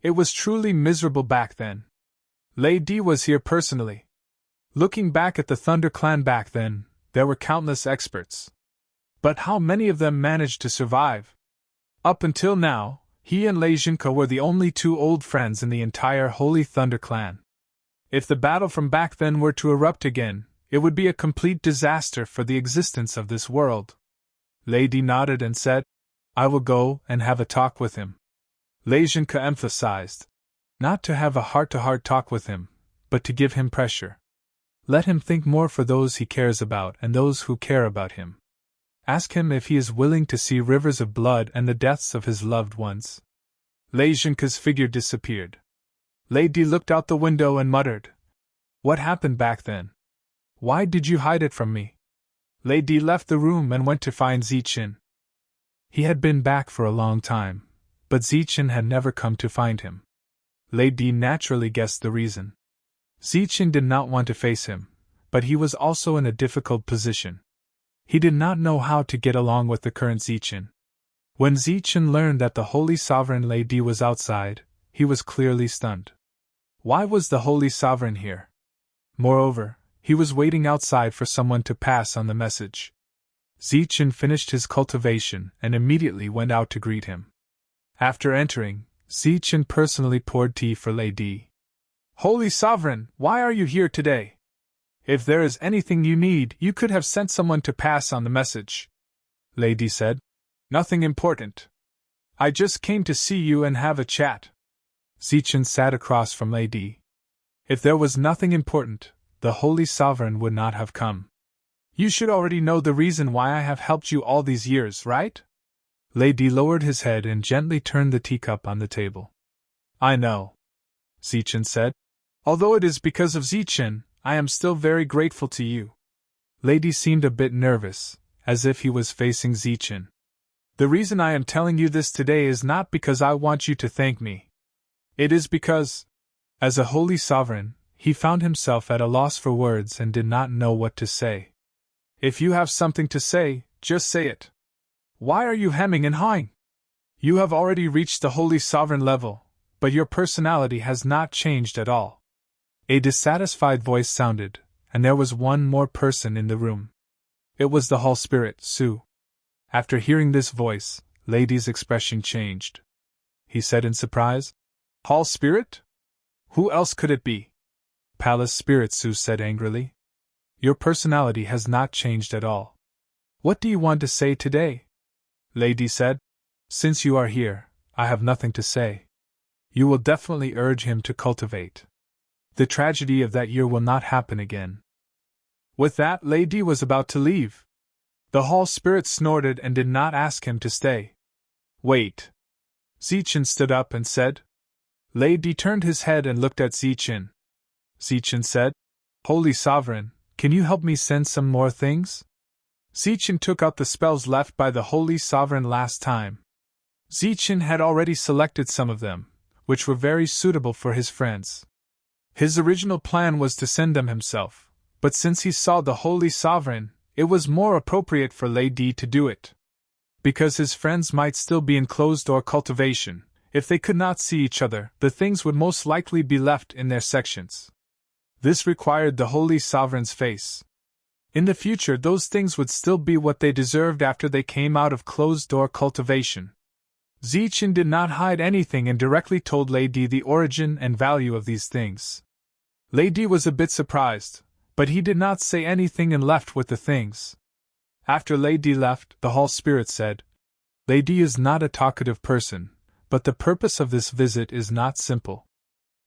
It was truly miserable back then. Lady was here personally. Looking back at the Thunder Clan back then, there were countless experts. But how many of them managed to survive? Up until now, he and Lei Jinka were the only two old friends in the entire Holy Thunder Clan. If the battle from back then were to erupt again, it would be a complete disaster for the existence of this world. Lady nodded and said, I will go and have a talk with him. Lei Jinka emphasized, not to have a heart-to-heart talk with him, but to give him pressure. Let him think more for those he cares about and those who care about him. Ask him if he is willing to see rivers of blood and the deaths of his loved ones. Lei Jinka's figure disappeared. Lady looked out the window and muttered, What happened back then? Why did you hide it from me? Lady left the room and went to find Zichen. He had been back for a long time, but Zichen had never come to find him. Lady naturally guessed the reason. Zichen did not want to face him, but he was also in a difficult position. He did not know how to get along with the current Zichen. When Zichen learned that the Holy Sovereign Lady was outside, he was clearly stunned. Why was the Holy Sovereign here? Moreover, he was waiting outside for someone to pass on the message. Zichen finished his cultivation and immediately went out to greet him. After entering, Zichen personally poured tea for Lady. Holy Sovereign, why are you here today? If there is anything you need, you could have sent someone to pass on the message. Lady said. Nothing important. I just came to see you and have a chat. Zichen sat across from Lady. If there was nothing important, the Holy Sovereign would not have come. You should already know the reason why I have helped you all these years, right? Lady lowered his head and gently turned the teacup on the table. I know, Zichen said. Although it is because of Zichen, I am still very grateful to you. Lady seemed a bit nervous, as if he was facing Zichen. The reason I am telling you this today is not because I want you to thank me. It is because, as a holy sovereign, he found himself at a loss for words and did not know what to say. If you have something to say, just say it. Why are you hemming and hawing? You have already reached the holy sovereign level, but your personality has not changed at all. A dissatisfied voice sounded, and there was one more person in the room. It was the hall spirit, Su. After hearing this voice, Lady's expression changed. He said in surprise, Hall spirit? Who else could it be? Palace spirit, Su said angrily. Your personality has not changed at all. What do you want to say today? Lady said. Since you are here, I have nothing to say. You will definitely urge him to cultivate. The tragedy of that year will not happen again. With that, Lady was about to leave. The hall spirit snorted and did not ask him to stay. Wait. Zichen stood up and said. Lady turned his head and looked at Zichen. Zichen said, Holy Sovereign, can you help me send some more things? Zichen took out the spells left by the Holy Sovereign last time. Zichen had already selected some of them, which were very suitable for his friends. His original plan was to send them himself, but since he saw the Holy Sovereign, it was more appropriate for Lady to do it. Because his friends might still be in closed-door cultivation, if they could not see each other, the things would most likely be left in their sections. This required the Holy Sovereign's face. In the future, those things would still be what they deserved after they came out of closed-door cultivation. Zichen did not hide anything and directly told Lady the origin and value of these things. Lady was a bit surprised, but he did not say anything and left with the things. After Lady left, the hall spirit said, Lady is not a talkative person, but the purpose of this visit is not simple.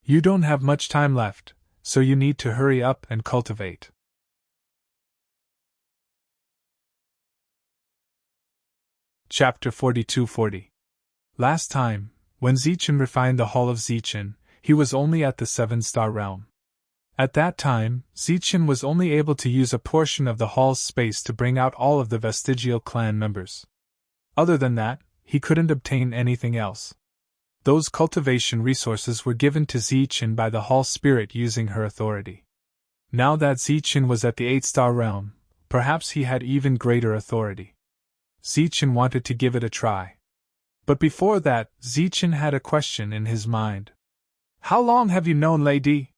You don't have much time left, so you need to hurry up and cultivate. Chapter 42-40. Last time, when Zichen refined the Hall of Zichen, he was only at the 7-star realm. At that time, Zichen was only able to use a portion of the hall's space to bring out all of the vestigial clan members. Other than that, he couldn't obtain anything else. Those cultivation resources were given to Zichen by the hall spirit using her authority. Now that Zichen was at the 8-star realm, perhaps he had even greater authority. Zichen wanted to give it a try. But before that, Zichen had a question in his mind. How long have you known Lady?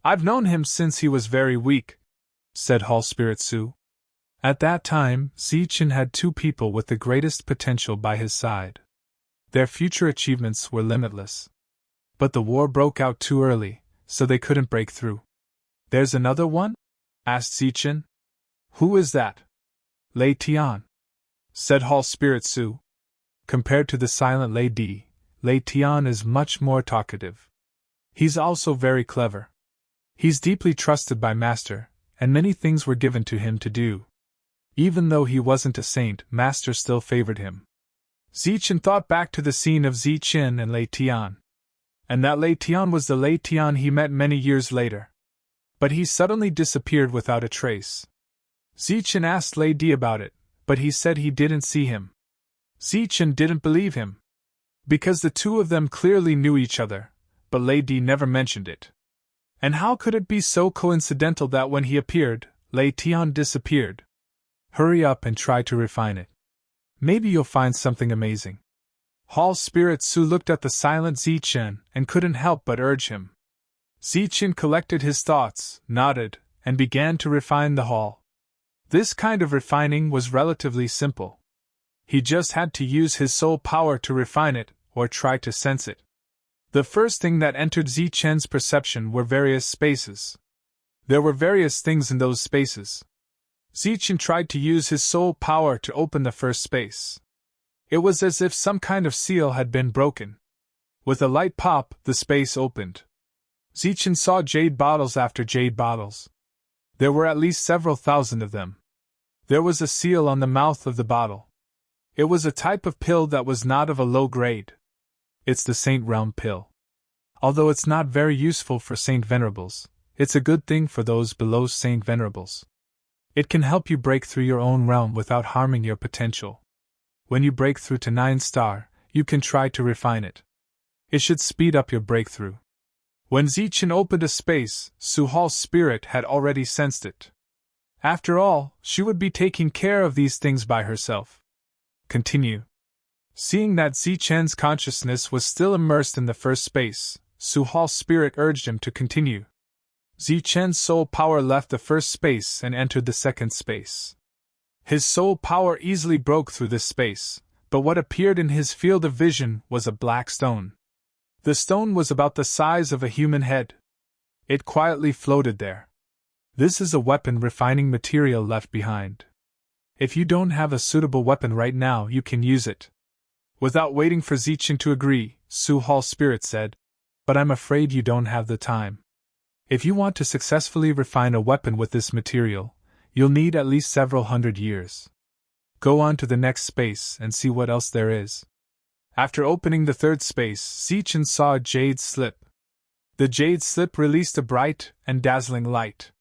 I've known him since he was very weak, said Hall Spirit Su. At that time, Zichen had 2 people with the greatest potential by his side. Their future achievements were limitless. But the war broke out too early, so they couldn't break through. There's another one? Asked Zichen. Who is that? Lei Tian, said Hall Spirit Su. Compared to the silent Lady, Lei Tian is much more talkative. He's also very clever. He's deeply trusted by Master, and many things were given to him to do. Even though he wasn't a saint, Master still favored him. Zichen thought back to the scene of Zichen and Lei Tian. And that Lei Tian was the Lei Tian he met many years later. But he suddenly disappeared without a trace. Zichen asked Lady about it, but he said he didn't see him. Zichen didn't believe him. Because the 2 of them clearly knew each other, but Lady never mentioned it. And how could it be so coincidental that when he appeared, Lei Tian disappeared? Hurry up and try to refine it. Maybe you'll find something amazing. Hall's spirit Su looked at the silent Zichen and couldn't help but urge him. Zichen collected his thoughts, nodded, and began to refine the hall. This kind of refining was relatively simple. He just had to use his soul power to refine it, or try to sense it. The first thing that entered Zichen's perception were various spaces. There were various things in those spaces. Zichen tried to use his soul power to open the first space. It was as if some kind of seal had been broken. With a light pop, the space opened. Zichen saw jade bottles after jade bottles. There were at least several thousand of them. There was a seal on the mouth of the bottle. It was a type of pill that was not of a low grade. It's the Saint Realm pill. Although it's not very useful for Saint Venerables, it's a good thing for those below Saint Venerables. It can help you break through your own realm without harming your potential. When you break through to 9-star, you can try to refine it. It should speed up your breakthrough. When Zichen opened a space, Su Hall's spirit had already sensed it. After all, she would be taking care of these things by herself. Continue. Seeing that Zichen's consciousness was still immersed in the first space, Su Hall's spirit urged him to continue. Zichen's soul power left the first space and entered the second space. His soul power easily broke through this space, but what appeared in his field of vision was a black stone. The stone was about the size of a human head. It quietly floated there. This is a weapon refining material left behind. If you don't have a suitable weapon right now, you can use it. Without waiting for Zichen to agree, Su Hall's spirit said, "But I'm afraid you don't have the time. If you want to successfully refine a weapon with this material, you'll need at least several hundred years. Go on to the next space and see what else there is." After opening the third space, Zichen saw a jade slip. The jade slip released a bright and dazzling light.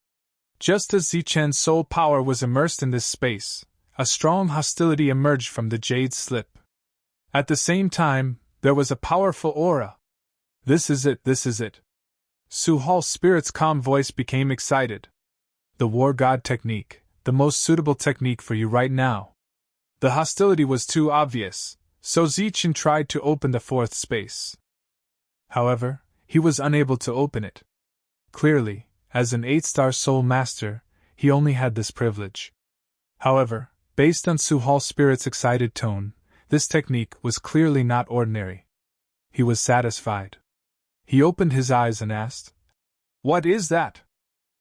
Just as Zichen's soul power was immersed in this space, a strong hostility emerged from the jade slip. At the same time, there was a powerful aura. This is it, this is it. Su Hall's spirit's calm voice became excited. The War God technique, the most suitable technique for you right now. The hostility was too obvious, so Zichen tried to open the fourth space. However, he was unable to open it. Clearly, as an 8-star soul master, he only had this privilege. However, based on Su Hall's spirit's excited tone, this technique was clearly not ordinary. He was satisfied. He opened his eyes and asked, "What is that?"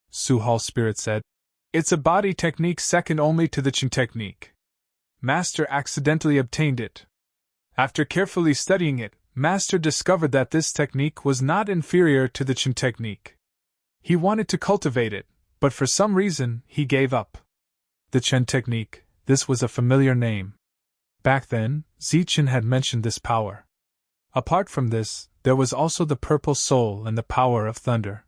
Su Hall's spirit said, "It's a body technique second only to the Chen technique. Master accidentally obtained it. After carefully studying it, Master discovered that this technique was not inferior to the Chen technique. He wanted to cultivate it, but for some reason, he gave up. The Chen technique, this was a familiar name. Back then, Zichen had mentioned this power. Apart from this, there was also the purple soul and the power of thunder.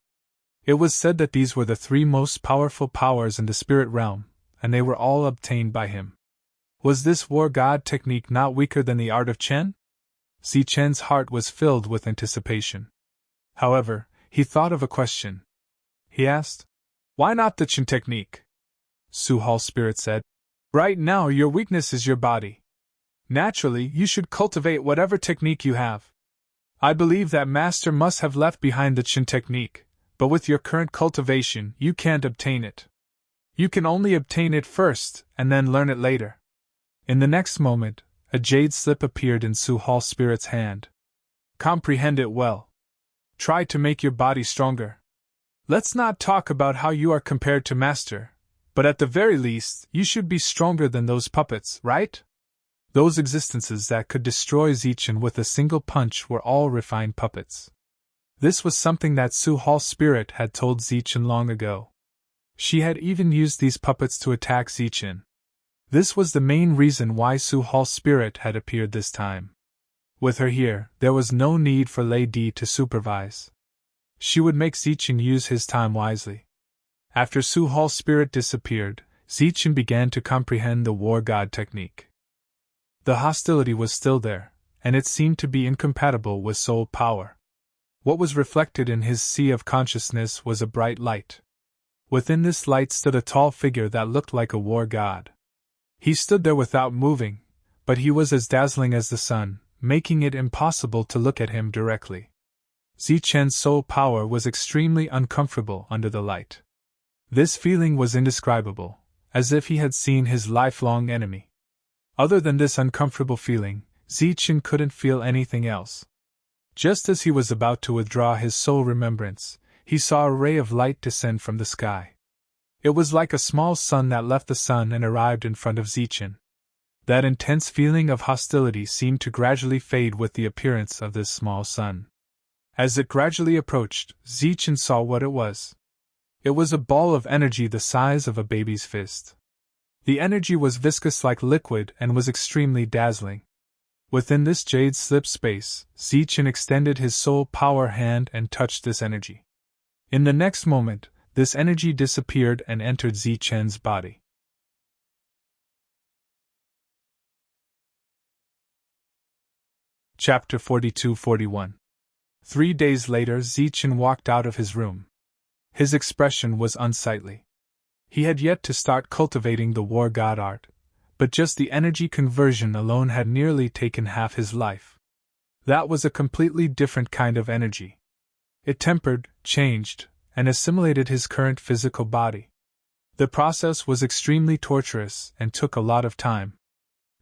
It was said that these were the three most powerful powers in the spirit realm, and they were all obtained by him. Was this War God technique not weaker than the art of Chen? Zichen's heart was filled with anticipation. However, he thought of a question. He asked, "Why not the Chen technique?" Su Hall's spirit said, "Right now your weakness is your body. Naturally, you should cultivate whatever technique you have. I believe that Master must have left behind the Chen technique, but with your current cultivation, you can't obtain it. You can only obtain it first, and then learn it later." In the next moment, a jade slip appeared in Su Hall's spirit's hand. Comprehend it well. Try to make your body stronger. Let's not talk about how you are compared to Master, but at the very least, you should be stronger than those puppets, right? Those existences that could destroy Zichen with a single punch were all refined puppets. This was something that Su Hall's spirit had told Zichen long ago. She had even used these puppets to attack Zichen. This was the main reason why Su Hall's spirit had appeared this time. With her here, there was no need for Lady to supervise. She would make Zichen use his time wisely. After Su Hall's spirit disappeared, Zichen began to comprehend the War God technique. The hostility was still there, and it seemed to be incompatible with soul power. What was reflected in his sea of consciousness was a bright light. Within this light stood a tall figure that looked like a war god. He stood there without moving, but he was as dazzling as the sun, making it impossible to look at him directly. Zichen's soul power was extremely uncomfortable under the light. This feeling was indescribable, as if he had seen his lifelong enemy. Other than this uncomfortable feeling, Zichen couldn't feel anything else. Just as he was about to withdraw his soul remembrance, he saw a ray of light descend from the sky. It was like a small sun that left the sun and arrived in front of Zichen. That intense feeling of hostility seemed to gradually fade with the appearance of this small sun. As it gradually approached, Zichen saw what it was. It was a ball of energy the size of a baby's fist. The energy was viscous like liquid and was extremely dazzling. Within this jade-slip space, Zichen extended his soul power hand and touched this energy. In the next moment, this energy disappeared and entered Zichen's body. Chapter 42-41. 3 days later, Zichen walked out of his room. His expression was unsightly. He had yet to start cultivating the war god art, but just the energy conversion alone had nearly taken half his life. That was a completely different kind of energy. It tempered, changed, and assimilated his current physical body. The process was extremely torturous and took a lot of time.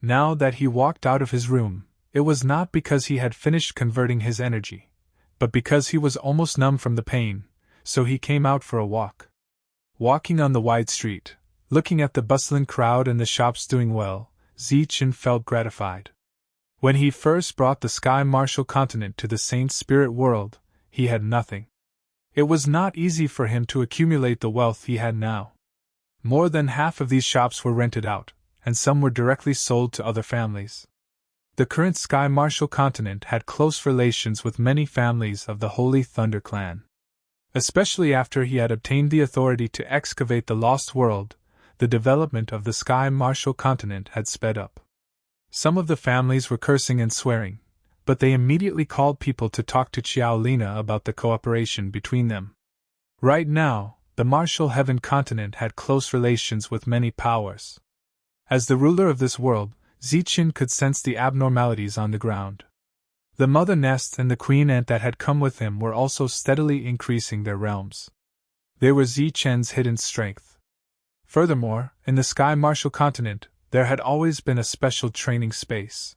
Now that he walked out of his room, it was not because he had finished converting his energy, but because he was almost numb from the pain, so he came out for a walk. Walking on the wide street, looking at the bustling crowd and the shops doing well, Zichen felt gratified. When he first brought the Sky Martial continent to the Saint Spirit world, he had nothing. It was not easy for him to accumulate the wealth he had now. More than half of these shops were rented out, and some were directly sold to other families. The current Sky Martial continent had close relations with many families of the Holy Thunder clan. Especially after he had obtained the authority to excavate the Lost World, the development of the Sky Martial continent had sped up. Some of the families were cursing and swearing, but they immediately called people to talk to Xiao Lina about the cooperation between them. Right now, the Martial Heaven continent had close relations with many powers. As the ruler of this world, Zichen could sense the abnormalities on the ground. The mother nest and the queen ant that had come with him were also steadily increasing their realms. They were Zichen's hidden strength. Furthermore, in the Sky Martial continent, there had always been a special training space.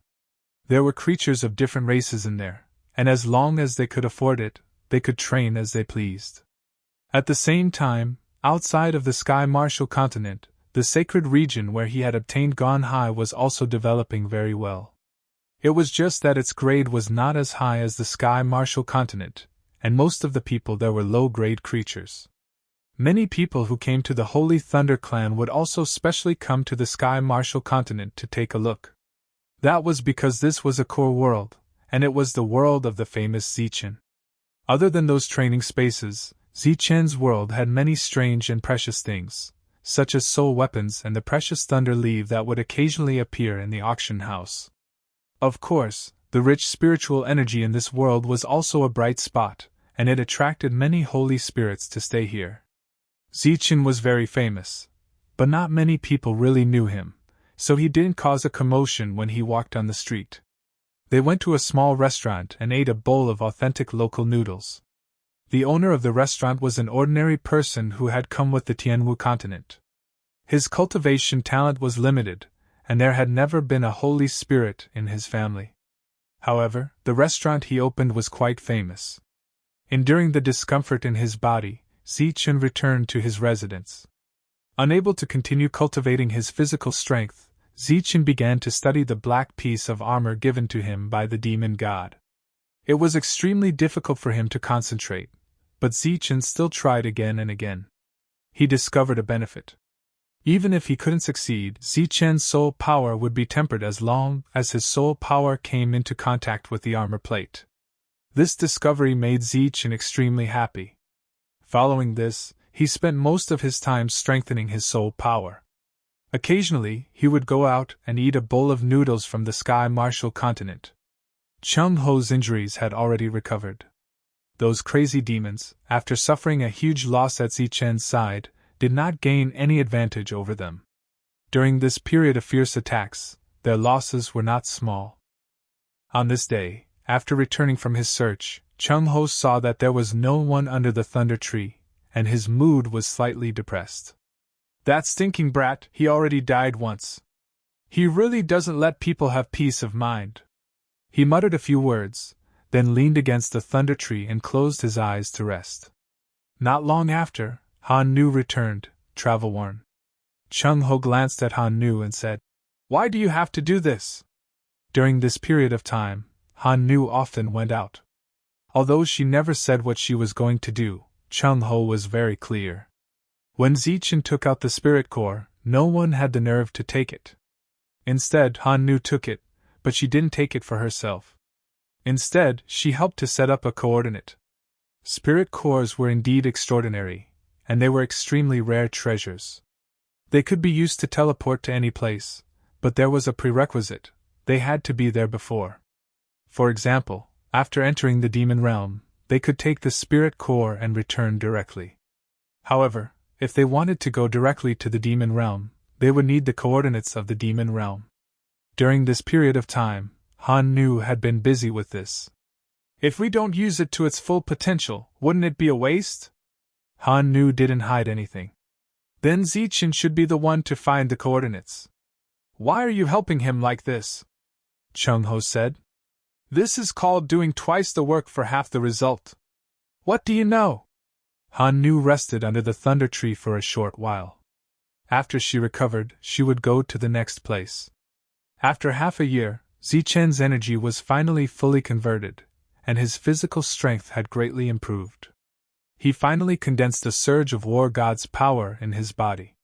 There were creatures of different races in there, and as long as they could afford it, they could train as they pleased. At the same time, outside of the Sky Martial continent, the sacred region where he had obtained Gone High was also developing very well. It was just that its grade was not as high as the Sky Martial continent, and most of the people there were low-grade creatures. Many people who came to the Holy Thunder clan would also specially come to the Sky Martial continent to take a look. That was because this was a core world, and it was the world of the famous Zichen. Other than those training spaces, Zichen's world had many strange and precious things, such as soul weapons and the precious thunder leaf that would occasionally appear in the auction house. Of course, the rich spiritual energy in this world was also a bright spot, and it attracted many holy spirits to stay here. Zichen was very famous, but not many people really knew him, so he didn't cause a commotion when he walked on the street. They went to a small restaurant and ate a bowl of authentic local noodles. The owner of the restaurant was an ordinary person who had come with the Tianwu continent. His cultivation talent was limited, and there had never been a holy spirit in his family. However, the restaurant he opened was quite famous. Enduring the discomfort in his body, Zichen returned to his residence. Unable to continue cultivating his physical strength, Zichen began to study the black piece of armor given to him by the demon god. It was extremely difficult for him to concentrate, but Zichen still tried again and again. He discovered a benefit. Even if he couldn't succeed, Zichen's soul power would be tempered as long as his soul power came into contact with the armor plate. This discovery made Zichen extremely happy. Following this, he spent most of his time strengthening his soul power. Occasionally, he would go out and eat a bowl of noodles from the Sky Martial continent. Chung Ho's injuries had already recovered. Those crazy demons, after suffering a huge loss at Zichen's side, did not gain any advantage over them. During this period of fierce attacks, their losses were not small. On this day, after returning from his search, Chung-ho saw that there was no one under the thunder tree, and his mood was slightly depressed. That stinking brat, he already died once. He really doesn't let people have peace of mind. He muttered a few words, then leaned against the thunder tree and closed his eyes to rest. Not long after, Han-nu returned, travel-worn. Chung-ho glanced at Han-nu and said, "Why do you have to do this?" During this period of time, Han-nu often went out. Although she never said what she was going to do, Chung-ho was very clear. When Zichen took out the spirit core, no one had the nerve to take it. Instead, Han-nu took it, but she didn't take it for herself. Instead, she helped to set up a coordinate. Spirit cores were indeed extraordinary, and they were extremely rare treasures. They could be used to teleport to any place, but there was a prerequisite: they had to be there before. For example, after entering the demon realm, they could take the spirit core and return directly. However, if they wanted to go directly to the demon realm, they would need the coordinates of the demon realm. During this period of time, Han-nu had been busy with this. If we don't use it to its full potential, wouldn't it be a waste? Han-nu didn't hide anything. Then Zichen should be the one to find the coordinates. Why are you helping him like this? Chung-ho said. This is called doing twice the work for half the result. What do you know? Han-nu rested under the thunder tree for a short while. After she recovered, she would go to the next place. After half a year, Zichen's energy was finally fully converted, and his physical strength had greatly improved. He finally condensed a surge of war god's power in his body.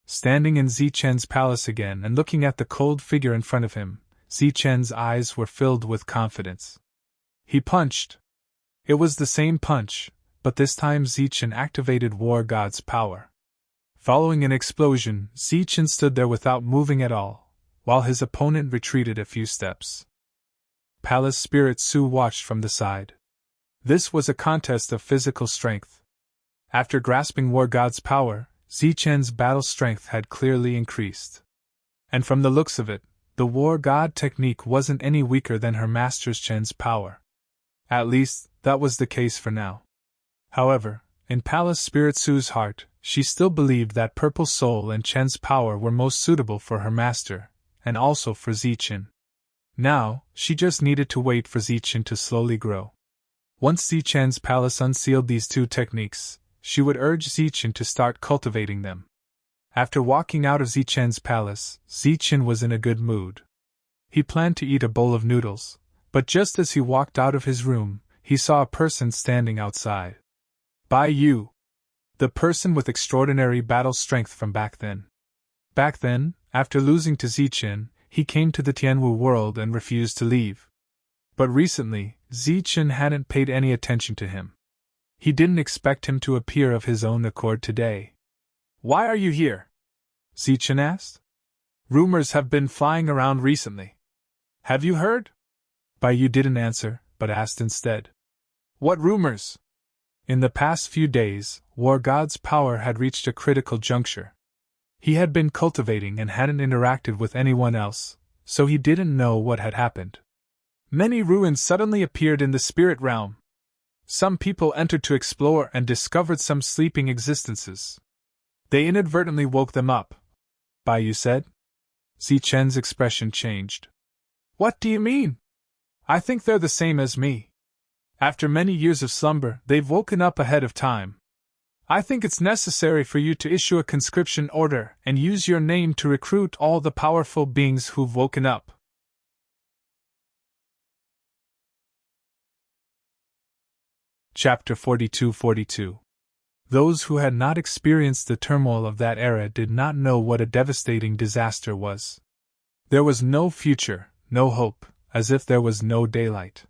Standing in Zichen's palace again and looking at the cold figure in front of him, Zichen's eyes were filled with confidence. He punched. It was the same punch, but this time Zichen activated war god's power. Following an explosion, Zichen stood there without moving at all, while his opponent retreated a few steps. Palace Spirit Su watched from the side. This was a contest of physical strength. After grasping war god's power, Zichen's battle strength had clearly increased. And from the looks of it, the war god technique wasn't any weaker than her master's Chen's power. At least, that was the case for now. However, in Palace Spirit Su's heart, she still believed that Purple Soul and Chen's power were most suitable for her master, and also for Zichen. Now, she just needed to wait for Zichen to slowly grow. Once Zichen's palace unsealed these two techniques, she would urge Zichen to start cultivating them. After walking out of Zichen's palace, Zichen was in a good mood. He planned to eat a bowl of noodles, but just as he walked out of his room, he saw a person standing outside. Bai Yu. The person with extraordinary battle strength from back then. Back then, after losing to Zichen, he came to the Tianwu world and refused to leave. But recently, Zichen hadn't paid any attention to him. He didn't expect him to appear of his own accord today. Why are you here? Zichen asked. Rumors have been flying around recently. Have you heard? Bai Yu didn't answer, but asked instead. What rumors? In the past few days, War God's power had reached a critical juncture. He had been cultivating and hadn't interacted with anyone else, so he didn't know what had happened. Many ruins suddenly appeared in the spirit realm. Some people entered to explore and discovered some sleeping existences. They inadvertently woke them up, Bai Yu said. Zichen's expression changed. What do you mean? I think they're the same as me. After many years of slumber, they've woken up ahead of time. I think it's necessary for you to issue a conscription order and use your name to recruit all the powerful beings who've woken up. Chapter 42-42. Those who had not experienced the turmoil of that era did not know what a devastating disaster was. There was no future, no hope, as if there was no daylight.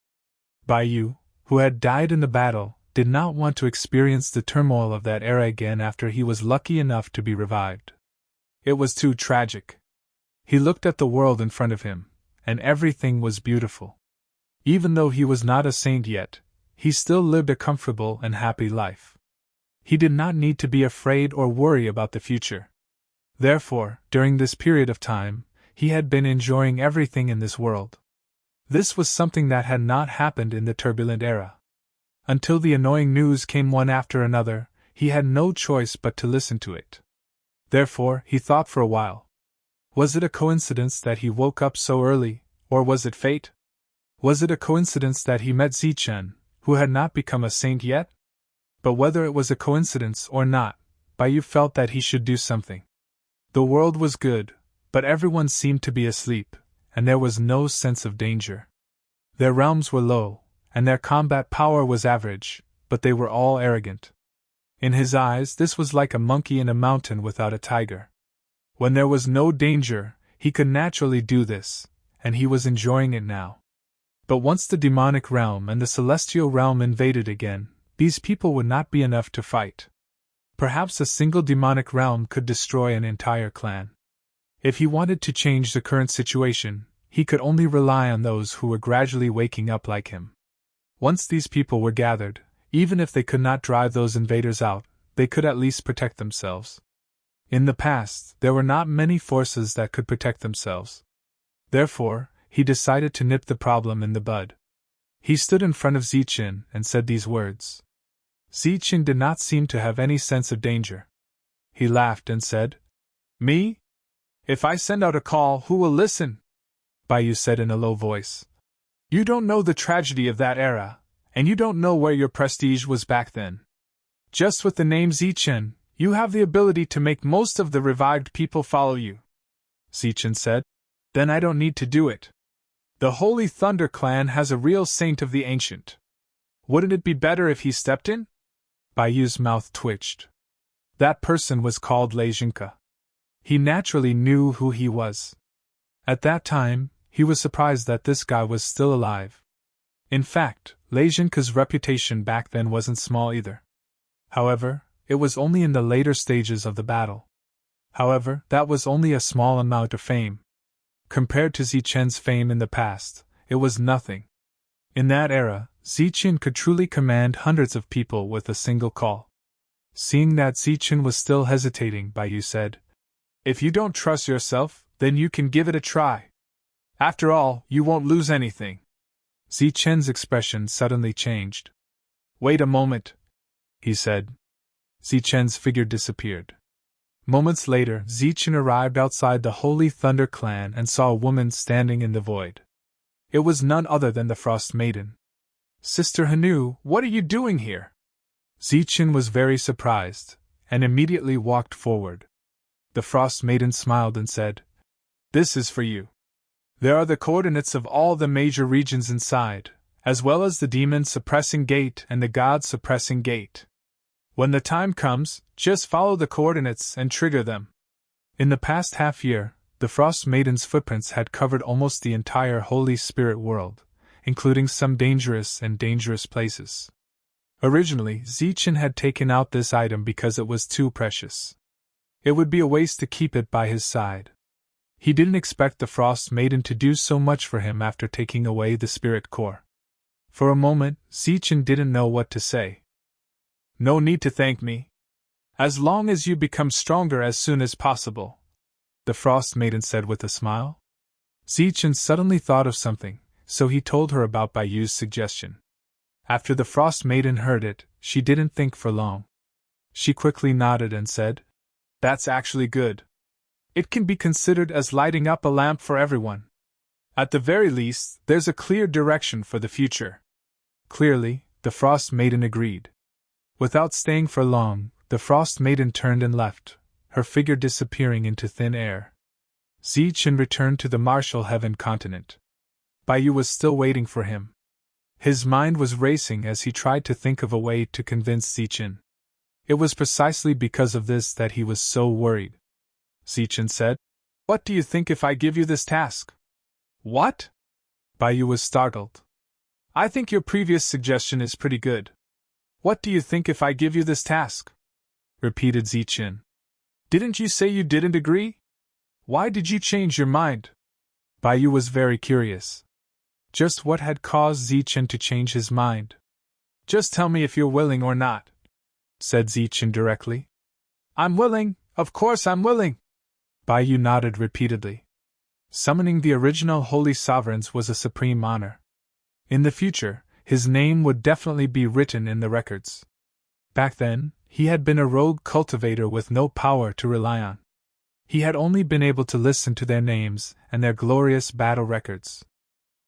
Bai Yu, who had died in the battle, did not want to experience the turmoil of that era again after he was lucky enough to be revived. It was too tragic. He looked at the world in front of him, and everything was beautiful. Even though he was not a saint yet, he still lived a comfortable and happy life. He did not need to be afraid or worry about the future. Therefore, during this period of time, he had been enjoying everything in this world. This was something that had not happened in the turbulent era. Until the annoying news came one after another, he had no choice but to listen to it. Therefore, he thought for a while. Was it a coincidence that he woke up so early, or was it fate? Was it a coincidence that he met Zichen, who had not become a saint yet? But whether it was a coincidence or not, Baiyu felt that he should do something. The world was good, but everyone seemed to be asleep, and there was no sense of danger. Their realms were low, and their combat power was average, but they were all arrogant. In his eyes, this was like a monkey in a mountain without a tiger. When there was no danger, he could naturally do this, and he was enjoying it now. But once the demonic realm and the celestial realm invaded again, these people would not be enough to fight. Perhaps a single demonic realm could destroy an entire clan. If he wanted to change the current situation, he could only rely on those who were gradually waking up like him. Once these people were gathered, even if they could not drive those invaders out, they could at least protect themselves. In the past, there were not many forces that could protect themselves. Therefore, he decided to nip the problem in the bud. He stood in front of Zichen and said these words. Zichen did not seem to have any sense of danger. He laughed and said, "Me? If I send out a call, who will listen?" Baiyu said in a low voice. "You don't know the tragedy of that era, and you don't know where your prestige was back then. Just with the name Zichen, you have the ability to make most of the revived people follow you." Zichen said, "Then I don't need to do it. The Holy Thunder Clan has a real saint of the ancient. Wouldn't it be better if he stepped in?" Baiyu's mouth twitched. That person was called Lei Jinka. He naturally knew who he was. At that time, he was surprised that this guy was still alive. In fact, Lei Jinka's reputation back then wasn't small either. However, it was only in the later stages of the battle. However, that was only a small amount of fame. Compared to Zichen's fame in the past, it was nothing. In that era, Zichen could truly command hundreds of people with a single call. Seeing that Zichen was still hesitating, Baiyu said, "If you don't trust yourself, then you can give it a try. After all, you won't lose anything." Zichen's expression suddenly changed. "Wait a moment," he said. Zichen's figure disappeared. Moments later, Zichen arrived outside the Holy Thunder Clan and saw a woman standing in the void. It was none other than the Frost Maiden. "Sister Hanu, what are you doing here?" Zichen was very surprised, and immediately walked forward. The Frost Maiden smiled and said, "This is for you. There are the coordinates of all the major regions inside, as well as the demon-suppressing gate and the god-suppressing gate. When the time comes, just follow the coordinates and trigger them." In the past half-year, the Frost Maiden's footprints had covered almost the entire Holy Spirit world, including some dangerous places. Originally, Zichen had taken out this item because it was too precious. It would be a waste to keep it by his side. He didn't expect the Frost Maiden to do so much for him after taking away the spirit core. For a moment, Zichen didn't know what to say. "No need to thank me. As long as you become stronger as soon as possible," the Frost Maiden said with a smile. Zichen suddenly thought of something, so he told her about Baiyu's suggestion. After the Frost Maiden heard it, she didn't think for long. She quickly nodded and said, "That's actually good. It can be considered as lighting up a lamp for everyone. At the very least, there's a clear direction for the future." Clearly, the Frost Maiden agreed. Without staying for long, the Frost Maiden turned and left, her figure disappearing into thin air. Zichen returned to the Martial Heaven continent. Baiyu was still waiting for him. His mind was racing as he tried to think of a way to convince Zichen. It was precisely because of this that he was so worried. Zichen said, "What do you think if I give you this task?" "What?" Baiyu was startled. "I think your previous suggestion is pretty good. What do you think if I give you this task?" repeated Zichen. "Didn't you say you didn't agree? Why did you change your mind?" Baiyu was very curious. Just what had caused Zichen to change his mind? "Just tell me if you're willing or not," said Zichen directly. "I'm willing, of course I'm willing." Baiyu nodded repeatedly. Summoning the original Holy Sovereigns was a supreme honor. In the future, his name would definitely be written in the records. Back then, he had been a rogue cultivator with no power to rely on. He had only been able to listen to their names and their glorious battle records.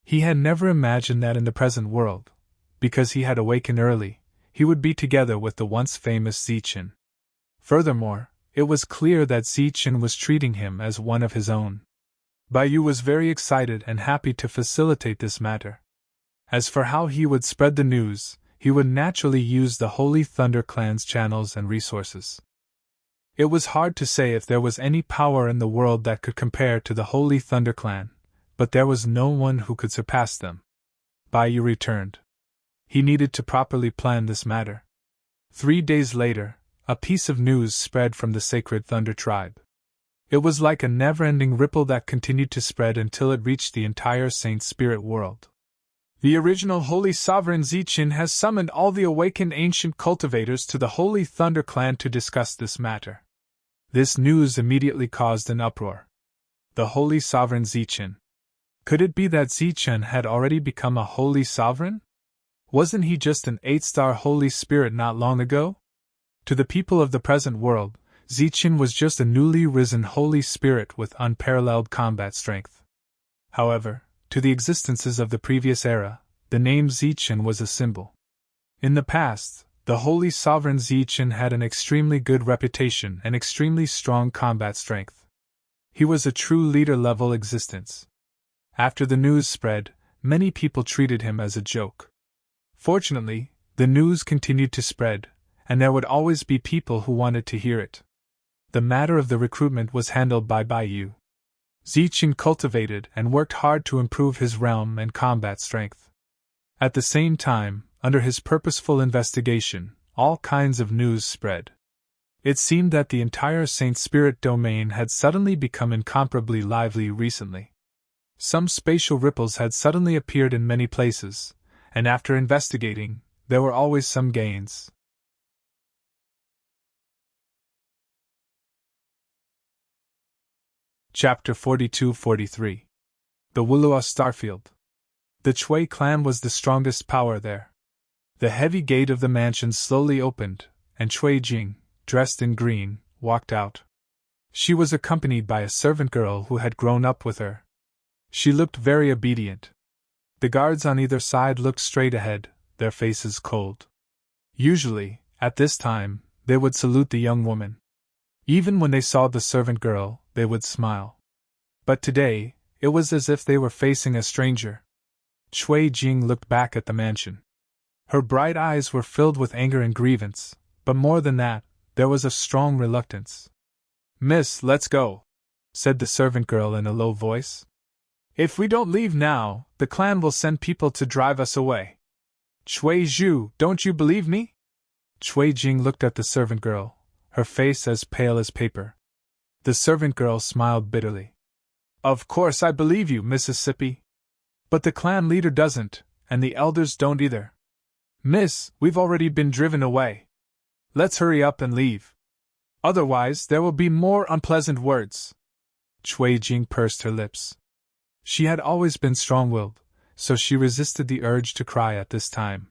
He had never imagined that in the present world, because he had awakened early, he would be together with the once famous Zichen. Furthermore, it was clear that Zichen was treating him as one of his own. Baiyu was very excited and happy to facilitate this matter. As for how he would spread the news, he would naturally use the Holy Thunder Clan's channels and resources. It was hard to say if there was any power in the world that could compare to the Holy Thunder Clan, but there was no one who could surpass them. Baiyu returned. He needed to properly plan this matter. 3 days later, a piece of news spread from the Sacred Thunder Tribe. It was like a never-ending ripple that continued to spread until it reached the entire Saint Spirit world. The original Holy Sovereign Zichen has summoned all the awakened ancient cultivators to the Holy Thunder Clan to discuss this matter. This news immediately caused an uproar. The Holy Sovereign Zichen. Could it be that Zichen had already become a Holy Sovereign? Wasn't he just an 8-star Holy Spirit not long ago? To the people of the present world, Zichen was just a newly risen Holy Spirit with unparalleled combat strength. However, to the existences of the previous era, the name Zichen was a symbol. In the past, the Holy Sovereign Zichen had an extremely good reputation and extremely strong combat strength. He was a true leader-level existence. After the news spread, many people treated him as a joke. Fortunately, the news continued to spread, and there would always be people who wanted to hear it. The matter of the recruitment was handled by Baiyu. Zichen cultivated and worked hard to improve his realm and combat strength. At the same time, under his purposeful investigation, all kinds of news spread. It seemed that the entire Saint Spirit domain had suddenly become incomparably lively recently. Some spatial ripples had suddenly appeared in many places, and after investigating, there were always some gains. Chapter 42-43. The Wulua Starfield. The Chui clan was the strongest power there. The heavy gate of the mansion slowly opened, and Chui Jing, dressed in green, walked out. She was accompanied by a servant girl who had grown up with her. She looked very obedient. The guards on either side looked straight ahead, their faces cold. Usually, at this time, they would salute the young woman. Even when they saw the servant girl, they would smile. But today, it was as if they were facing a stranger. Chui Jing looked back at the mansion. Her bright eyes were filled with anger and grievance, but more than that, there was a strong reluctance. "Miss, let's go," said the servant girl in a low voice. "If we don't leave now, the clan will send people to drive us away." "Chui Zhu, don't you believe me?" Chui Jing looked at the servant girl, her face as pale as paper. The servant girl smiled bitterly. "Of course I believe you, Mississippi. But the clan leader doesn't, and the elders don't either. Miss, we've already been driven away. Let's hurry up and leave. Otherwise, there will be more unpleasant words." Chui Jing pursed her lips. She had always been strong-willed, so she resisted the urge to cry at this time.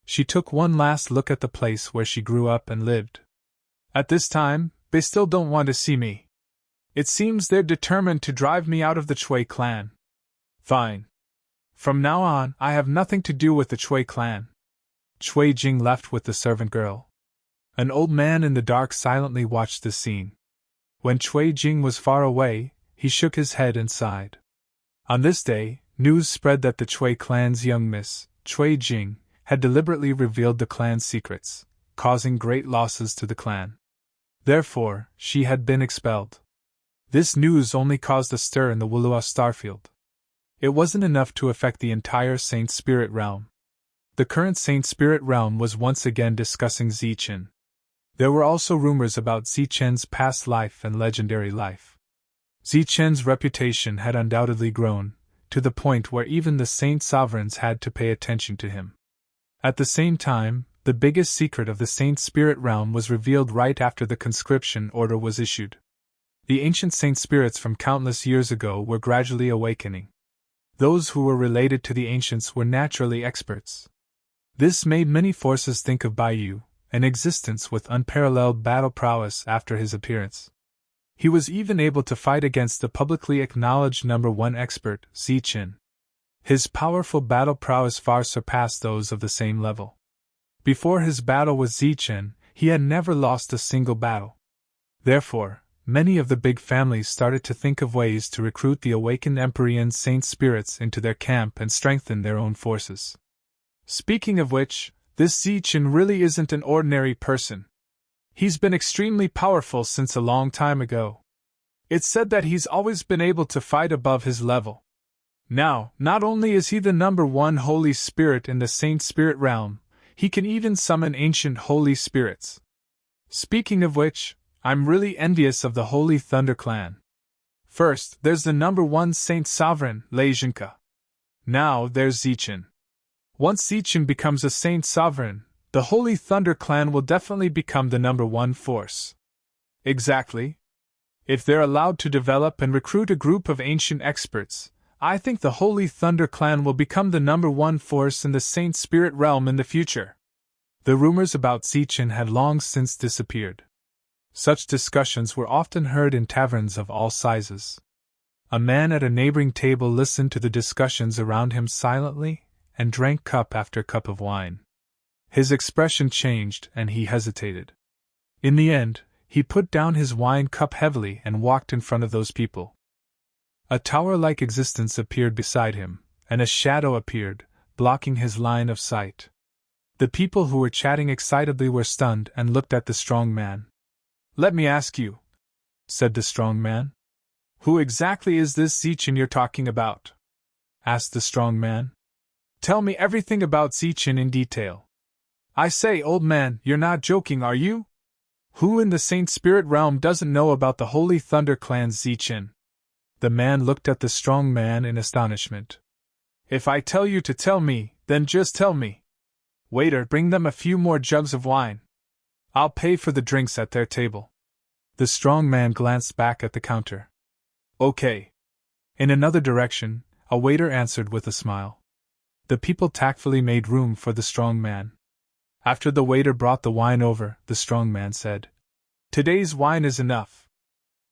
She took one last look at the place where she grew up and lived. At this time, they still don't want to see me. It seems they're determined to drive me out of the Chui clan. Fine. From now on, I have nothing to do with the Chui clan. Chui Jing left with the servant girl. An old man in the dark silently watched the scene. When Chui Jing was far away, he shook his head and sighed. On this day, news spread that the Chui clan's young miss, Chui Jing, had deliberately revealed the clan's secrets, causing great losses to the clan. Therefore, she had been expelled. This news only caused a stir in the Wulua Starfield. It wasn't enough to affect the entire Saint Spirit realm. The current Saint Spirit realm was once again discussing Zichen. There were also rumors about Zichen's past life and legendary life. Zichen's reputation had undoubtedly grown, to the point where even the Saint Sovereigns had to pay attention to him. At the same time, the biggest secret of the Saint Spirit realm was revealed right after the conscription order was issued. The ancient saint spirits from countless years ago were gradually awakening. Those who were related to the ancients were naturally experts. This made many forces think of Baiyu, an existence with unparalleled battle prowess after his appearance. He was even able to fight against the publicly acknowledged number one expert, Ziqin. His powerful battle prowess far surpassed those of the same level. Before his battle with Ziqin, he had never lost a single battle. Therefore, many of the big families started to think of ways to recruit the awakened Empyrean saint spirits into their camp and strengthen their own forces. Speaking of which, this Ziqin really isn't an ordinary person. He's been extremely powerful since a long time ago. It's said that he's always been able to fight above his level. Now, not only is he the number one holy spirit in the saint spirit realm, he can even summon ancient holy spirits. Speaking of which, I'm really envious of the Holy Thunder Clan. First, there's the number one saint sovereign, Lei Zhenke. Now there's Ziqin. Once Ziqin becomes a saint sovereign, the Holy Thunder Clan will definitely become the number one force. Exactly. If they're allowed to develop and recruit a group of ancient experts, I think the Holy Thunder Clan will become the number one force in the saint spirit realm in the future. The rumors about Ziqin had long since disappeared. Such discussions were often heard in taverns of all sizes. A man at a neighboring table listened to the discussions around him silently and drank cup after cup of wine. His expression changed and he hesitated. In the end, he put down his wine cup heavily and walked in front of those people. A tower-like existence appeared beside him, and a shadow appeared, blocking his line of sight. The people who were chatting excitedly were stunned and looked at the strong man. "Let me ask you," said the strong man. "Who exactly is this Ziqin you're talking about?" asked the strong man. "Tell me everything about Ziqin in detail. I say, old man, you're not joking, are you? Who in the Saint Spirit realm doesn't know about the Holy Thunder Clan's Ziqin?" The man looked at the strong man in astonishment. "If I tell you to tell me, then just tell me. Waiter, bring them a few more jugs of wine. I'll pay for the drinks at their table." The strong man glanced back at the counter. "Okay." In another direction, a waiter answered with a smile. The people tactfully made room for the strong man. After the waiter brought the wine over, the strong man said, "Today's wine is enough.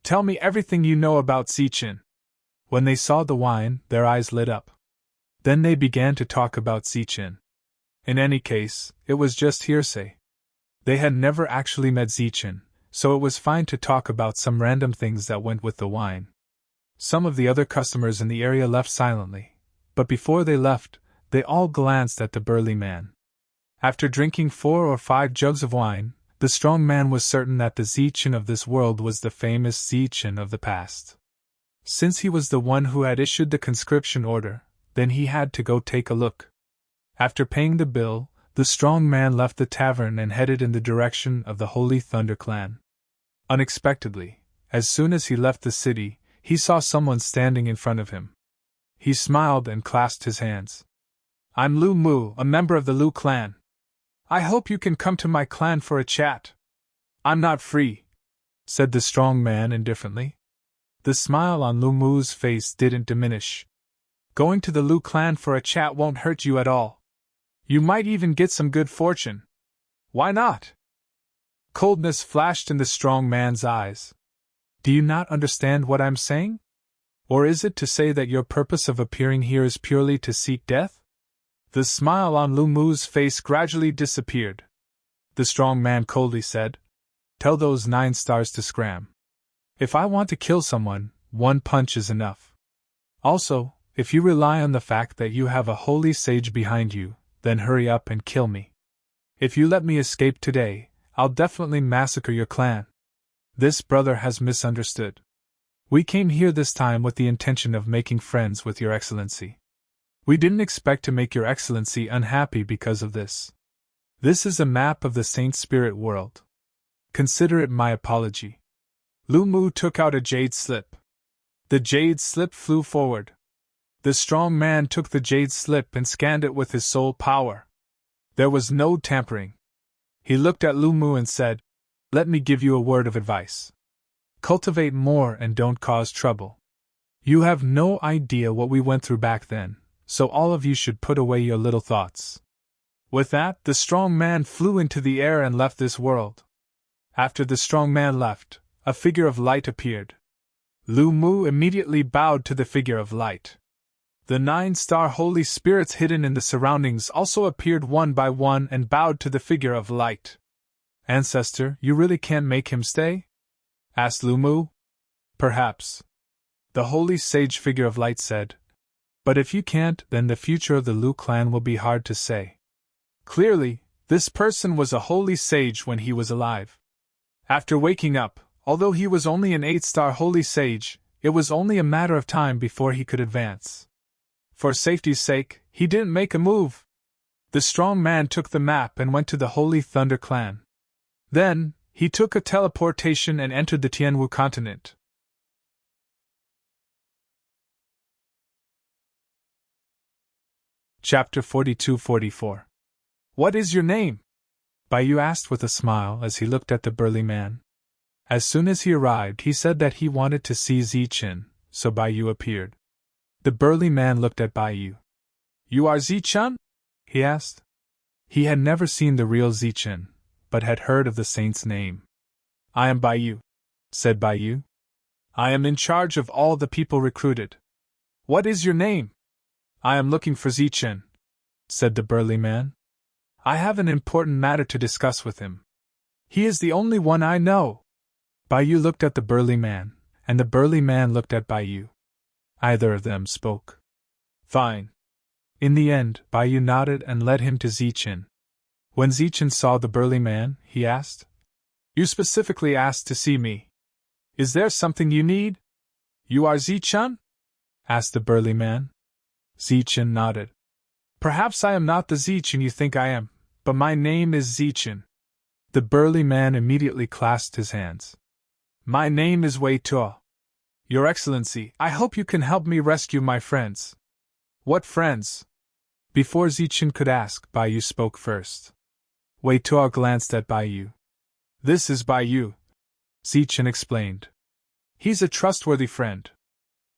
Tell me everything you know about Ziqin." When they saw the wine, their eyes lit up. Then they began to talk about Ziqin. In any case, it was just hearsay. They had never actually met Ziqin, so it was fine to talk about some random things that went with the wine. Some of the other customers in the area left silently, but before they left, they all glanced at the burly man. After drinking 4 or 5 jugs of wine, the strong man was certain that the Ziqin of this world was the famous Ziqin of the past. Since he was the one who had issued the conscription order, then he had to go take a look. After paying the bill, the strong man left the tavern and headed in the direction of the Holy Thunder Clan. Unexpectedly, as soon as he left the city, he saw someone standing in front of him. He smiled and clasped his hands. "I'm Lu Mu, a member of the Lu clan. I hope you can come to my clan for a chat." "I'm not free," said the strong man indifferently. The smile on Lu Mu's face didn't diminish. "Going to the Lu clan for a chat won't hurt you at all. You might even get some good fortune. Why not?" Coldness flashed in the strong man's eyes. "Do you not understand what I'm saying? Or is it to say that your purpose of appearing here is purely to seek death?" The smile on Lu Mu's face gradually disappeared. The strong man coldly said, "Tell those 9 stars to scram. If I want to kill someone, 1 punch is enough. Also, if you rely on the fact that you have a holy sage behind you, then hurry up and kill me. If you let me escape today, I'll definitely massacre your clan. This brother has misunderstood. We came here this time with the intention of making friends with your excellency. We didn't expect to make your excellency unhappy because of this. This is a map of the Saint Spirit world. Consider it my apology." Lu Mu took out a jade slip. The jade slip flew forward. The strong man took the jade slip and scanned it with his soul power. There was no tampering. He looked at Lu Mu and said, "Let me give you a word of advice. Cultivate more and don't cause trouble. You have no idea what we went through back then, so all of you should put away your little thoughts." With that, the strong man flew into the air and left this world. After the strong man left, a figure of light appeared. Lu Mu immediately bowed to the figure of light. The 9-star holy spirits hidden in the surroundings also appeared one by one and bowed to the figure of light. "Ancestor, you really can't make him stay?" asked Lu Mu. "Perhaps," the holy sage figure of light said. "But if you can't, then the future of the Lu clan will be hard to say." Clearly, this person was a holy sage when he was alive. After waking up, although he was only an 8-star holy sage, it was only a matter of time before he could advance. For safety's sake, he didn't make a move. The strong man took the map and went to the Holy Thunder clan. Then, he took a teleportation and entered the Tianwu continent. Chapter 42-44. "What is your name?" Baiyu asked with a smile as he looked at the burly man. As soon as he arrived, he said that he wanted to see Zichen, so Baiyu appeared. The burly man looked at Baiyu. "You are Zichen?" he asked. He had never seen the real Zichen, but had heard of the saint's name. "I am Baiyu," said Baiyu. "I am in charge of all the people recruited." "What is your name?" "I am looking for Zichen," said the burly man. "I have an important matter to discuss with him. He is the only one I know." Baiyu looked at the burly man, and the burly man looked at Baiyu. Either of them spoke. "Fine." In the end, Baiyu nodded and led him to Zichen. When Zichen saw the burly man, he asked, "You specifically asked to see me. Is there something you need?" "You are Zichen?" asked the burly man. Zichen nodded. "Perhaps I am not the Zichen you think I am, but my name is Zichen." The burly man immediately clasped his hands. "My name is Wei Tuo. Your Excellency, I hope you can help me rescue my friends." "What friends?" Before Zichen could ask, Baiyu spoke first. Wei Tuo glanced at Baiyu. "This is Baiyu," Zichen explained. "He's a trustworthy friend.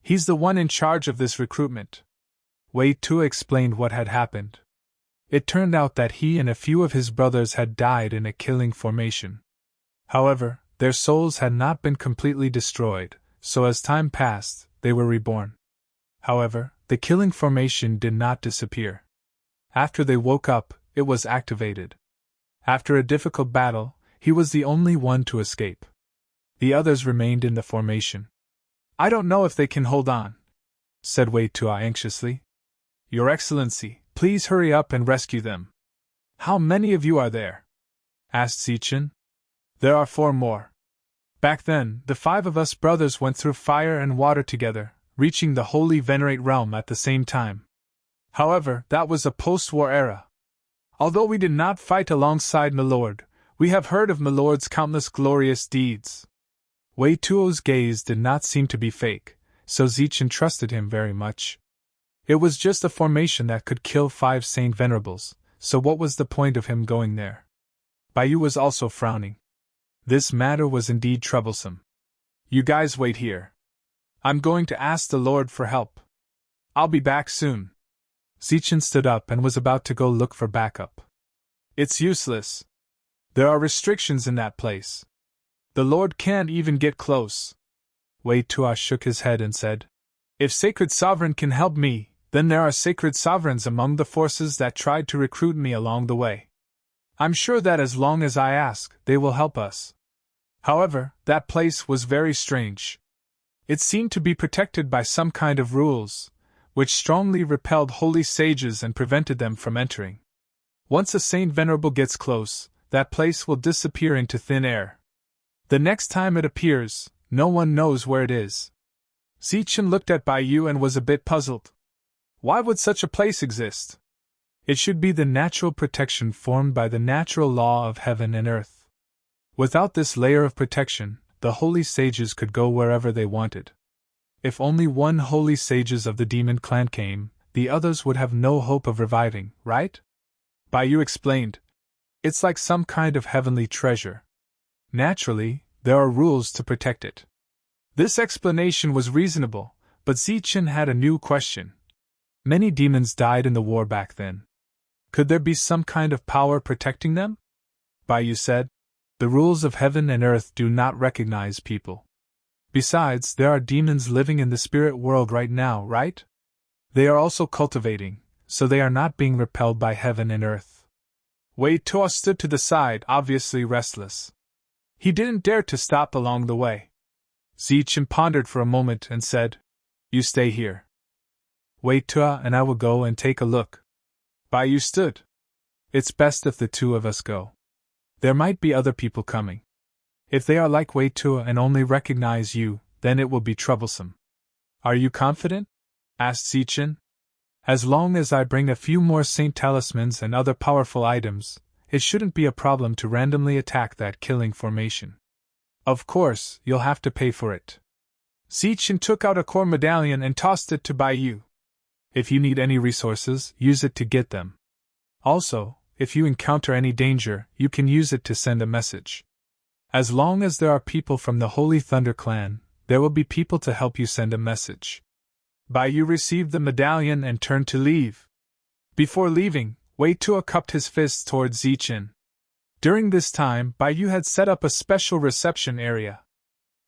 He's the one in charge of this recruitment." Wei Tuo explained what had happened. It turned out that he and a few of his brothers had died in a killing formation. However, their souls had not been completely destroyed, so as time passed, they were reborn. However, the killing formation did not disappear. After they woke up, it was activated. After a difficult battle, he was the only one to escape. The others remained in the formation. "I don't know if they can hold on," said Wei Tuo anxiously. "Your Excellency, please hurry up and rescue them." "How many of you are there?" asked Zichen. "There are 4 more. Back then, the 5 of us brothers went through fire and water together, reaching the Holy Venerate realm at the same time. However, that was a post-war era. Although we did not fight alongside Milord, we have heard of Milord's countless glorious deeds." Wei Tuo's gaze did not seem to be fake, so Zichen trusted him very much. It was just a formation that could kill 5 Saint Venerables, so what was the point of him going there? Baiyu was also frowning. This matter was indeed troublesome. "You guys wait here. I'm going to ask the Lord for help. I'll be back soon." Zichen stood up and was about to go look for backup. "It's useless. There are restrictions in that place. The Lord can't even get close." Wei Tuo shook his head and said, "If Sacred Sovereign can help me, then there are Sacred Sovereigns among the forces that tried to recruit me along the way. I'm sure that as long as I ask, they will help us." However, that place was very strange. It seemed to be protected by some kind of rules, which strongly repelled holy sages and prevented them from entering. Once a Saint Venerable gets close, that place will disappear into thin air. The next time it appears, no one knows where it is. Zichen looked at Baiyu and was a bit puzzled. Why would such a place exist? It should be the natural protection formed by the natural law of heaven and earth. Without this layer of protection, the holy sages could go wherever they wanted. If only one holy sages of the demon clan came, the others would have no hope of reviving, right? Baiyu explained. It's like some kind of heavenly treasure. Naturally, there are rules to protect it. This explanation was reasonable, but Zichen had a new question. Many demons died in the war back then. Could there be some kind of power protecting them? Baiyu said, "The rules of heaven and earth do not recognize people. Besides, there are demons living in the spirit world right now, right? They are also cultivating, so they are not being repelled by heaven and earth." Wei Tuo stood to the side, obviously restless. He didn't dare to stop along the way. Zichen pondered for a moment and said, "You stay here. Wei Tuo and I will go and take a look." Baiyu stood. "It's best if the two of us go. There might be other people coming. If they are like Wei Tuo and only recognize you, then it will be troublesome." "Are you confident?" asked Zichen. "As long as I bring a few more saint talismans and other powerful items, it shouldn't be a problem to randomly attack that killing formation. Of course, you'll have to pay for it." Zichen took out a core medallion and tossed it to Baiyu. "If you need any resources, use it to get them. Also, if you encounter any danger, you can use it to send a message. As long as there are people from the Holy Thunder clan, there will be people to help you send a message." Baiyu received the medallion and turned to leave. Before leaving, Wei Tuo cupped his fists towards Zichen. During this time, Baiyu had set up a special reception area.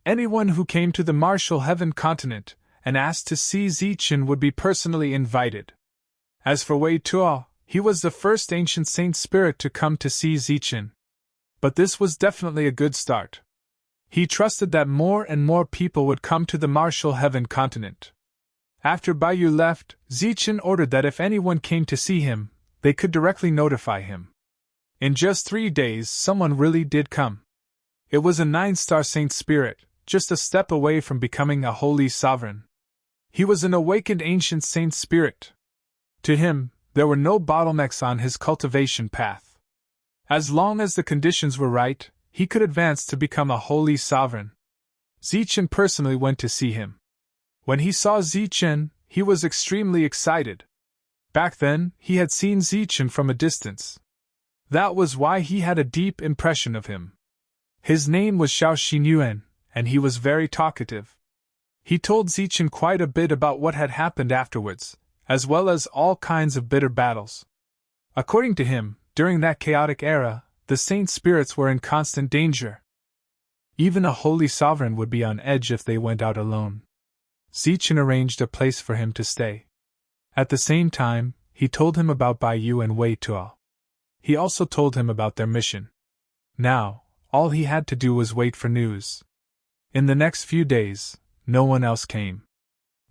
Anyone who came to the martial heaven continent and asked to see Zichen would be personally invited. As for Wei Tuo, he was the first ancient saint spirit to come to see Zichen. But this was definitely a good start. He trusted that more and more people would come to the martial heaven continent. After Baiyu left, Zichen ordered that if anyone came to see him, they could directly notify him. In just 3 days, someone really did come. It was a 9-star saint spirit, just a step away from becoming a holy sovereign. He was an awakened ancient saint spirit. To him, there were no bottlenecks on his cultivation path. As long as the conditions were right, he could advance to become a holy sovereign. Zichen personally went to see him. When he saw Zichen, he was extremely excited. Back then, he had seen Zichen from a distance. That was why he had a deep impression of him. His name was Xiao Xinyuan, and he was very talkative. He told Zichen quite a bit about what had happened afterwards, as well as all kinds of bitter battles. According to him, during that chaotic era, the saint spirits were in constant danger. Even a holy sovereign would be on edge if they went out alone. Zichen arranged a place for him to stay. At the same time, he told him about Baiyu and Wei Tuo. He also told him about their mission. Now, all he had to do was wait for news. In the next few days, no one else came.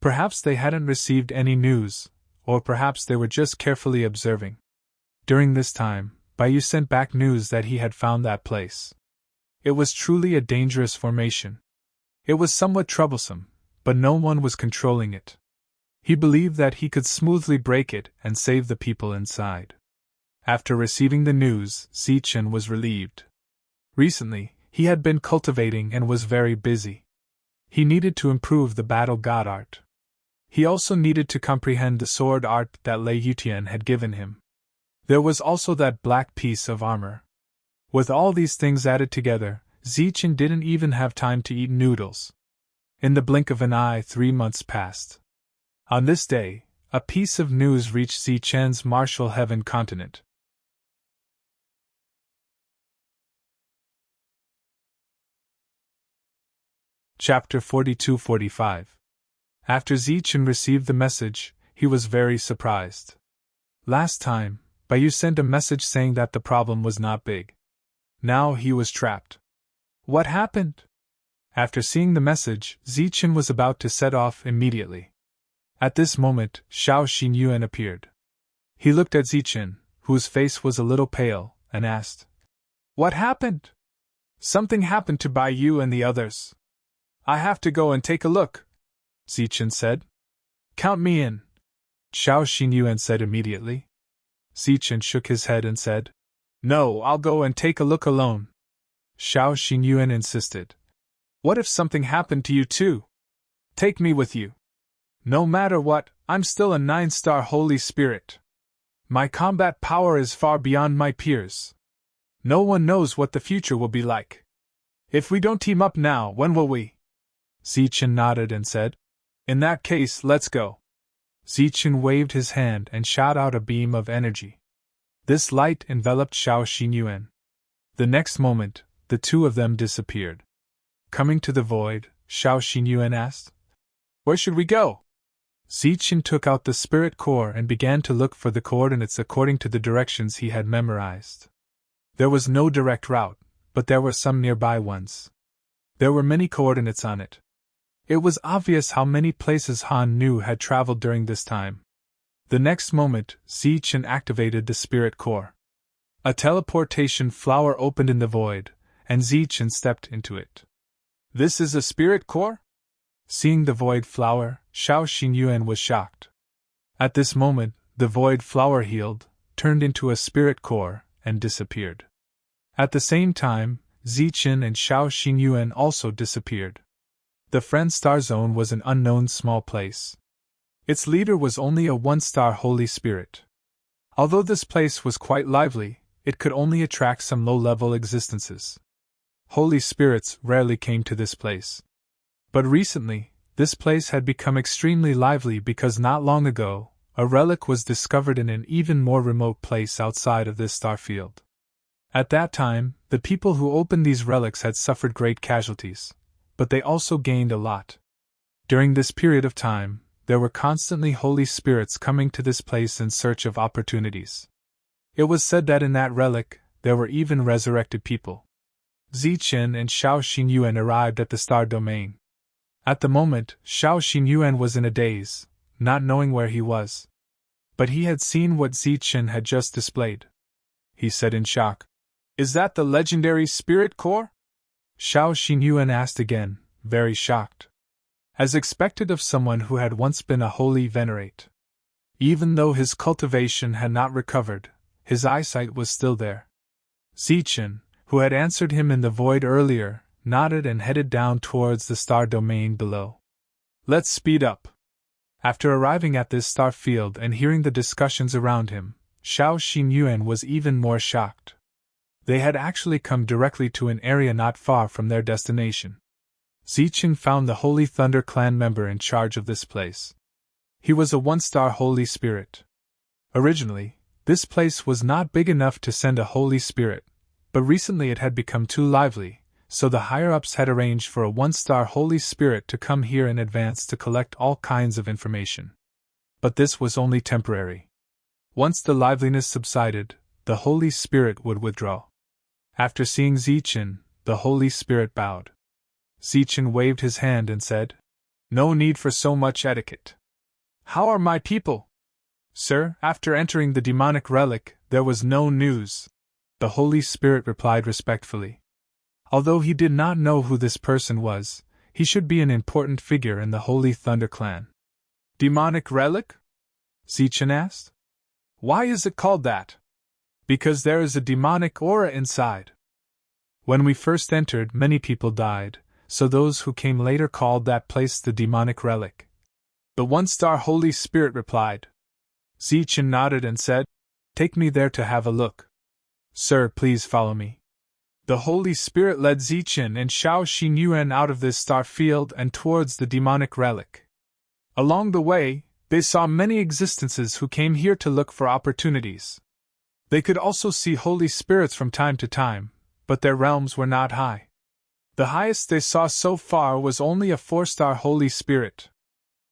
Perhaps they hadn't received any news, or perhaps they were just carefully observing. During this time, Baiyu sent back news that he had found that place. It was truly a dangerous formation. It was somewhat troublesome, but no one was controlling it. He believed that he could smoothly break it and save the people inside. After receiving the news, Zichen was relieved. Recently, he had been cultivating and was very busy. He needed to improve the battle god art. He also needed to comprehend the sword art that Lei Yutian had given him. There was also that black piece of armor. With all these things added together, Zichen didn't even have time to eat noodles. In the blink of an eye, 3 months passed. On this day, a piece of news reached Zichen's martial heaven continent. Chapter 42-45. After Zichen received the message, he was very surprised. Last time, Baiyu sent a message saying that the problem was not big. Now he was trapped. What happened? After seeing the message, Zichen was about to set off immediately. At this moment, Xiao Xinyuan appeared. He looked at Zichen, whose face was a little pale, and asked, "What happened?" "Something happened to Baiyu and the others. I have to go and take a look," Zichen said. "Count me in," Xiao Xinyuan said immediately. Zichen shook his head and said, "No, I'll go and take a look alone." Xiao Xinyuan insisted. "What if something happened to you too? Take me with you. No matter what, I'm still a 9-star holy spirit. My combat power is far beyond my peers. No one knows what the future will be like. If we don't team up now, when will we?" Zichen nodded and said, "In that case, let's go." Zichen waved his hand and shot out a beam of energy. This light enveloped Xiao Xinyuan. The next moment, the two of them disappeared. Coming to the void, Xiao Xinyuan asked, "Where should we go?" Zichen took out the spirit core and began to look for the coordinates according to the directions he had memorized. There was no direct route, but there were some nearby ones. There were many coordinates on it. It was obvious how many places Han Nu had traveled during this time. The next moment, Zichen activated the spirit core. A teleportation flower opened in the void, and Zichen stepped into it. "This is a spirit core?" Seeing the void flower, Xiao Xinyuan was shocked. At this moment, the void flower healed, turned into a spirit core, and disappeared. At the same time, Zichen and Xiao Xinyuan also disappeared. The Friend Star Zone was an unknown small place. Its leader was only a one-star holy spirit. Although this place was quite lively, it could only attract some low-level existences. Holy spirits rarely came to this place. But recently, this place had become extremely lively because not long ago, a relic was discovered in an even more remote place outside of this star field. At that time, the people who opened these relics had suffered great casualties, but they also gained a lot. During this period of time, there were constantly holy spirits coming to this place in search of opportunities. It was said that in that relic, there were even resurrected people. Zichen and Xiao Xinyuan arrived at the star domain. At the moment, Xiao Xinyuan was in a daze, not knowing where he was. But he had seen what Zichen had just displayed. He said in shock, "Is that the legendary spirit core?" Xiao Xinyuan asked again, very shocked. As expected of someone who had once been a holy venerate. Even though his cultivation had not recovered, his eyesight was still there. Zichen, who had answered him in the void earlier, nodded and headed down towards the star domain below. "Let's speed up." After arriving at this star field and hearing the discussions around him, Xiao Xinyuan was even more shocked. They had actually come directly to an area not far from their destination. Zichen found the Holy Thunder Clan member in charge of this place. He was a one-star holy spirit. Originally, this place was not big enough to send a holy spirit, but recently it had become too lively, so the higher-ups had arranged for a one-star holy spirit to come here in advance to collect all kinds of information. But this was only temporary. Once the liveliness subsided, the holy spirit would withdraw. After seeing Zichen, the holy spirit bowed. Zichen waved his hand and said, "No need for so much etiquette. How are my people?" "Sir, after entering the demonic relic, there was no news," the Holy Spirit replied respectfully. Although he did not know who this person was, he should be an important figure in the Holy Thunder Clan. "Demonic relic?" Zichen asked. "Why is it called that?" "Because there is a demonic aura inside. When we first entered, many people died, so those who came later called that place the demonic relic," the one-star Holy Spirit replied. Zichen nodded and said, "Take me there to have a look." "Sir, please follow me." The Holy Spirit led Zichen and Xiao Xinyuan out of this star field and towards the demonic relic. Along the way, they saw many existences who came here to look for opportunities. They could also see holy spirits from time to time, but their realms were not high. The highest they saw so far was only a 4-star holy spirit.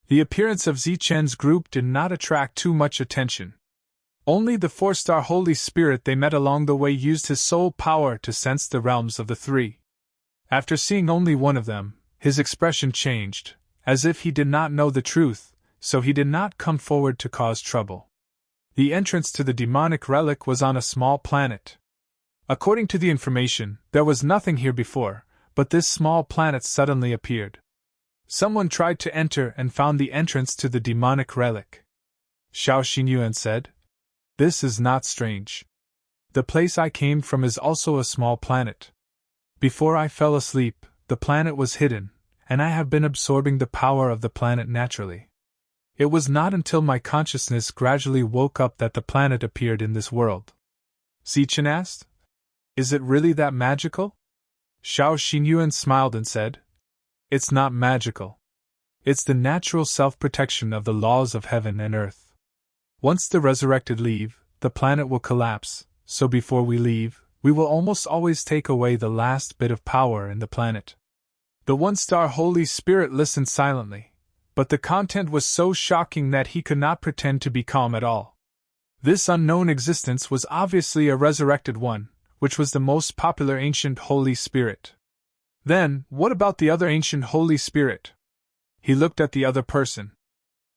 The appearance of Zichen's group did not attract too much attention. Only the 4-star holy spirit they met along the way used his soul power to sense the realms of the three. After seeing only one of them, his expression changed, as if he did not know the truth, so he did not come forward to cause trouble. The entrance to the demonic relic was on a small planet. According to the information, there was nothing here before, but this small planet suddenly appeared. Someone tried to enter and found the entrance to the demonic relic. Xiao Xinyuan said, "This is not strange. The place I came from is also a small planet. Before I fell asleep, the planet was hidden, and I have been absorbing the power of the planet naturally. It was not until my consciousness gradually woke up that the planet appeared in this world." Zichen asked, "Is it really that magical?" Xiao Xinyuan smiled and said, It's not magical. It's the natural self-protection of the laws of heaven and earth. Once the resurrected leave, the planet will collapse, so before we leave, we will almost always take away the last bit of power in the planet. The one-star Holy Spirit listened silently, but the content was so shocking that he could not pretend to be calm at all. This unknown existence was obviously a resurrected one, which was the most popular ancient Holy Spirit. Then, what about the other ancient Holy Spirit? He looked at the other person.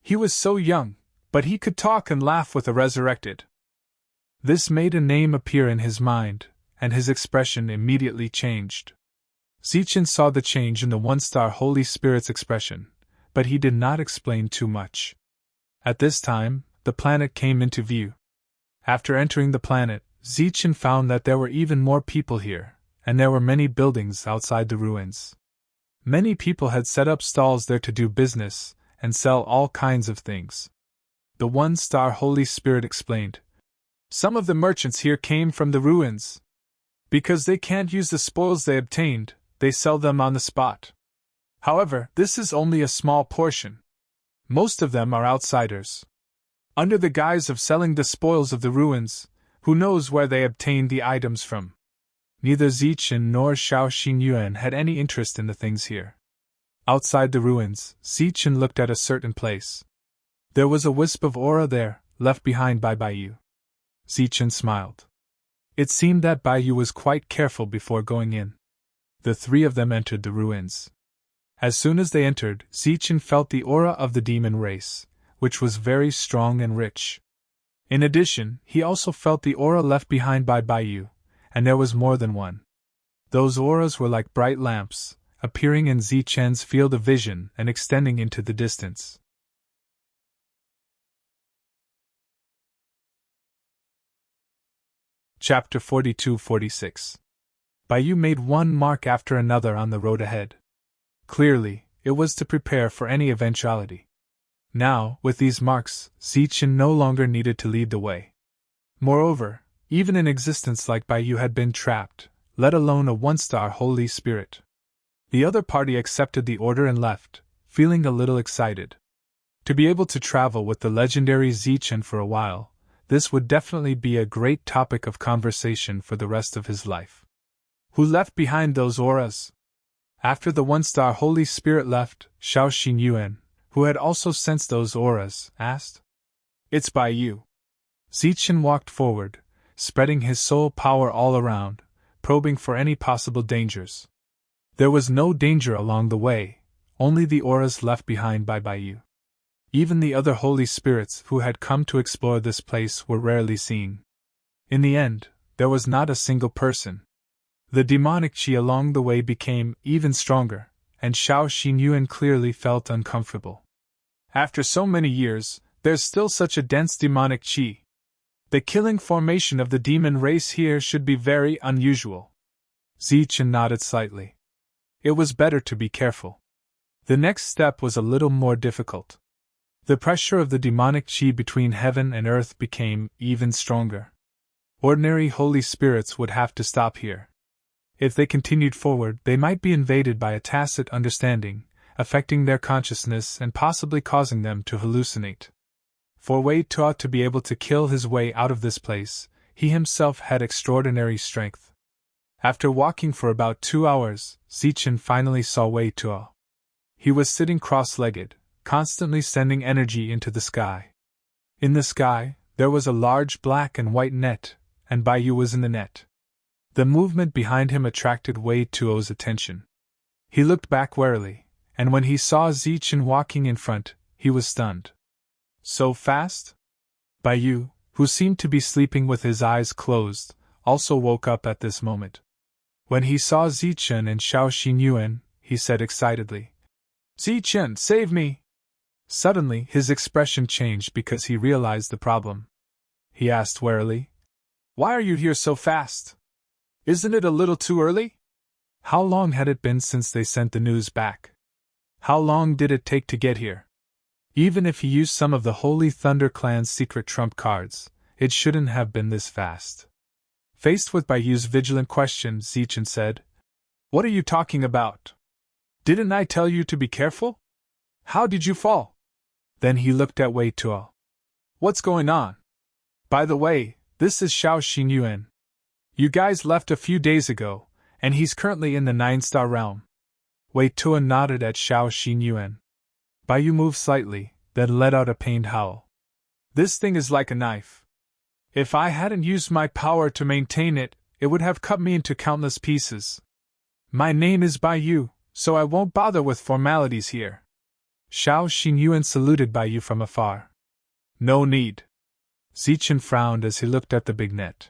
He was so young, but he could talk and laugh with the resurrected. This made a name appear in his mind, and his expression immediately changed. Zichen saw the change in the one-star Holy Spirit's expression, but he did not explain too much. At this time, the planet came into view. After entering the planet, Zichen found that there were even more people here, and there were many buildings outside the ruins. Many people had set up stalls there to do business and sell all kinds of things. The one-star Holy Spirit explained, "Some of the merchants here came from the ruins. Because they can't use the spoils they obtained, they sell them on the spot. However, this is only a small portion. Most of them are outsiders. Under the guise of selling the spoils of the ruins, who knows where they obtained the items from?" Neither Zichen nor Xiao Xinyuan had any interest in the things here. Outside the ruins, Zichen looked at a certain place. There was a wisp of aura there, left behind by Baiyu. Zichen smiled. It seemed that Baiyu was quite careful before going in. The three of them entered the ruins. As soon as they entered, Zichen felt the aura of the demon race, which was very strong and rich. In addition, he also felt the aura left behind by Baiyu, and there was more than one. Those auras were like bright lamps, appearing in Zichen's field of vision and extending into the distance. Chapter 42-46. Baiyu made one mark after another on the road ahead. Clearly, it was to prepare for any eventuality. Now, with these marks, Zichen no longer needed to lead the way. Moreover, even an existence like Baiyu had been trapped, let alone a one-star Holy Spirit. The other party accepted the order and left, feeling a little excited. To be able to travel with the legendary Zichen for a while, this would definitely be a great topic of conversation for the rest of his life. Who left behind those auras? After the one-star Holy Spirit left, Xiao Xinyuan, who had also sensed those auras, asked. "It's Baiyu." Zichen walked forward, spreading his soul power all around, probing for any possible dangers. There was no danger along the way, only the auras left behind by Baiyu. Even the other Holy Spirits who had come to explore this place were rarely seen. In the end, there was not a single person. The demonic chi along the way became even stronger, and Xiao Xinyuan clearly felt uncomfortable. After so many years, there's still such a dense demonic chi. The killing formation of the demon race here should be very unusual. Zichen nodded slightly. It was better to be careful. The next step was a little more difficult. The pressure of the demonic chi between heaven and earth became even stronger. Ordinary Holy Spirits would have to stop here. If they continued forward, they might be invaded by a tacit understanding, affecting their consciousness and possibly causing them to hallucinate. For Wei Tuo to be able to kill his way out of this place, he himself had extraordinary strength. After walking for about 2 hours, Zichen finally saw Wei Tuo. He was sitting cross-legged, constantly sending energy into the sky. In the sky, there was a large black and white net, and Baiyu was in the net. The movement behind him attracted Wei Tuo's attention. He looked back warily, and when he saw Zichen walking in front, he was stunned. So fast? Baiyu, who seemed to be sleeping with his eyes closed, also woke up at this moment. When he saw Zichen and Xiao Xinyuan, he said excitedly, "Zichen, save me!" Suddenly, his expression changed because he realized the problem. He asked warily, "Why are you here so fast? Isn't it a little too early?" How long had it been since they sent the news back? How long did it take to get here? Even if he used some of the Holy Thunder Clan's secret trump cards, it shouldn't have been this fast. Faced with Baiyu's vigilant question, Zichen said, "What are you talking about? Didn't I tell you to be careful? How did you fall? Then he looked at Wei Tuo. What's going on? By the way, this is Xiao Xinyuan. You guys left a few days ago, and he's currently in the 9-star realm. Wei Tuo nodded at Xiao Xinyuan. Baiyu moved slightly, then let out a pained howl. This thing is like a knife. If I hadn't used my power to maintain it, it would have cut me into countless pieces. My name is Baiyu, so I won't bother with formalities here. Xiao Xinyuan saluted Baiyu from afar. No need. Zichen frowned as he looked at the big net.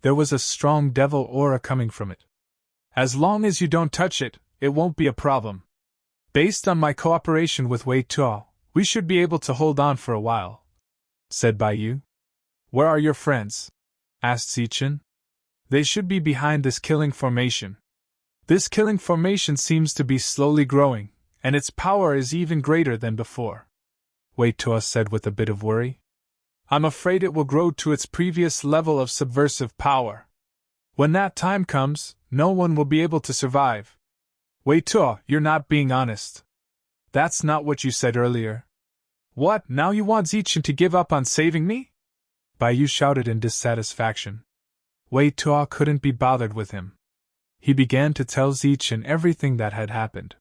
There was a strong devil aura coming from it. As long as you don't touch it, it won't be a problem. Based on my cooperation with Wei Tuo, we should be able to hold on for a while, said Baiyu. Where are your friends? Asked Zichen. They should be behind this killing formation. This killing formation seems to be slowly growing, and its power is even greater than before, Wei Tuo said with a bit of worry. I'm afraid it will grow to its previous level of subversive power. When that time comes, no one will be able to survive. Wei Tuo, you're not being honest. That's not what you said earlier. What, now you want Zichen to give up on saving me? Baiyu shouted in dissatisfaction. Wei Tuo couldn't be bothered with him. He began to tell Zichen everything that had happened.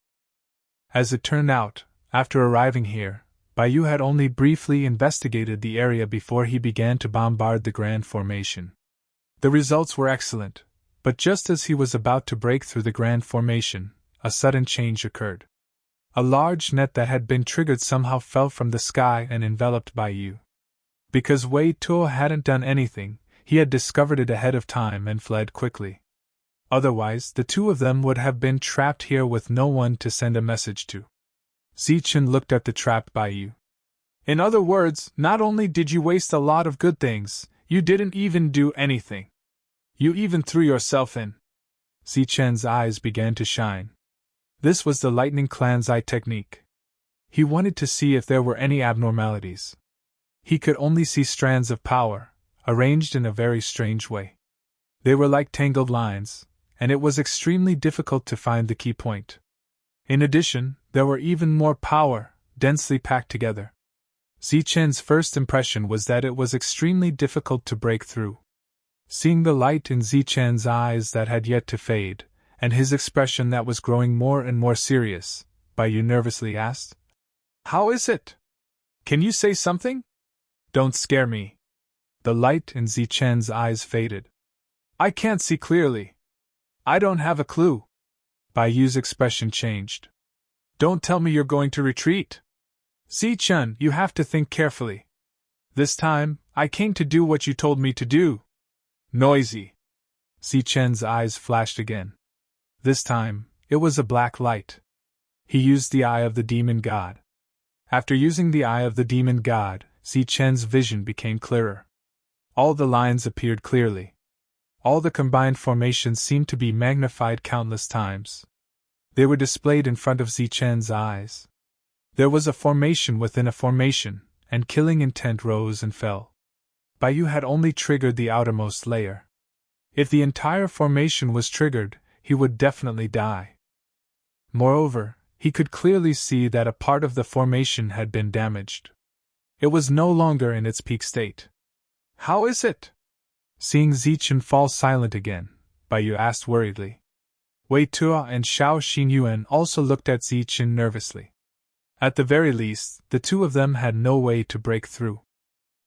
As it turned out, after arriving here, Baiyu had only briefly investigated the area before he began to bombard the Grand Formation. The results were excellent, but just as he was about to break through the Grand Formation, a sudden change occurred. A large net that had been triggered somehow fell from the sky and enveloped Baiyu. Because Wei Tuo hadn't done anything, he had discovered it ahead of time and fled quickly. Otherwise, the two of them would have been trapped here with no one to send a message to. Zichen looked at the trapped Baiyu. In other words, not only did you waste a lot of good things, you didn't even do anything. You even threw yourself in. Zichen's eyes began to shine. This was the Lightning Clan's eye technique. He wanted to see if there were any abnormalities. He could only see strands of power, arranged in a very strange way. They were like tangled lines, and it was extremely difficult to find the key point. In addition, there were even more power, densely packed together. Zichen's first impression was that it was extremely difficult to break through. Seeing the light in Zichen's eyes that had yet to fade, and his expression that was growing more and more serious, Baiyu nervously asked, How is it? Can you say something? Don't scare me. The light in Zichen's eyes faded. I can't see clearly. I don't have a clue. Baiyu's expression changed. Don't tell me you're going to retreat. Zichen, you have to think carefully. This time, I came to do what you told me to do. Noisy. Zichen's eyes flashed again. This time, it was a black light. He used the eye of the demon god. After using the eye of the demon god, Zichen's vision became clearer. All the lines appeared clearly. All the combined formations seemed to be magnified countless times. They were displayed in front of Zichen's eyes. There was a formation within a formation, and killing intent rose and fell. Baiyu had only triggered the outermost layer. If the entire formation was triggered, he would definitely die. Moreover, he could clearly see that a part of the formation had been damaged. It was no longer in its peak state. How is it? Seeing Zichen fall silent again, Baiyu asked worriedly. Wei Tuo and Xiao Xinyuan also looked at Zichen nervously. At the very least, the two of them had no way to break through.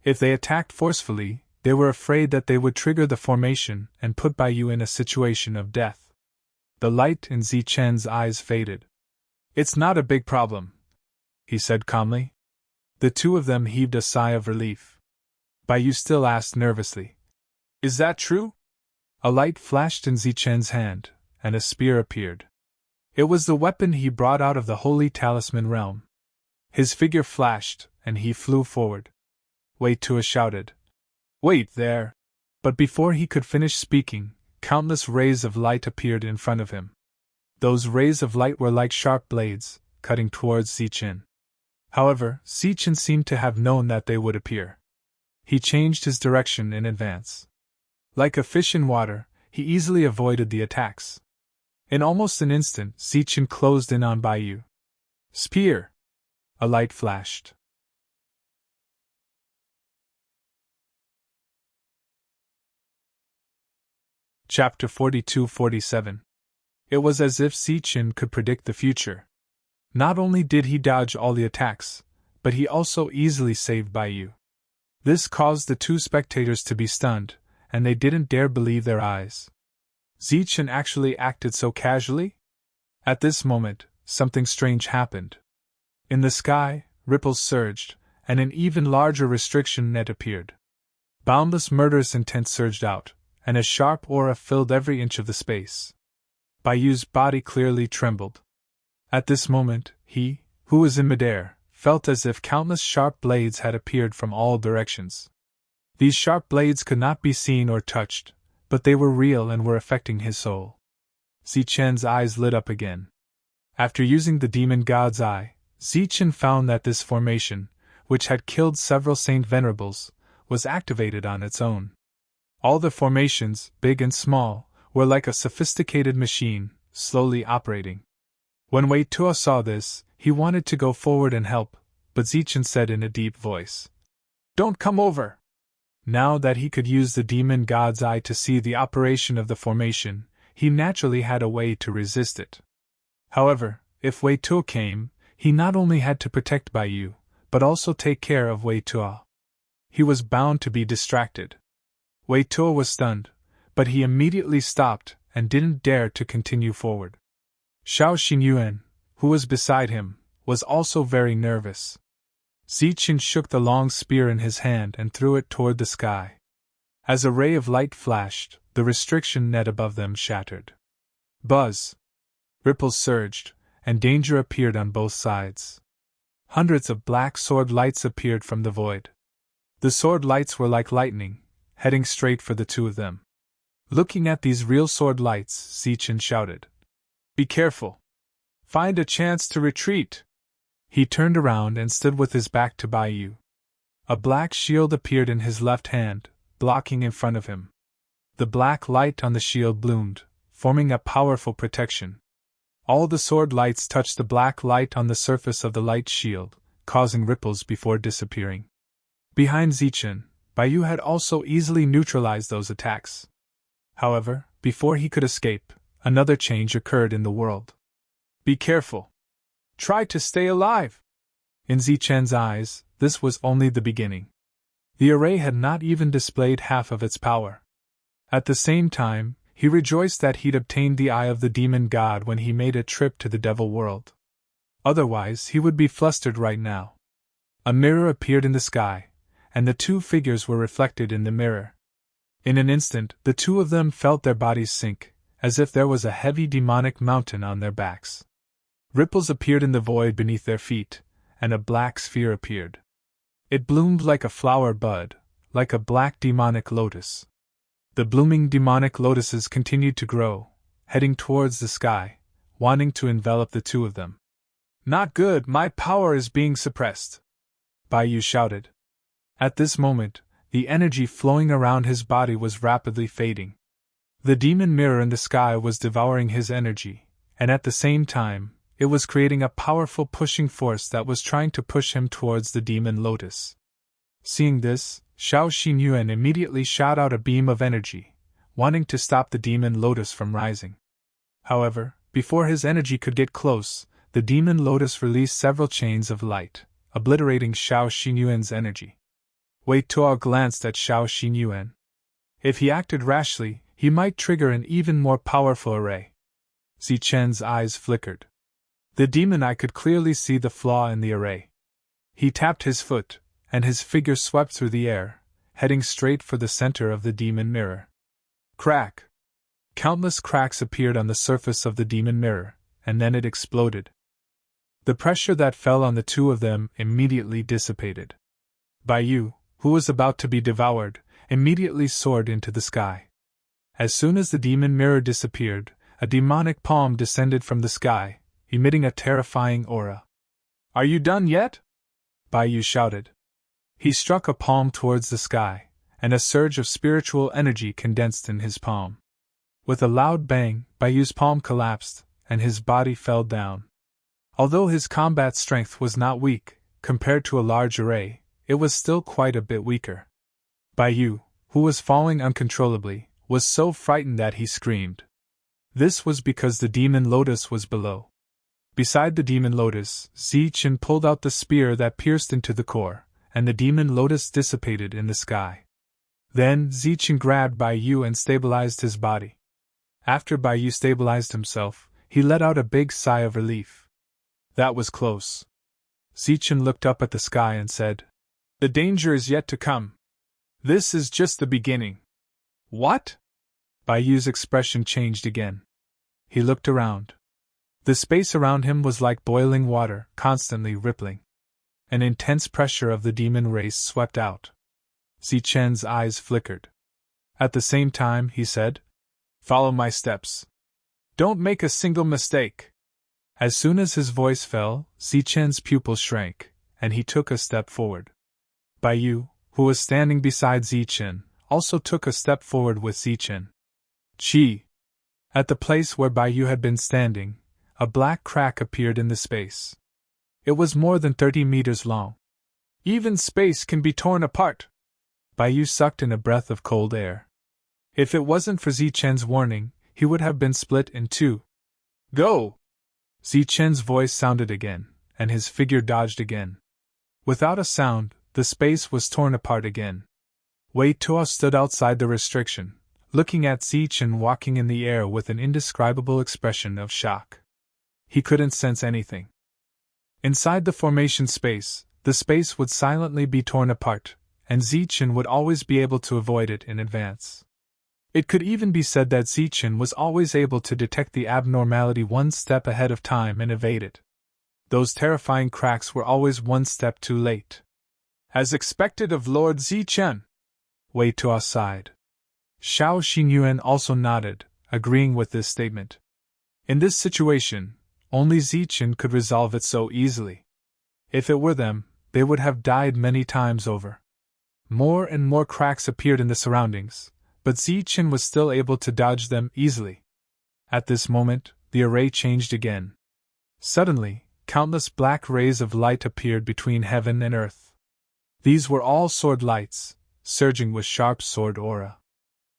If they attacked forcefully, they were afraid that they would trigger the formation and put Baiyu in a situation of death. The light in Zichen's eyes faded. It's not a big problem, he said calmly. The two of them heaved a sigh of relief. Baiyu still asked nervously, Is that true? A light flashed in Zichen's hand, and a spear appeared. It was the weapon he brought out of the Holy Talisman realm. His figure flashed, and he flew forward. Wei Tuo shouted, Wait there! But before he could finish speaking, countless rays of light appeared in front of him. Those rays of light were like sharp blades, cutting towards Zichen. However, Zichen seemed to have known that they would appear. He changed his direction in advance. Like a fish in water, he easily avoided the attacks. In almost an instant, Zichen closed in on Baiyu. Spear! A light flashed. Chapter 42-47. It was as if Zichen could predict the future. Not only did he dodge all the attacks, but he also easily saved Baiyu. This caused the two spectators to be stunned, and they didn't dare believe their eyes. Zichen actually acted so casually? At this moment, something strange happened. In the sky, ripples surged, and an even larger restriction net appeared. Boundless murderous intent surged out, and a sharp aura filled every inch of the space. Baiyu's body clearly trembled. At this moment, he, who was in midair, felt as if countless sharp blades had appeared from all directions. These sharp blades could not be seen or touched, but they were real and were affecting his soul. Zichen's eyes lit up again. After using the demon god's eye, Zichen found that this formation, which had killed several Saint Venerables, was activated on its own. All the formations, big and small, were like a sophisticated machine, slowly operating. When Wei Tuo saw this, he wanted to go forward and help, but Zichen said in a deep voice, "Don't come over!" Now that he could use the demon god's eye to see the operation of the formation, he naturally had a way to resist it. However, if Wei Tuo came, he not only had to protect Baiyu, but also take care of Wei Tuo. He was bound to be distracted. Wei Tuo was stunned, but he immediately stopped and didn't dare to continue forward. Xiao Xinyuan, who was beside him, was also very nervous. Zichen shook the long spear in his hand and threw it toward the sky. As a ray of light flashed, the restriction net above them shattered. Buzz! Ripples surged, and danger appeared on both sides. Hundreds of black sword lights appeared from the void. The sword lights were like lightning, heading straight for the two of them. Looking at these real sword lights, Zichen shouted, "Be careful! Find a chance to retreat!" He turned around and stood with his back to Baiyu. A black shield appeared in his left hand, blocking in front of him. The black light on the shield bloomed, forming a powerful protection. All the sword lights touched the black light on the surface of the light shield, causing ripples before disappearing. Behind Zichen, Baiyu had also easily neutralized those attacks. However, before he could escape, another change occurred in the world. "Be careful! Try to stay alive!" In Zichen's eyes, this was only the beginning. The array had not even displayed half of its power. At the same time, he rejoiced that he'd obtained the eye of the demon god when he made a trip to the devil world. Otherwise, he would be flustered right now. A mirror appeared in the sky, and the two figures were reflected in the mirror. In an instant, the two of them felt their bodies sink, as if there was a heavy demonic mountain on their backs. Ripples appeared in the void beneath their feet, and a black sphere appeared. It bloomed like a flower bud, like a black demonic lotus. The blooming demonic lotuses continued to grow, heading towards the sky, wanting to envelop the two of them. "Not good, my power is being suppressed!" Baiyu shouted. At this moment, the energy flowing around his body was rapidly fading. The demon mirror in the sky was devouring his energy, and at the same time, it was creating a powerful pushing force that was trying to push him towards the demon lotus. Seeing this, Xiao Xinyuan immediately shot out a beam of energy, wanting to stop the demon lotus from rising. However, before his energy could get close, the demon lotus released several chains of light, obliterating Xiao Xinyuan's energy. Wei Tuo glanced at Xiao Xinyuan. If he acted rashly, he might trigger an even more powerful array. Zichen's eyes flickered. The demon eye could clearly see the flaw in the array. He tapped his foot, and his figure swept through the air, heading straight for the center of the demon mirror. Crack! Countless cracks appeared on the surface of the demon mirror, and then it exploded. The pressure that fell on the two of them immediately dissipated. Baiyu, who was about to be devoured, immediately soared into the sky. As soon as the demon mirror disappeared, a demonic palm descended from the sky, emitting a terrifying aura. "Are you done yet?" Baiyu shouted. He struck a palm towards the sky, and a surge of spiritual energy condensed in his palm. With a loud bang, Bayu's palm collapsed, and his body fell down. Although his combat strength was not weak, compared to a large array, it was still quite a bit weaker. Bayu, who was falling uncontrollably, was so frightened that he screamed. This was because the demon lotus was below. Beside the demon lotus, Zichen pulled out the spear that pierced into the core, and the demon lotus dissipated in the sky. Then Zichen grabbed Bayu and stabilized his body. After Bayu stabilized himself, he let out a big sigh of relief. That was close. Zichen looked up at the sky and said, "The danger is yet to come. This is just the beginning." "What?" Bayu's expression changed again. He looked around. The space around him was like boiling water, constantly rippling. An intense pressure of the demon race swept out. Zichen's eyes flickered. At the same time, he said, "Follow my steps. Don't make a single mistake." As soon as his voice fell, Zichen's pupils shrank, and he took a step forward. Bayu, who was standing beside Zichen, also took a step forward with Zichen. Chi! At the place where Bayu had been standing, a black crack appeared in the space. It was more than 30 meters long. Even space can be torn apart. Bayu sucked in a breath of cold air. If it wasn't for Zichen's warning, he would have been split in two. "Go!" Zichen's voice sounded again, and his figure dodged again. Without a sound, the space was torn apart again. Wei Tuo stood outside the restriction, looking at Zichen walking in the air with an indescribable expression of shock. He couldn't sense anything. Inside the formation space, the space would silently be torn apart, and Zichen would always be able to avoid it in advance. It could even be said that Zichen was always able to detect the abnormality one step ahead of time and evade it. Those terrifying cracks were always one step too late. "As expected of Lord Zichen," Wei Tuo sighed. Xiao Xingyuan also nodded, agreeing with this statement. In this situation, only Zichen could resolve it so easily. If it were them, they would have died many times over. More and more cracks appeared in the surroundings, but Zichen was still able to dodge them easily. At this moment, the array changed again. Suddenly, countless black rays of light appeared between heaven and earth. These were all sword lights, surging with sharp sword aura.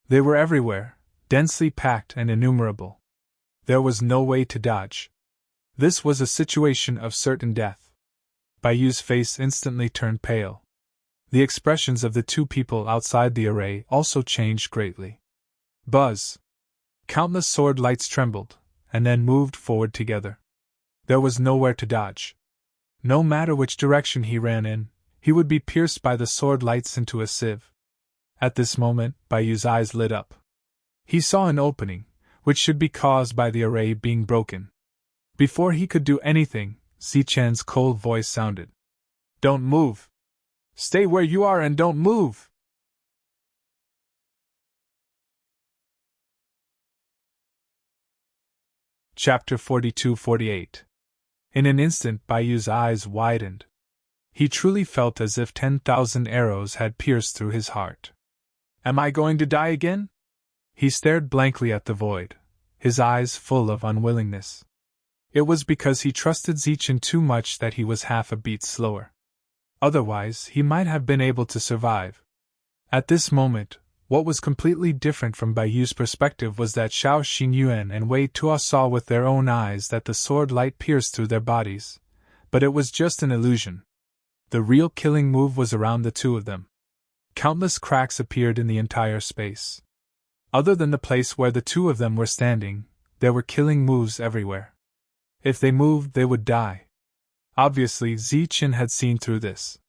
They were everywhere, densely packed and innumerable. There was no way to dodge. This was a situation of certain death. Bayu's face instantly turned pale. The expressions of the two people outside the array also changed greatly. Buzz! Countless sword lights trembled, and then moved forward together. There was nowhere to dodge. No matter which direction he ran in, he would be pierced by the sword lights into a sieve. At this moment, Bayu's eyes lit up. He saw an opening, which should be caused by the array being broken. Before he could do anything, Zichen's cold voice sounded. "Don't move! Stay where you are and don't move!" Chapter 42-48. In an instant, Bayu's eyes widened. He truly felt as if 10,000 arrows had pierced through his heart. "Am I going to die again?" He stared blankly at the void, his eyes full of unwillingness. It was because he trusted Zichen too much that he was half a beat slower. Otherwise, he might have been able to survive. At this moment, what was completely different from Bayu's perspective was that Xiao Xingyuan and Wei Tuo saw with their own eyes that the sword light pierced through their bodies, but it was just an illusion. The real killing move was around the two of them. Countless cracks appeared in the entire space. Other than the place where the two of them were standing, there were killing moves everywhere. If they moved, they would die. Obviously, Zichen had seen through this.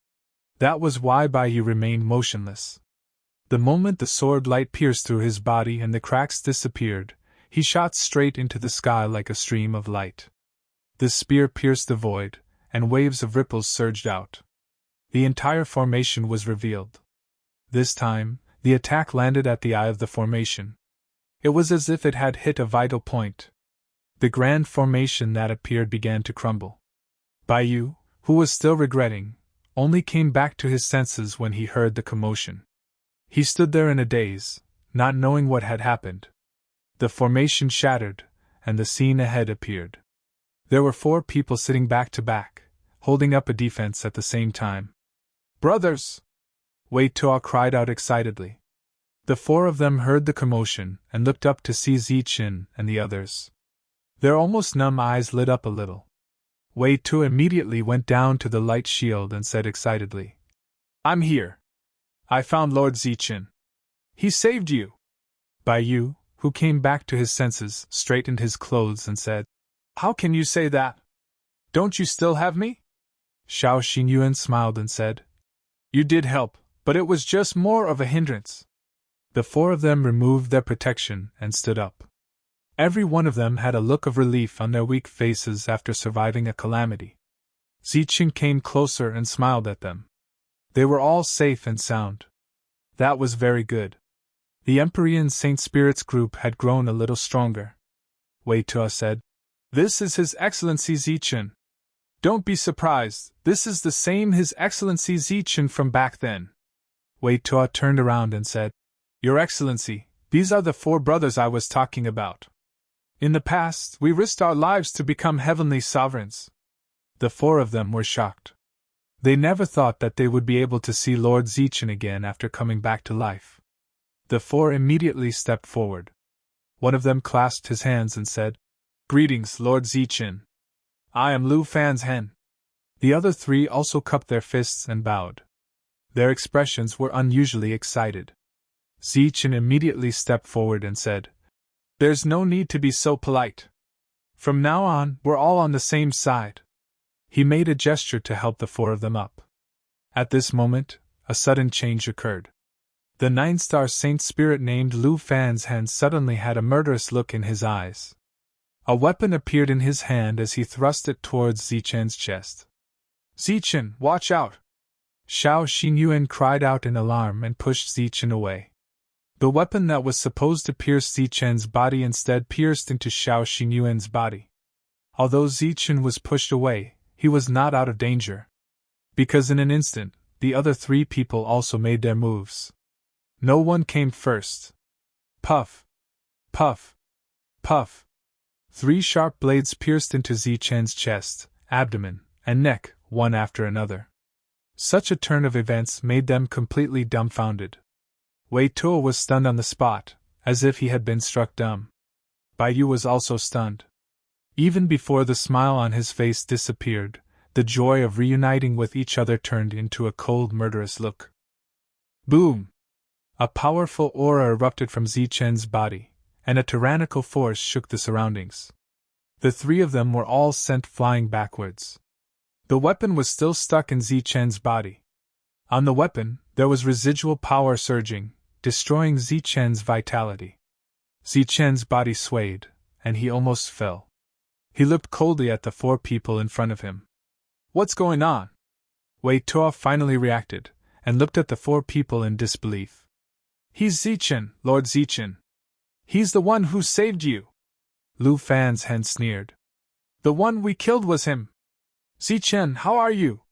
That was why Bayu remained motionless. The moment the sword light pierced through his body and the cracks disappeared, he shot straight into the sky like a stream of light. The spear pierced the void, and waves of ripples surged out. The entire formation was revealed. This time, the attack landed at the eye of the formation. It was as if it had hit a vital point. The grand formation that appeared began to crumble. Bayu, who was still regretting, only came back to his senses when he heard the commotion. He stood there in a daze, not knowing what had happened. The formation shattered, and the scene ahead appeared. There were 4 people sitting back to back, holding up a defense at the same time. "Brothers!" Wei Tuo cried out excitedly. The 4 of them heard the commotion and looked up to see Ziqin and the others. Their almost numb eyes lit up a little. Wei Tuo immediately went down to the light shield and said excitedly, "I'm here. I found Lord Ziqin. He saved you." Bai Yu, who came back to his senses, straightened his clothes and said, "How can you say that? Don't you still have me?" Xiao Xingyuan smiled and said, "You did help, but it was just more of a hindrance." The 4 of them removed their protection and stood up. Every one of them had a look of relief on their weak faces after surviving a calamity. Ziqin came closer and smiled at them. They were all safe and sound. That was very good. The Empyrean Saint Spirits group had grown a little stronger. Wei Tuo said, "This is His Excellency Ziqin. Don't be surprised, this is the same His Excellency Ziqin from back then." Wei Tuo turned around and said, "Your Excellency, these are the 4 brothers I was talking about. In the past, we risked our lives to become heavenly sovereigns." The 4 of them were shocked. They never thought that they would be able to see Lord Ziqin again after coming back to life. The 4 immediately stepped forward. One of them clasped his hands and said, "Greetings, Lord Ziqin. I am Lu Fan's hen." The other 3 also cupped their fists and bowed. Their expressions were unusually excited. Ziqin immediately stepped forward and said, "There's no need to be so polite. From now on, we're all on the same side." He made a gesture to help the 4 of them up. At this moment, a sudden change occurred. The 9-star Saint Spirit named Lu Fan's hand suddenly had a murderous look in his eyes. A weapon appeared in his hand as he thrust it towards Ziqin's chest. "Ziqin, watch out!" Xiao Xingyuan cried out in alarm and pushed Ziqin away. The weapon that was supposed to pierce Ziqin's body instead pierced into Xiao Xingyuan's body. Although Ziqin was pushed away, he was not out of danger. Because in an instant, the other 3 people also made their moves. No one came first. Puff! Puff! Puff! 3 sharp blades pierced into Ziqin's chest, abdomen, and neck, one after another. Such a turn of events made them completely dumbfounded. Wei Tuo was stunned on the spot, as if he had been struck dumb. Bai Yu was also stunned. Even before the smile on his face disappeared, the joy of reuniting with each other turned into a cold, murderous look. Boom! A powerful aura erupted from Ziqin's body, and a tyrannical force shook the surroundings. The 3 of them were all sent flying backwards. The weapon was still stuck in Ziqin's body. On the weapon, there was residual power surging, destroying Ziqin's vitality. Ziqin's body swayed, and he almost fell. He looked coldly at the 4 people in front of him. "What's going on?" Wei Tuo finally reacted, and looked at the 4 people in disbelief. "He's Ziqin, Lord Ziqin. He's the one who saved you." Lu Fan's hen sneered. "The one we killed was him. Ziqin, how are you?"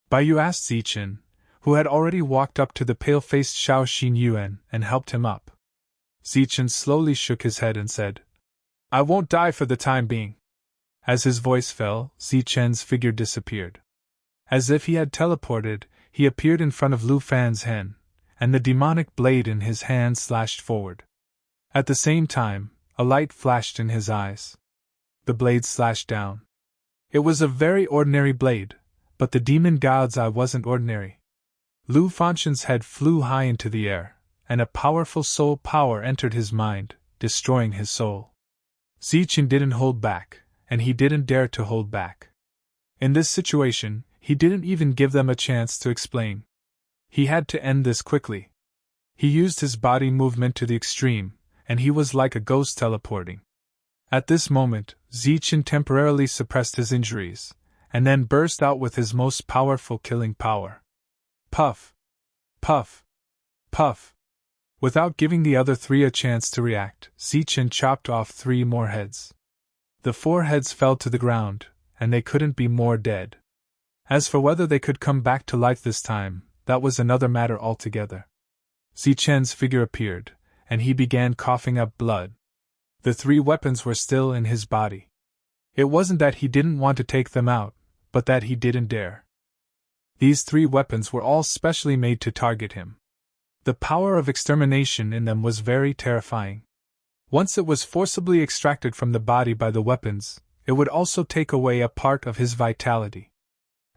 Bai Yu asked Ziqin, who had already walked up to the pale-faced Xiao Xingyuan and helped him up. Ziqin slowly shook his head and said, "I won't die for the time being." As his voice fell, Ziqin's figure disappeared. As if he had teleported, he appeared in front of Lu Fan's hen, and the demonic blade in his hand slashed forward. At the same time, a light flashed in his eyes. The blade slashed down. It was a very ordinary blade, but the demon god's eye wasn't ordinary. Lu Fanshen's head flew high into the air, and a powerful soul power entered his mind, destroying his soul. Ziqin didn't hold back, and he didn't dare to hold back. In this situation, he didn't even give them a chance to explain. He had to end this quickly. He used his body movement to the extreme, and he was like a ghost teleporting. At this moment, Ziqin temporarily suppressed his injuries, and then burst out with his most powerful killing power. Puff! Puff! Puff! Without giving the other 3 a chance to react, Ziqin chopped off 3 more heads. The 4 heads fell to the ground, and they couldn't be more dead. As for whether they could come back to life this time, that was another matter altogether. Ziqin's figure appeared, and he began coughing up blood. The 3 weapons were still in his body. It wasn't that he didn't want to take them out, but that he didn't dare. These 3 weapons were all specially made to target him. The power of extermination in them was very terrifying. Once it was forcibly extracted from the body by the weapons, it would also take away a part of his vitality.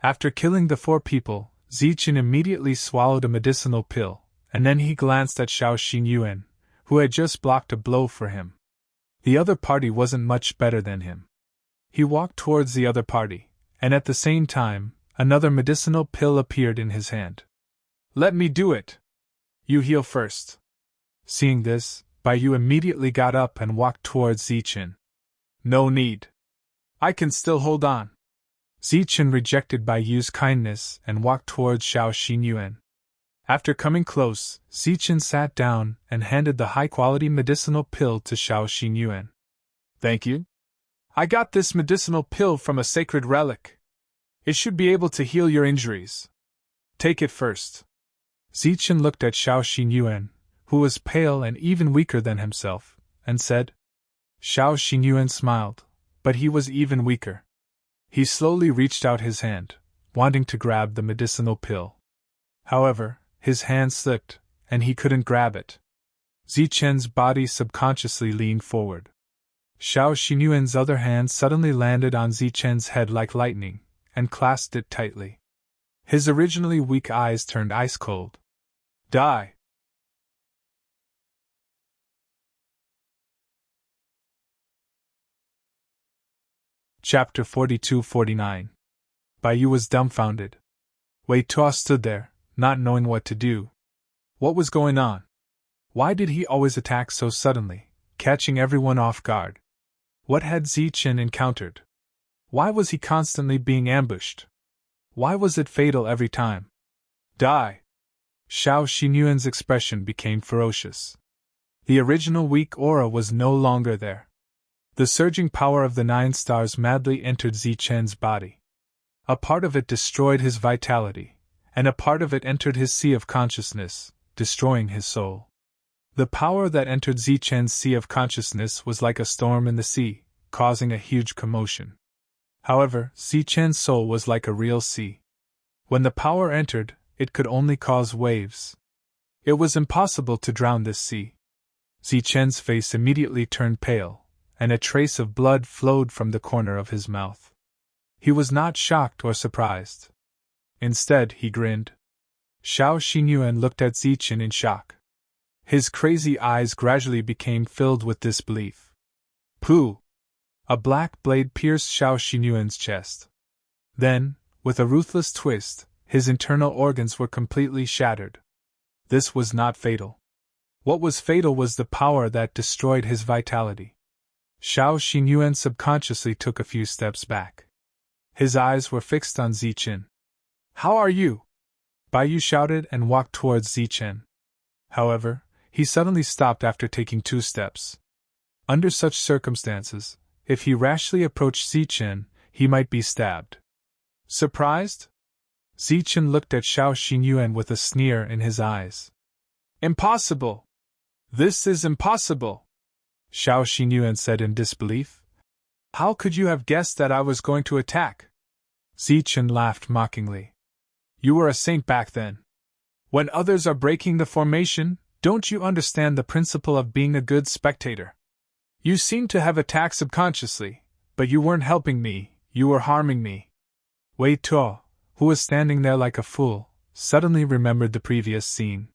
After killing the 4 people, Zichen immediately swallowed a medicinal pill, and then he glanced at Xiao Xinyuan, who had just blocked a blow for him. The other party wasn't much better than him. He walked towards the other party, and at the same time, another medicinal pill appeared in his hand. "Let me do it! You heal first." Seeing this, Baiyu immediately got up and walked towards Zichen. "No need. I can still hold on." Zichen rejected Baiyu's kindness and walked towards Xiao Xinyuan. After coming close, Zichen sat down and handed the high-quality medicinal pill to Xiao Xinyuan. "Thank you. I got this medicinal pill from a sacred relic. It should be able to heal your injuries. Take it first." Zichen looked at Xiao Xinyuan, who was pale and even weaker than himself, and said. Xiao Xinyuan smiled, but he was even weaker. He slowly reached out his hand, wanting to grab the medicinal pill. However, his hand slipped, and he couldn't grab it. Zichen's body subconsciously leaned forward. Xiao Xinyuan's other hand suddenly landed on Zichen's head like lightning, and clasped it tightly. His originally weak eyes turned ice cold. "Die!" Chapter 42-49. Baiyu was dumbfounded. Wei Tuo stood there, not knowing what to do. What was going on? Why did he always attack so suddenly, catching everyone off guard? What had Zichen encountered? Why was he constantly being ambushed? Why was it fatal every time? "Die!" Xiao Xinyuan's expression became ferocious. The original weak aura was no longer there. The surging power of the 9 stars madly entered Zichen's body. A part of it destroyed his vitality, and a part of it entered his sea of consciousness, destroying his soul. The power that entered Zichen's sea of consciousness was like a storm in the sea, causing a huge commotion. However, Zichen's soul was like a real sea. When the power entered, it could only cause waves. It was impossible to drown this sea. Zichen's face immediately turned pale, and a trace of blood flowed from the corner of his mouth. He was not shocked or surprised. Instead, he grinned. Xiao Xinyuan looked at Zichen in shock. His crazy eyes gradually became filled with disbelief. "Pooh!" A black blade pierced Xiao Xinyuan's chest. Then, with a ruthless twist, his internal organs were completely shattered. This was not fatal. What was fatal was the power that destroyed his vitality. Xiao Xinyuan subconsciously took a few steps back. His eyes were fixed on Zichen. "How are you?" Baiyu shouted and walked towards Zichen. However, he suddenly stopped after taking 2 steps. Under such circumstances, if he rashly approached Zichen, he might be stabbed. "Surprised?" Zichen looked at Xiao Xinyuan with a sneer in his eyes. "Impossible! This is impossible!" Xiao Xinyuan said in disbelief. "How could you have guessed that I was going to attack?" Zichen laughed mockingly. "You were a saint back then. When others are breaking the formation, don't you understand the principle of being a good spectator? You seem to have attacked subconsciously, but you weren't helping me, you were harming me." Wei Tuo, who was standing there like a fool, suddenly remembered the previous scene.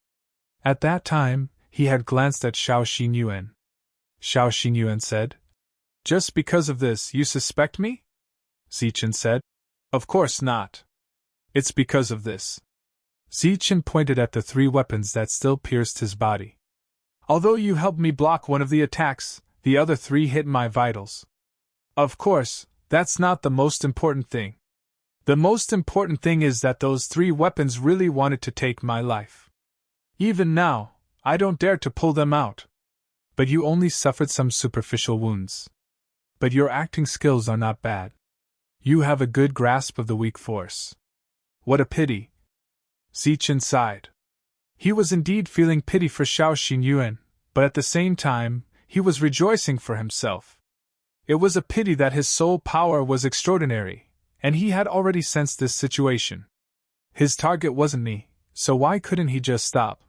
At that time, he had glanced at Xiao Xinyuan. Xiao Xinyuan said, "Just because of this, you suspect me?" Zichen said, "Of course not. It's because of this." Zichen pointed at the 3 weapons that still pierced his body. "Although you helped me block one of the attacks, the other 3 hit my vitals. Of course, that's not the most important thing. The most important thing is that those 3 weapons really wanted to take my life. Even now, I don't dare to pull them out. But you only suffered some superficial wounds. But your acting skills are not bad. You have a good grasp of the weak force. What a pity." Zichen sighed. He was indeed feeling pity for Xiao Xinyuan, but at the same time, he was rejoicing for himself. It was a pity that his soul power was extraordinary, and he had already sensed this situation. His target wasn't me, so why couldn't he just stop?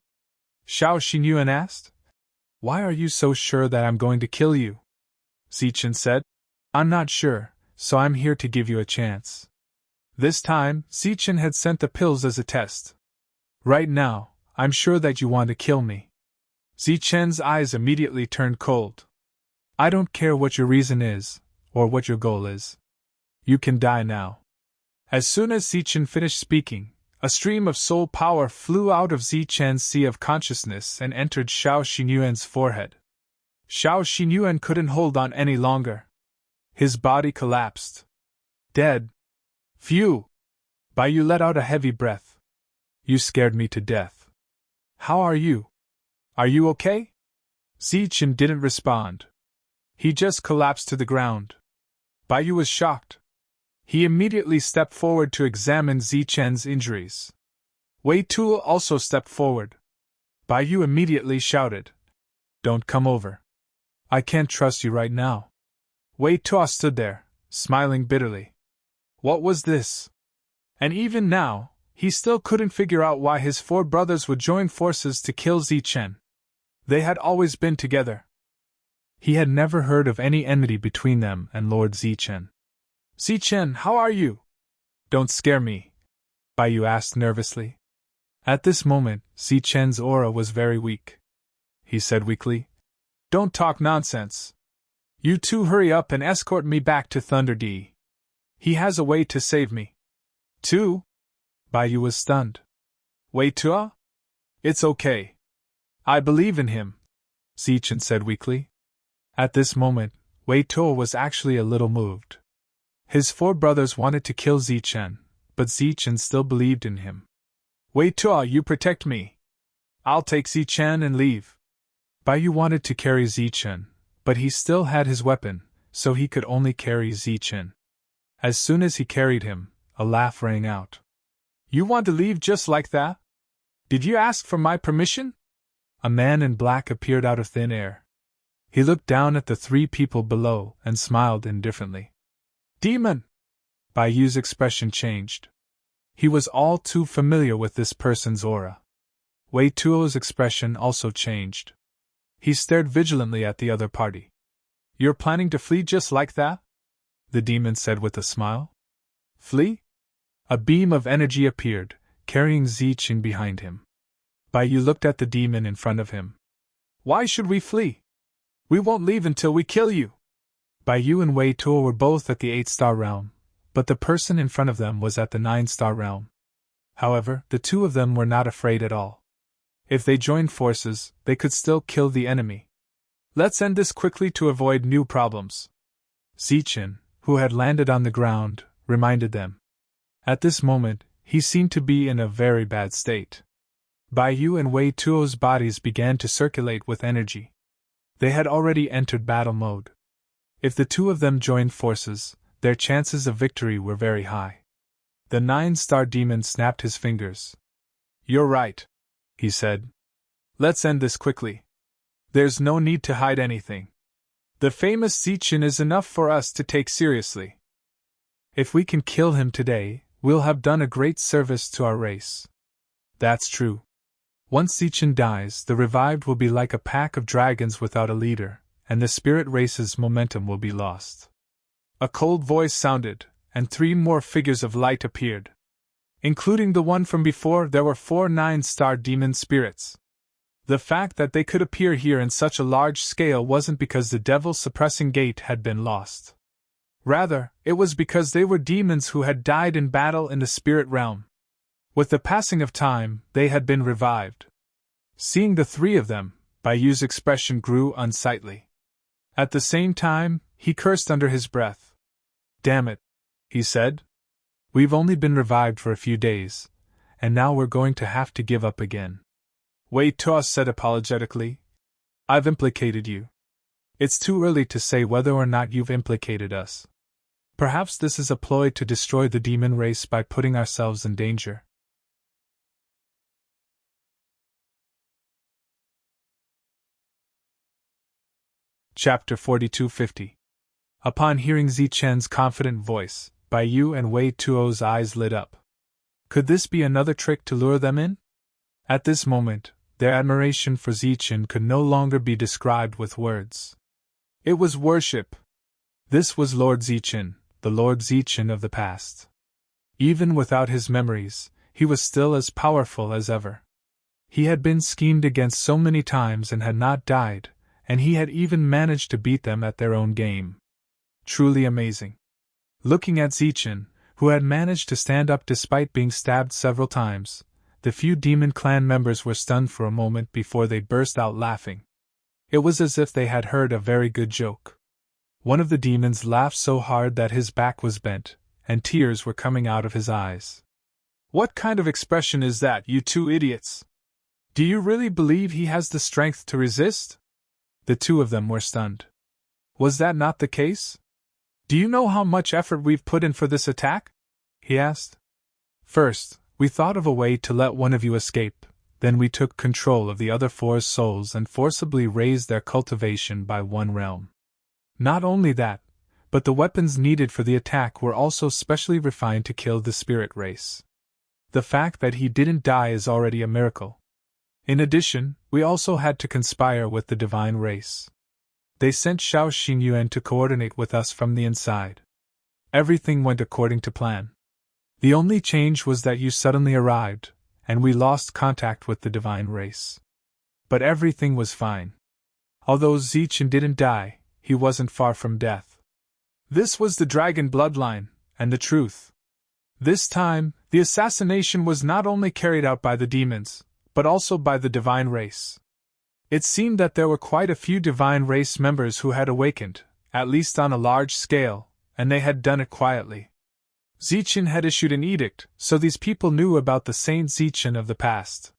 Xiao Xinyuan asked. Why are you so sure that I'm going to kill you? Zichen said. I'm not sure, so I'm here to give you a chance. This time, Zichen had sent the pills as a test. Right now, I'm sure that you want to kill me. Zichen's eyes immediately turned cold. I don't care what your reason is, or what your goal is. You can die now. As soon as Zichen finished speaking, a stream of soul power flew out of Zichen's sea of consciousness and entered Xiao Xinyuan's forehead. Xiao Xinyuan couldn't hold on any longer. His body collapsed. Dead. Phew! Baiyu let out a heavy breath. You scared me to death. How are you? Are you okay? Zichen didn't respond. He just collapsed to the ground. Baiyu was shocked. He immediately stepped forward to examine Zichen's injuries. Wei Tuo also stepped forward. Baiyu immediately shouted, Don't come over. I can't trust you right now. Wei Tuo stood there, smiling bitterly. What was this? And even now, he still couldn't figure out why his four brothers would join forces to kill Zichen. They had always been together. He had never heard of any enmity between them and Lord Zichen. Zichen, how are you? Don't scare me, Baiyu asked nervously. At this moment, Zichen's aura was very weak. He said weakly, Don't talk nonsense. You two hurry up and escort me back to Thunder D. He has a way to save me. Two? Baiyu was stunned. Wei Tuo? It's okay. I believe in him, Zichen said weakly. At this moment, Wei Tuo was actually a little moved. His four brothers wanted to kill Zichen, but Zichen still believed in him. Wei Tuo, you protect me. I'll take Zichen and leave. Baiyu wanted to carry Zichen, but he still had his weapon, so he could only carry Zichen. As soon as he carried him, a laugh rang out. You want to leave just like that? Did you ask for my permission? A man in black appeared out of thin air. He looked down at the three people below and smiled indifferently. Demon! Baiyu's expression changed. He was all too familiar with this person's aura. Wei Tuo's expression also changed. He stared vigilantly at the other party. You're planning to flee just like that? The demon said with a smile. Flee? A beam of energy appeared, carrying Zichen behind him. Baiyu looked at the demon in front of him. Why should we flee? We won't leave until we kill you. Baiyu and Wei Tuo were both at the 8-star realm, but the person in front of them was at the 9-star realm. However, the two of them were not afraid at all. If they joined forces, they could still kill the enemy. Let's end this quickly to avoid new problems. Zichen, who had landed on the ground, reminded them. At this moment, he seemed to be in a very bad state. Baiyu and Wei Tuo's bodies began to circulate with energy. They had already entered battle mode. If the two of them joined forces, their chances of victory were very high. The 9-star demon snapped his fingers. You're right, he said. Let's end this quickly. There's no need to hide anything. The famous Zichen is enough for us to take seriously. If we can kill him today, we'll have done a great service to our race. That's true. Once Zichen dies, the revived will be like a pack of dragons without a leader, and the spirit race's momentum will be lost. A cold voice sounded, and 3 more figures of light appeared. Including the one from before, there were 4 9-star demon spirits. The fact that they could appear here in such a large scale wasn't because the devil's suppressing gate had been lost. Rather, it was because they were demons who had died in battle in the spirit realm. With the passing of time, they had been revived. Seeing the 3 of them, Baiyu's expression grew unsightly. At the same time, he cursed under his breath. Damn it, he said. We've only been revived for a few days, and now we're going to have to give up again. Wei Tuo said apologetically. I've implicated you. It's too early to say whether or not you've implicated us. Perhaps this is a ploy to destroy the demon race by putting ourselves in danger. Chapter 4250. Upon hearing Zichen's confident voice, Bai Yu and Wei Tuo's eyes lit up. Could this be another trick to lure them in? At this moment, their admiration for Zichen could no longer be described with words. It was worship. This was Lord Zichen, the Lord Zichen of the past. Even without his memories, he was still as powerful as ever. He had been schemed against so many times and had not died, and he had even managed to beat them at their own game. Truly amazing. Looking at Zichen, who had managed to stand up despite being stabbed several times, the few demon clan members were stunned for a moment before they burst out laughing. It was as if they had heard a very good joke. One of the demons laughed so hard that his back was bent, and tears were coming out of his eyes. What kind of expression is that, you two idiots? Do you really believe he has the strength to resist? The two of them were stunned. Was that not the case? Do you know how much effort we've put in for this attack? He asked. First, we thought of a way to let one of you escape, then we took control of the other four's souls and forcibly raised their cultivation by one realm. Not only that, but the weapons needed for the attack were also specially refined to kill the spirit race. The fact that he didn't die is already a miracle. In addition, we also had to conspire with the divine race. They sent Xiao Xingyuan to coordinate with us from the inside. Everything went according to plan. The only change was that you suddenly arrived, and we lost contact with the divine race. But everything was fine. Although Zichen didn't die, he wasn't far from death. This was the dragon bloodline, and the truth. This time, the assassination was not only carried out by the demons, but also by the divine race. It seemed that there were quite a few divine race members who had awakened, at least on a large scale, and they had done it quietly. Zichen had issued an edict, so these people knew about the Saint Zichen of the past.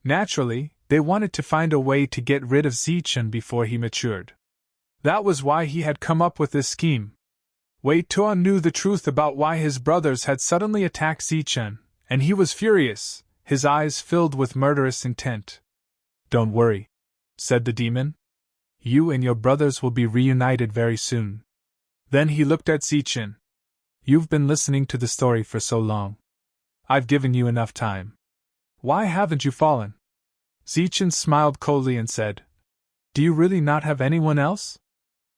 Naturally, they wanted to find a way to get rid of Zichen before he matured. That was why he had come up with this scheme. Wei Tuo knew the truth about why his brothers had suddenly attacked Zichen, and he was furious, his eyes filled with murderous intent. Don't worry, said the demon. You and your brothers will be reunited very soon. Then he looked at Zichen. You've been listening to the story for so long. I've given you enough time. Why haven't you fallen? Zichen smiled coldly and said, Do you really not have anyone else?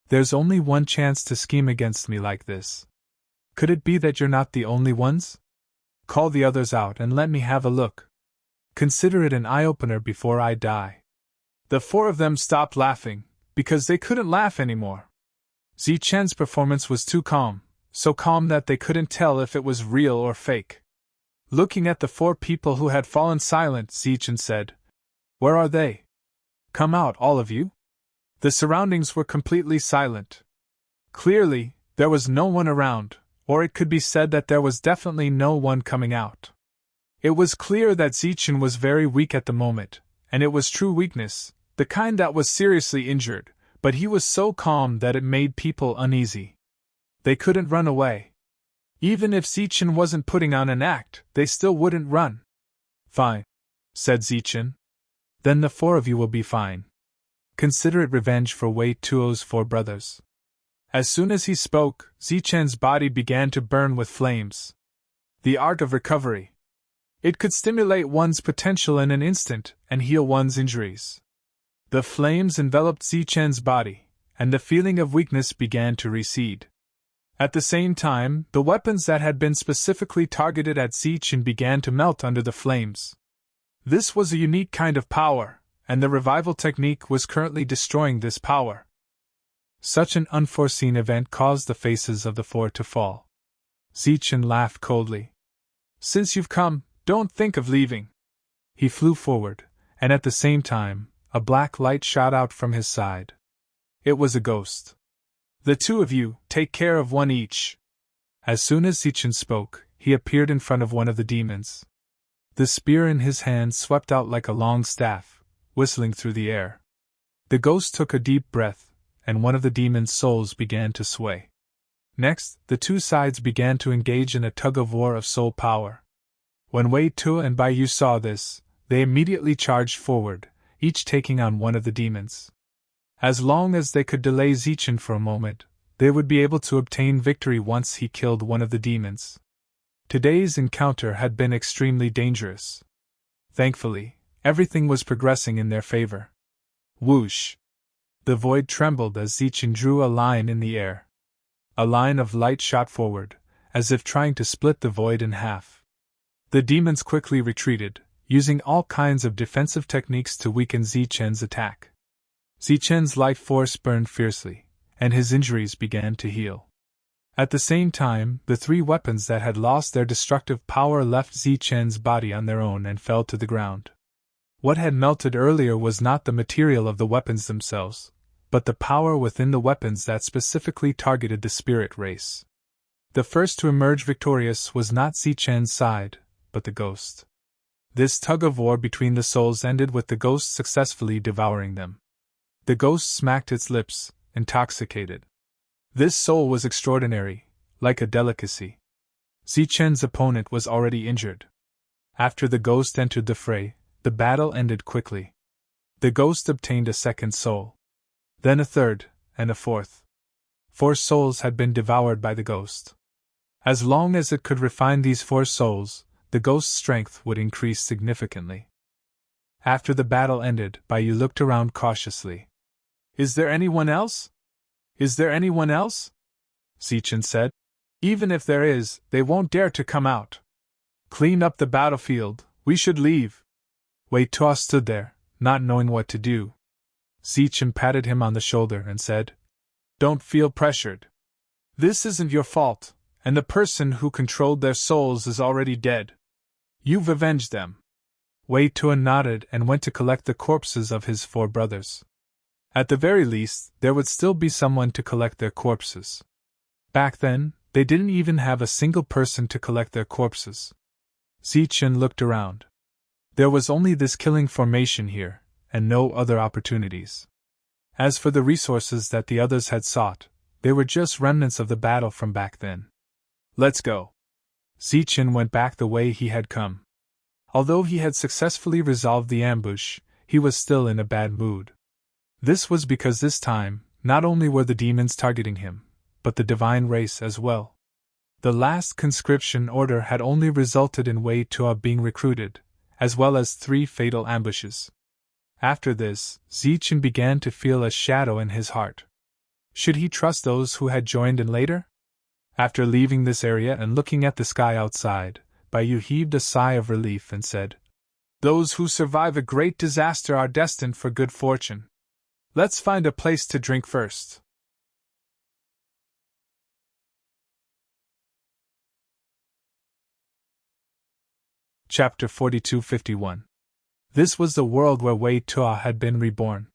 There's only one chance to scheme against me like this. Could it be that you're not the only ones? Call the others out and let me have a look. Consider it an eye-opener before I die. The four of them stopped laughing, because they couldn't laugh anymore. Zichen's performance was too calm, so calm that they couldn't tell if it was real or fake. Looking at the four people who had fallen silent, Zichen said, Where are they? Come out, all of you. The surroundings were completely silent. Clearly, there was no one around, or it could be said that there was definitely no one coming out. It was clear that Zichen was very weak at the moment, and it was true weakness, the kind that was seriously injured, but he was so calm that it made people uneasy. They couldn't run away. Even if Zichen wasn't putting on an act, they still wouldn't run. Fine, said Zichen. Then the four of you will be fine. Consider it revenge for Wei Tuo's four brothers. As soon as he spoke, Zichen's body began to burn with flames. The art of recovery. It could stimulate one's potential in an instant and heal one's injuries. The flames enveloped Zichen's body, and the feeling of weakness began to recede. At the same time, the weapons that had been specifically targeted at Zichen began to melt under the flames. This was a unique kind of power, and the revival technique was currently destroying this power. Such an unforeseen event caused the faces of the four to fall. Zichen laughed coldly. Since you've come, don't think of leaving. He flew forward, and at the same time, a black light shot out from his side. It was a ghost. The two of you, take care of one each. As soon as Zichen spoke, he appeared in front of one of the demons. The spear in his hand swept out like a long staff, whistling through the air. The ghost took a deep breath, and one of the demon's souls began to sway. Next, the two sides began to engage in a tug-of-war of soul power. When Wei Tuo and Bai Yu saw this, they immediately charged forward, each taking on one of the demons. As long as they could delay Zichen for a moment, they would be able to obtain victory once he killed one of the demons. Today's encounter had been extremely dangerous. Thankfully, everything was progressing in their favor. Whoosh! The void trembled as Zichen drew a line in the air. A line of light shot forward, as if trying to split the void in half. The demons quickly retreated, using all kinds of defensive techniques to weaken Zichen's attack. Zichen's life force burned fiercely, and his injuries began to heal. At the same time, the three weapons that had lost their destructive power left Zichen's body on their own and fell to the ground. What had melted earlier was not the material of the weapons themselves, but the power within the weapons that specifically targeted the spirit race. The first to emerge victorious was not Zichen's side, but the ghost. This tug-of-war between the souls ended with the ghost successfully devouring them. The ghost smacked its lips, intoxicated. This soul was extraordinary, like a delicacy. Zichen's opponent was already injured. After the ghost entered the fray, the battle ended quickly. The ghost obtained a second soul. Then a third, and a fourth. 4 souls had been devoured by the ghost. As long as it could refine these 4 souls, the ghost's strength would increase significantly. After the battle ended, Baiyu looked around cautiously. "Is there anyone else? Is there anyone else?" Zichen said. "Even if there is, they won't dare to come out. Clean up the battlefield, we should leave." Wei Tuo stood there, not knowing what to do. Zichen patted him on the shoulder and said, "Don't feel pressured. This isn't your fault, and the person who controlled their souls is already dead. You've avenged them." Wei Tuo nodded and went to collect the corpses of his 4 brothers. At the very least, there would still be someone to collect their corpses. Back then, they didn't even have a single person to collect their corpses. Zichen looked around. There was only this killing formation here, and no other opportunities. As for the resources that the others had sought, they were just remnants of the battle from back then. "Let's go." Zichen went back the way he had come. Although he had successfully resolved the ambush, he was still in a bad mood. This was because this time, not only were the demons targeting him, but the divine race as well. The last conscription order had only resulted in Wei Tuo being recruited, as well as 3 fatal ambushes. After this, Zichen began to feel a shadow in his heart. Should he trust those who had joined in later? After leaving this area and looking at the sky outside, Baiyu heaved a sigh of relief and said, "Those who survive a great disaster are destined for good fortune. Let's find a place to drink first." Chapter 42-51. This was the world where Wei Tuo had been reborn.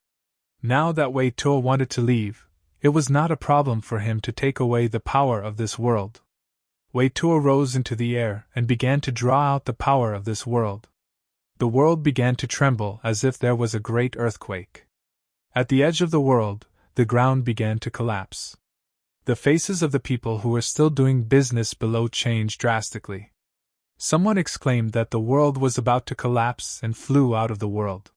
Now that Wei Tuo wanted to leave, it was not a problem for him to take away the power of this world. Wei Tuo rose into the air and began to draw out the power of this world. The world began to tremble as if there was a great earthquake. At the edge of the world, the ground began to collapse. The faces of the people who were still doing business below changed drastically. Someone exclaimed that the world was about to collapse and flew out of the world.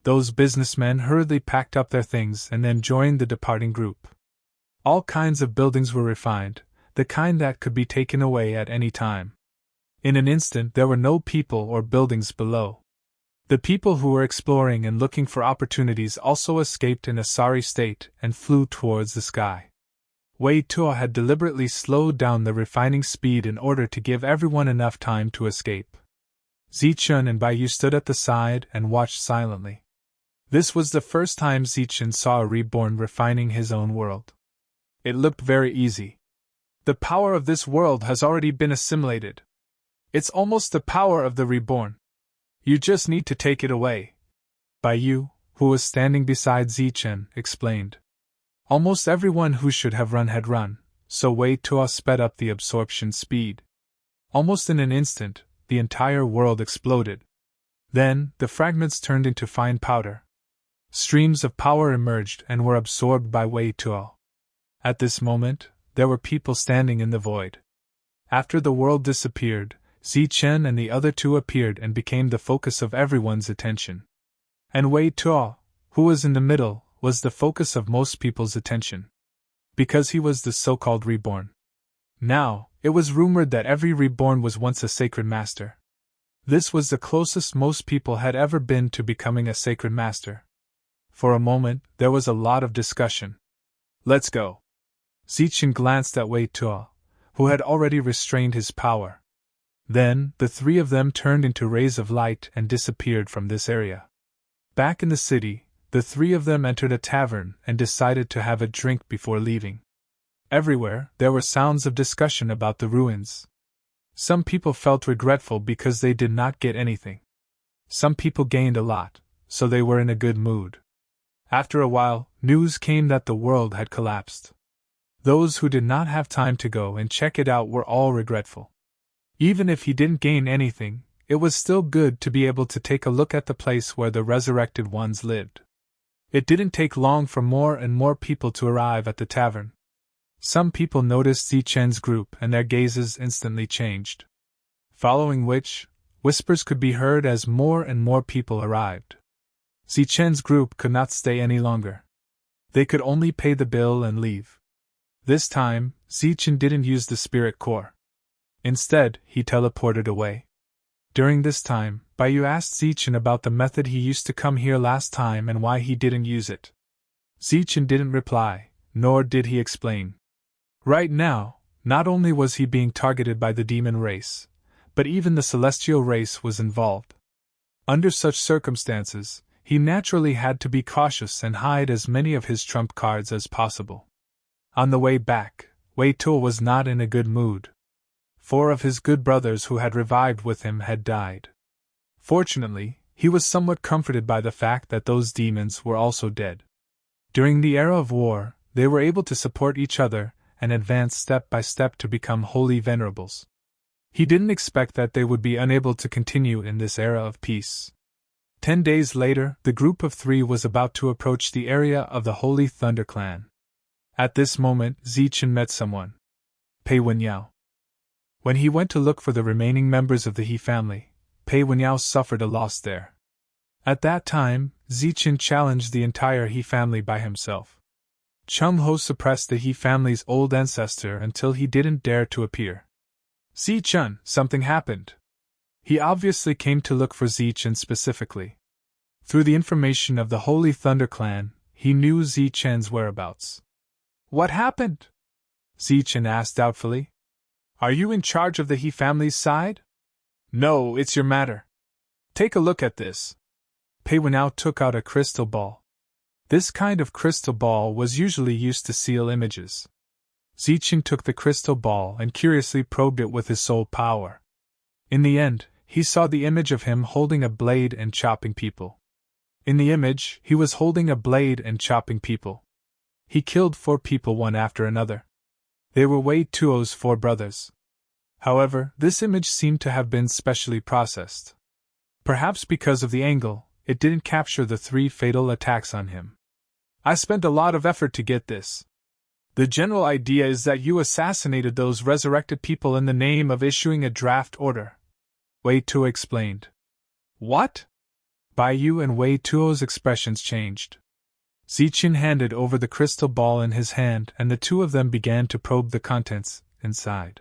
Those businessmen hurriedly packed up their things and then joined the departing group. All kinds of buildings were refined, the kind that could be taken away at any time. In an instant there were no people or buildings below. The people who were exploring and looking for opportunities also escaped in a sorry state and flew towards the sky. Wei Tuo had deliberately slowed down the refining speed in order to give everyone enough time to escape. Zichen and Baiyu stood at the side and watched silently. This was the first time Zichen saw a reborn refining his own world. It looked very easy. The power of this world has already been assimilated. It's almost the power of the reborn. You just need to take it away. Baiyu, who was standing beside Zichen, explained. Almost everyone who should have run had run, so Wei Tuo sped up the absorption speed. Almost in an instant, the entire world exploded. Then, the fragments turned into fine powder. Streams of power emerged and were absorbed by Wei Tuo. At this moment, there were people standing in the void. After the world disappeared, Zichen and the other 2 appeared and became the focus of everyone's attention. And Wei Tuo, who was in the middle, was the focus of most people's attention. Because he was the so-called reborn. Now, it was rumored that every reborn was once a sacred master. This was the closest most people had ever been to becoming a sacred master. For a moment, there was a lot of discussion. Let's go. Zichen glanced at Wei Tuo, who had already restrained his power. Then, the three of them turned into rays of light and disappeared from this area. Back in the city, the three of them entered a tavern and decided to have a drink before leaving. Everywhere, there were sounds of discussion about the ruins. Some people felt regretful because they did not get anything. Some people gained a lot, so they were in a good mood. After a while, news came that the world had collapsed. Those who did not have time to go and check it out were all regretful. Even if he didn't gain anything, it was still good to be able to take a look at the place where the resurrected ones lived. It didn't take long for more and more people to arrive at the tavern. Some people noticed Zichen's group and their gazes instantly changed. Following which, whispers could be heard as more and more people arrived. Zichen's group could not stay any longer. They could only pay the bill and leave. This time, Zichen didn't use the spirit core. Instead, he teleported away. During this time, Baiyu asked Zichen about the method he used to come here last time and why he didn't use it. Zichen didn't reply, nor did he explain. Right now, not only was he being targeted by the demon race, but even the celestial race was involved. Under such circumstances, he naturally had to be cautious and hide as many of his trump cards as possible. On the way back, Wei Tuo was not in a good mood. 4 of his good brothers who had revived with him had died. Fortunately, he was somewhat comforted by the fact that those demons were also dead. During the era of war, they were able to support each other and advance step by step to become holy venerables. He didn't expect that they would be unable to continue in this era of peace. 10 days later, the group of 3 was about to approach the area of the Holy Thunder Clan. At this moment, Zichen met someone. Pei Wenyao. When he went to look for the remaining members of the He family, Pei Wenyao suffered a loss there. At that time, Zichen challenged the entire He family by himself. Chung Ho suppressed the He family's old ancestor until he didn't dare to appear. Zichen, something happened. He obviously came to look for Zichen specifically. Through the information of the Holy Thunder Clan, he knew Zichen's whereabouts. What happened? Zichen asked doubtfully. Are you in charge of the He family's side? No, it's your matter. Take a look at this. Pei Wenyao took out a crystal ball. This kind of crystal ball was usually used to seal images. Zichen took the crystal ball and curiously probed it with his soul power. In the end, he saw the image of him holding a blade and chopping people. In the image, he was holding a blade and chopping people. He killed 4 people one after another. They were Wei Tuo's 4 brothers. However, this image seemed to have been specially processed. Perhaps because of the angle, it didn't capture the 3 fatal attacks on him. I spent a lot of effort to get this. The general idea is that you assassinated those resurrected people in the name of issuing a draft order. Wei Tuo explained. What? Baiyu and Wei Tuo's expressions changed. Zichen handed over the crystal ball in his hand and the 2 of them began to probe the contents inside.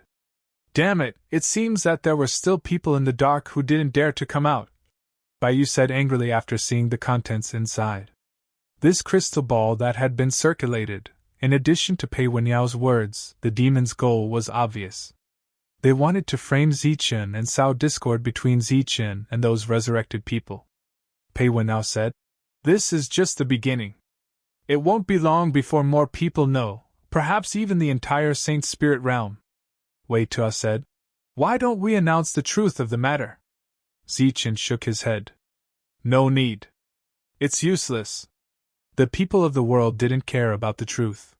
Damn it, it seems that there were still people in the dark who didn't dare to come out, Baiyu said angrily after seeing the contents inside. This crystal ball that had been circulated, in addition to Pei Wenyao's words, the demon's goal was obvious. They wanted to frame Zichen and sow discord between Zichen and those resurrected people. Pei Wenyao said, This is just the beginning. It won't be long before more people know, perhaps even the entire Saint Spirit realm. Wei Tuo said, Why don't we announce the truth of the matter? Zichen shook his head. No need. It's useless. The people of the world didn't care about the truth.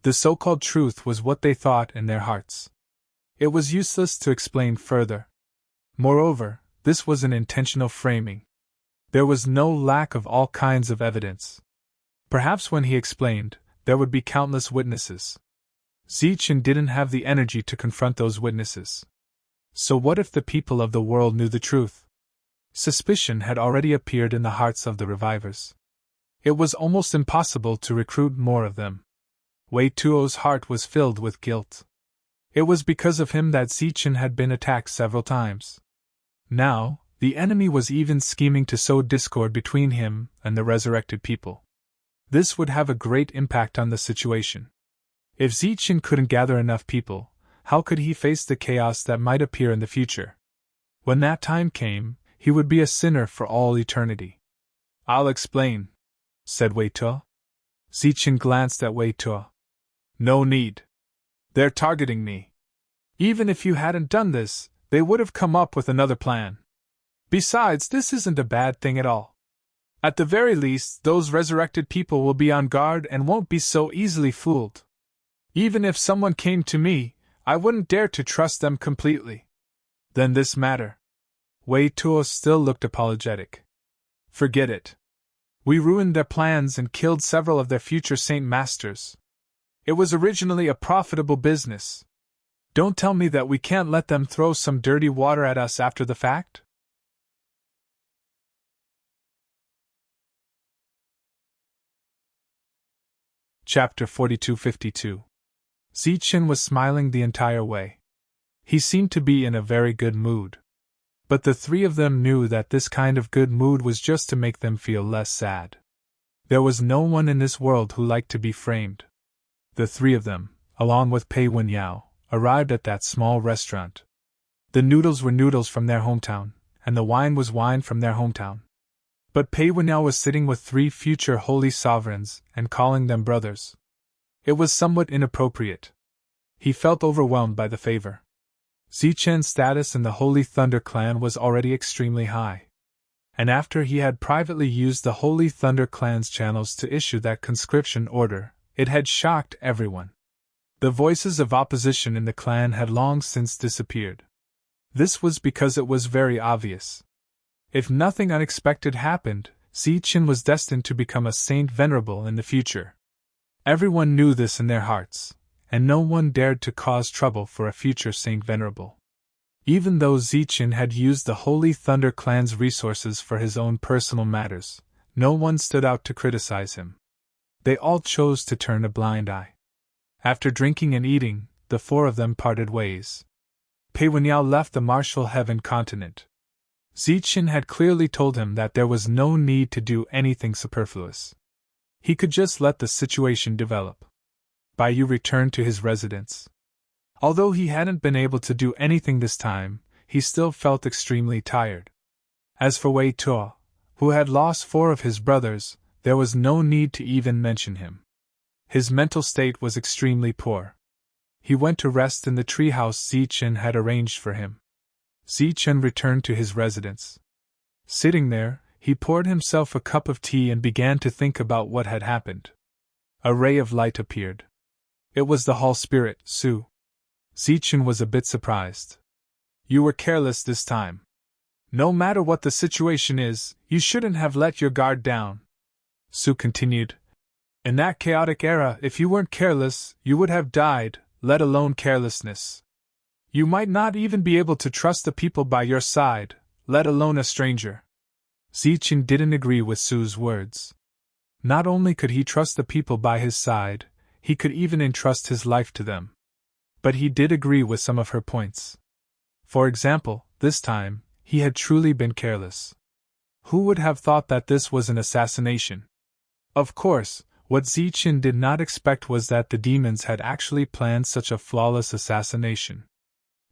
The so-called truth was what they thought in their hearts. It was useless to explain further. Moreover, this was an intentional framing. There was no lack of all kinds of evidence. Perhaps when he explained, there would be countless witnesses. Zichen didn't have the energy to confront those witnesses. So what if the people of the world knew the truth? Suspicion had already appeared in the hearts of the revivers. It was almost impossible to recruit more of them. Wei Tuo's heart was filled with guilt. It was because of him that Zichen had been attacked several times. Now, the enemy was even scheming to sow discord between him and the resurrected people. This would have a great impact on the situation. If Zichen couldn't gather enough people, how could he face the chaos that might appear in the future? When that time came, he would be a sinner for all eternity. "I'll explain," said Wei Tuo. Zichen glanced at Wei Tuo. "No need. They're targeting me. Even if you hadn't done this, they would have come up with another plan. Besides, this isn't a bad thing at all. At the very least, those resurrected people will be on guard and won't be so easily fooled. Even if someone came to me, I wouldn't dare to trust them completely." "Then this matter?" Wei Tuo still looked apologetic. "Forget it. We ruined their plans and killed several of their future Saint Masters. It was originally a profitable business. Don't tell me that we can't let them throw some dirty water at us after the fact?" Chapter 42-52. Zichen was smiling the entire way. He seemed to be in a very good mood. But the three of them knew that this kind of good mood was just to make them feel less sad. There was no one in this world who liked to be framed. The three of them, along with Pei Wenyao, arrived at that small restaurant. The noodles were noodles from their hometown, and the wine was wine from their hometown. But Pei Wenyao was sitting with three future holy sovereigns and calling them brothers. It was somewhat inappropriate. He felt overwhelmed by the favor. Zichen's status in the Holy Thunder clan was already extremely high. And after he had privately used the Holy Thunder clan's channels to issue that conscription order, it had shocked everyone. The voices of opposition in the clan had long since disappeared. This was because it was very obvious. If nothing unexpected happened, Zichen was destined to become a Saint Venerable in the future. Everyone knew this in their hearts, and no one dared to cause trouble for a future Saint Venerable. Even though Zichen had used the Holy Thunder clan's resources for his own personal matters, no one stood out to criticize him. They all chose to turn a blind eye. After drinking and eating, the four of them parted ways. Pei Wenyao left the Martial Heaven continent. Zichen had clearly told him that there was no need to do anything superfluous. He could just let the situation develop. Bai Yu returned to his residence. Although he hadn't been able to do anything this time, he still felt extremely tired. As for Wei Tuo, who had lost 4 of his brothers, there was no need to even mention him. His mental state was extremely poor. He went to rest in the treehouse Zichen had arranged for him. Zichen returned to his residence. Sitting there, he poured himself a cup of tea and began to think about what had happened. A ray of light appeared. It was the hall spirit, Su. Zichen was a bit surprised. "You were careless this time. No matter what the situation is, you shouldn't have let your guard down." Su continued. "In that chaotic era, if you weren't careless, you would have died, let alone carelessness. You might not even be able to trust the people by your side, let alone a stranger." Zichen didn't agree with Su's words. Not only could he trust the people by his side, he could even entrust his life to them. But he did agree with some of her points. For example, this time, he had truly been careless. Who would have thought that this was an assassination? Of course, what Zichen did not expect was that the demons had actually planned such a flawless assassination.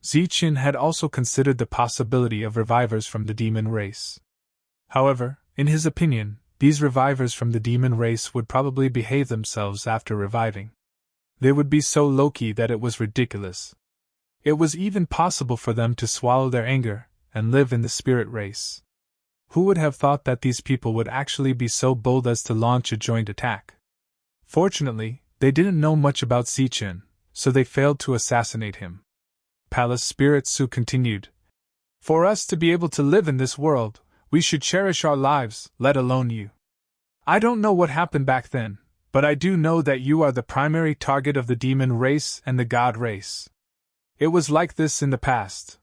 Zichen had also considered the possibility of revivers from the demon race. However, in his opinion, these revivers from the demon race would probably behave themselves after reviving. They would be so low-key that it was ridiculous. It was even possible for them to swallow their anger and live in the spirit race. Who would have thought that these people would actually be so bold as to launch a joint attack? Fortunately, they didn't know much about Zichen, so they failed to assassinate him. Palace Spirit Su continued. "For us to be able to live in this world, we should cherish our lives, let alone you. I don't know what happened back then, but I do know that you are the primary target of the demon race and the god race. It was like this in the past.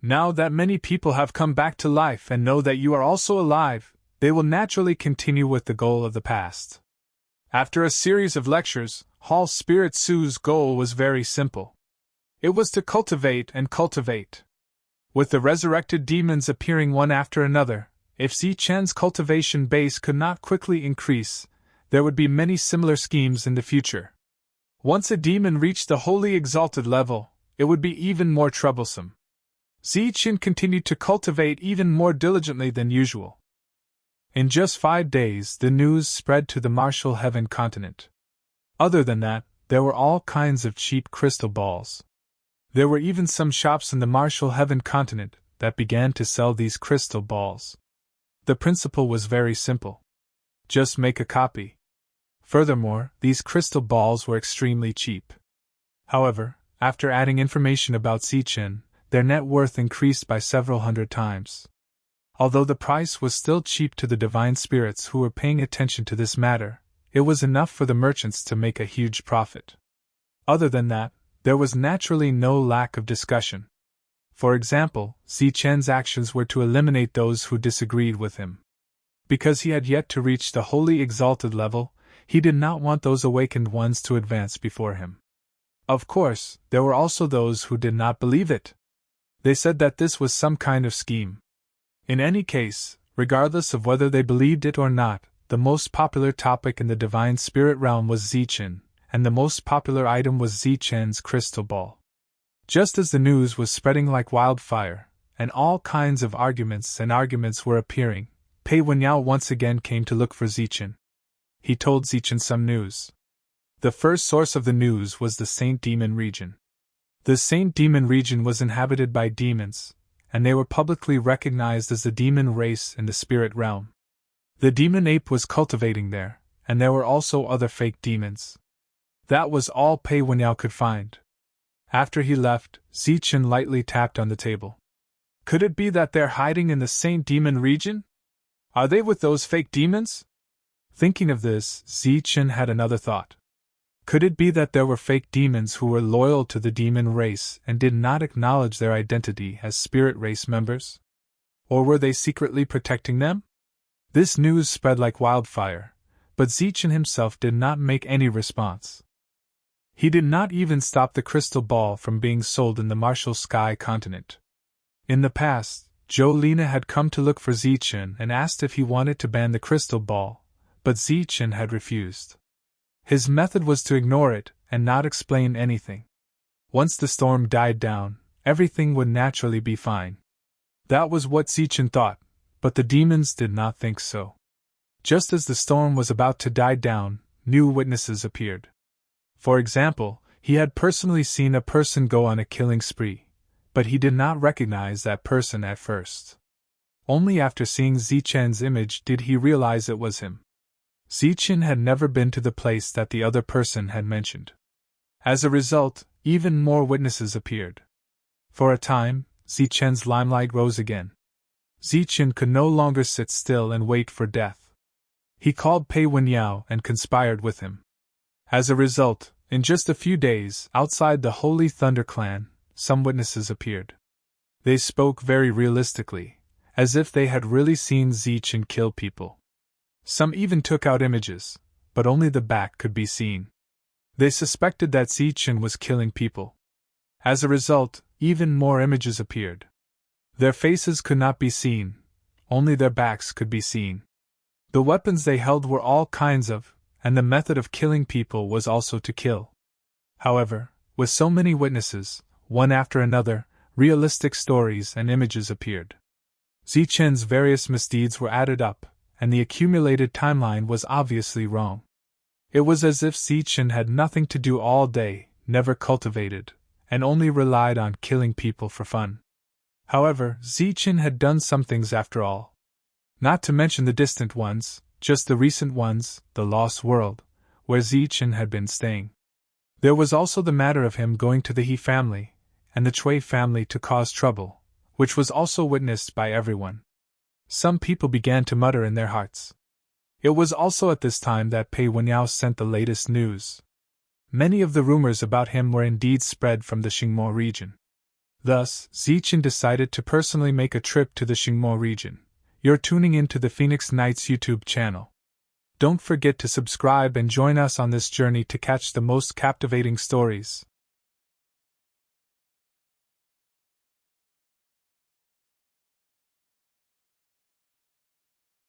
Now that many people have come back to life and know that you are also alive, they will naturally continue with the goal of the past. After a series of lectures, Hall Spirit Sue's goal was very simple. It was to cultivate and cultivate. With the resurrected demons appearing one after another, if Zichen's cultivation base could not quickly increase, there would be many similar schemes in the future. Once a demon reached the wholly exalted level, it would be even more troublesome. Zichen continued to cultivate even more diligently than usual. In just 5 days, the news spread to the Martial Heaven continent. Other than that, there were all kinds of cheap crystal balls. There were even some shops in the Martial Heaven continent that began to sell these crystal balls. The principle was very simple. Just make a copy. Furthermore, these crystal balls were extremely cheap. However, after adding information about Zichen, their net worth increased by several hundred times. Although the price was still cheap to the divine spirits who were paying attention to this matter, it was enough for the merchants to make a huge profit. Other than that, there was naturally no lack of discussion. For example, Zichen's actions were to eliminate those who disagreed with him. Because he had yet to reach the wholly exalted level, he did not want those awakened ones to advance before him. Of course, there were also those who did not believe it. They said that this was some kind of scheme. In any case, regardless of whether they believed it or not, the most popular topic in the divine spirit realm was Zichen, and the most popular item was Zichen's crystal ball. Just as the news was spreading like wildfire, and all kinds of arguments were appearing, Pei Wenyao once again came to look for Zichen. He told Zichen some news. The first source of the news was the Saint Demon region. The Saint Demon region was inhabited by demons, and they were publicly recognized as the demon race in the spirit realm. The demon ape was cultivating there, and there were also other fake demons. That was all Pei Wenyao could find. After he left, Zichen lightly tapped on the table. Could it be that they're hiding in the Saint Demon region? Are they with those fake demons? Thinking of this, Zichen had another thought. Could it be that there were fake demons who were loyal to the demon race and did not acknowledge their identity as spirit race members? Or were they secretly protecting them? This news spread like wildfire, but Zichen himself did not make any response. He did not even stop the crystal ball from being sold in the Martial Sky continent. In the past, Jolina had come to look for Zichen and asked if he wanted to ban the crystal ball, but Zichen had refused. His method was to ignore it and not explain anything. Once the storm died down, everything would naturally be fine. That was what Zichen thought, but the demons did not think so. Just as the storm was about to die down, new witnesses appeared. For example, he had personally seen a person go on a killing spree, but he did not recognize that person at first. Only after seeing Zichen's image did he realize it was him. Zichen had never been to the place that the other person had mentioned. As a result, even more witnesses appeared. For a time, Zichen's limelight rose again. Zichen could no longer sit still and wait for death. He called Pei Wenyao and conspired with him. As a result, in just a few days, outside the Holy Thunder clan, some witnesses appeared. They spoke very realistically, as if they had really seen Zichen kill people. Some even took out images, but only the back could be seen. They suspected that Zichen was killing people. As a result, even more images appeared. Their faces could not be seen, only their backs could be seen. The weapons they held were all kinds of, and the method of killing people was also to kill. However, with so many witnesses, one after another, realistic stories and images appeared. Zichen's various misdeeds were added up, and the accumulated timeline was obviously wrong. It was as if Zichen had nothing to do all day, never cultivated, and only relied on killing people for fun. However, Zichen had done some things after all. Not to mention the distant ones, just the recent ones, the Lost World, where Zichen had been staying. There was also the matter of him going to the He family, and the Chui family to cause trouble, which was also witnessed by everyone. Some people began to mutter in their hearts. It was also at this time that Pei Wenyao sent the latest news. Many of the rumors about him were indeed spread from the Xingmo region. Thus, Zichen decided to personally make a trip to the Xingmo region, You're tuning in to the Phoenix Nights YouTube channel. Don't forget to subscribe and join us on this journey to catch the most captivating stories.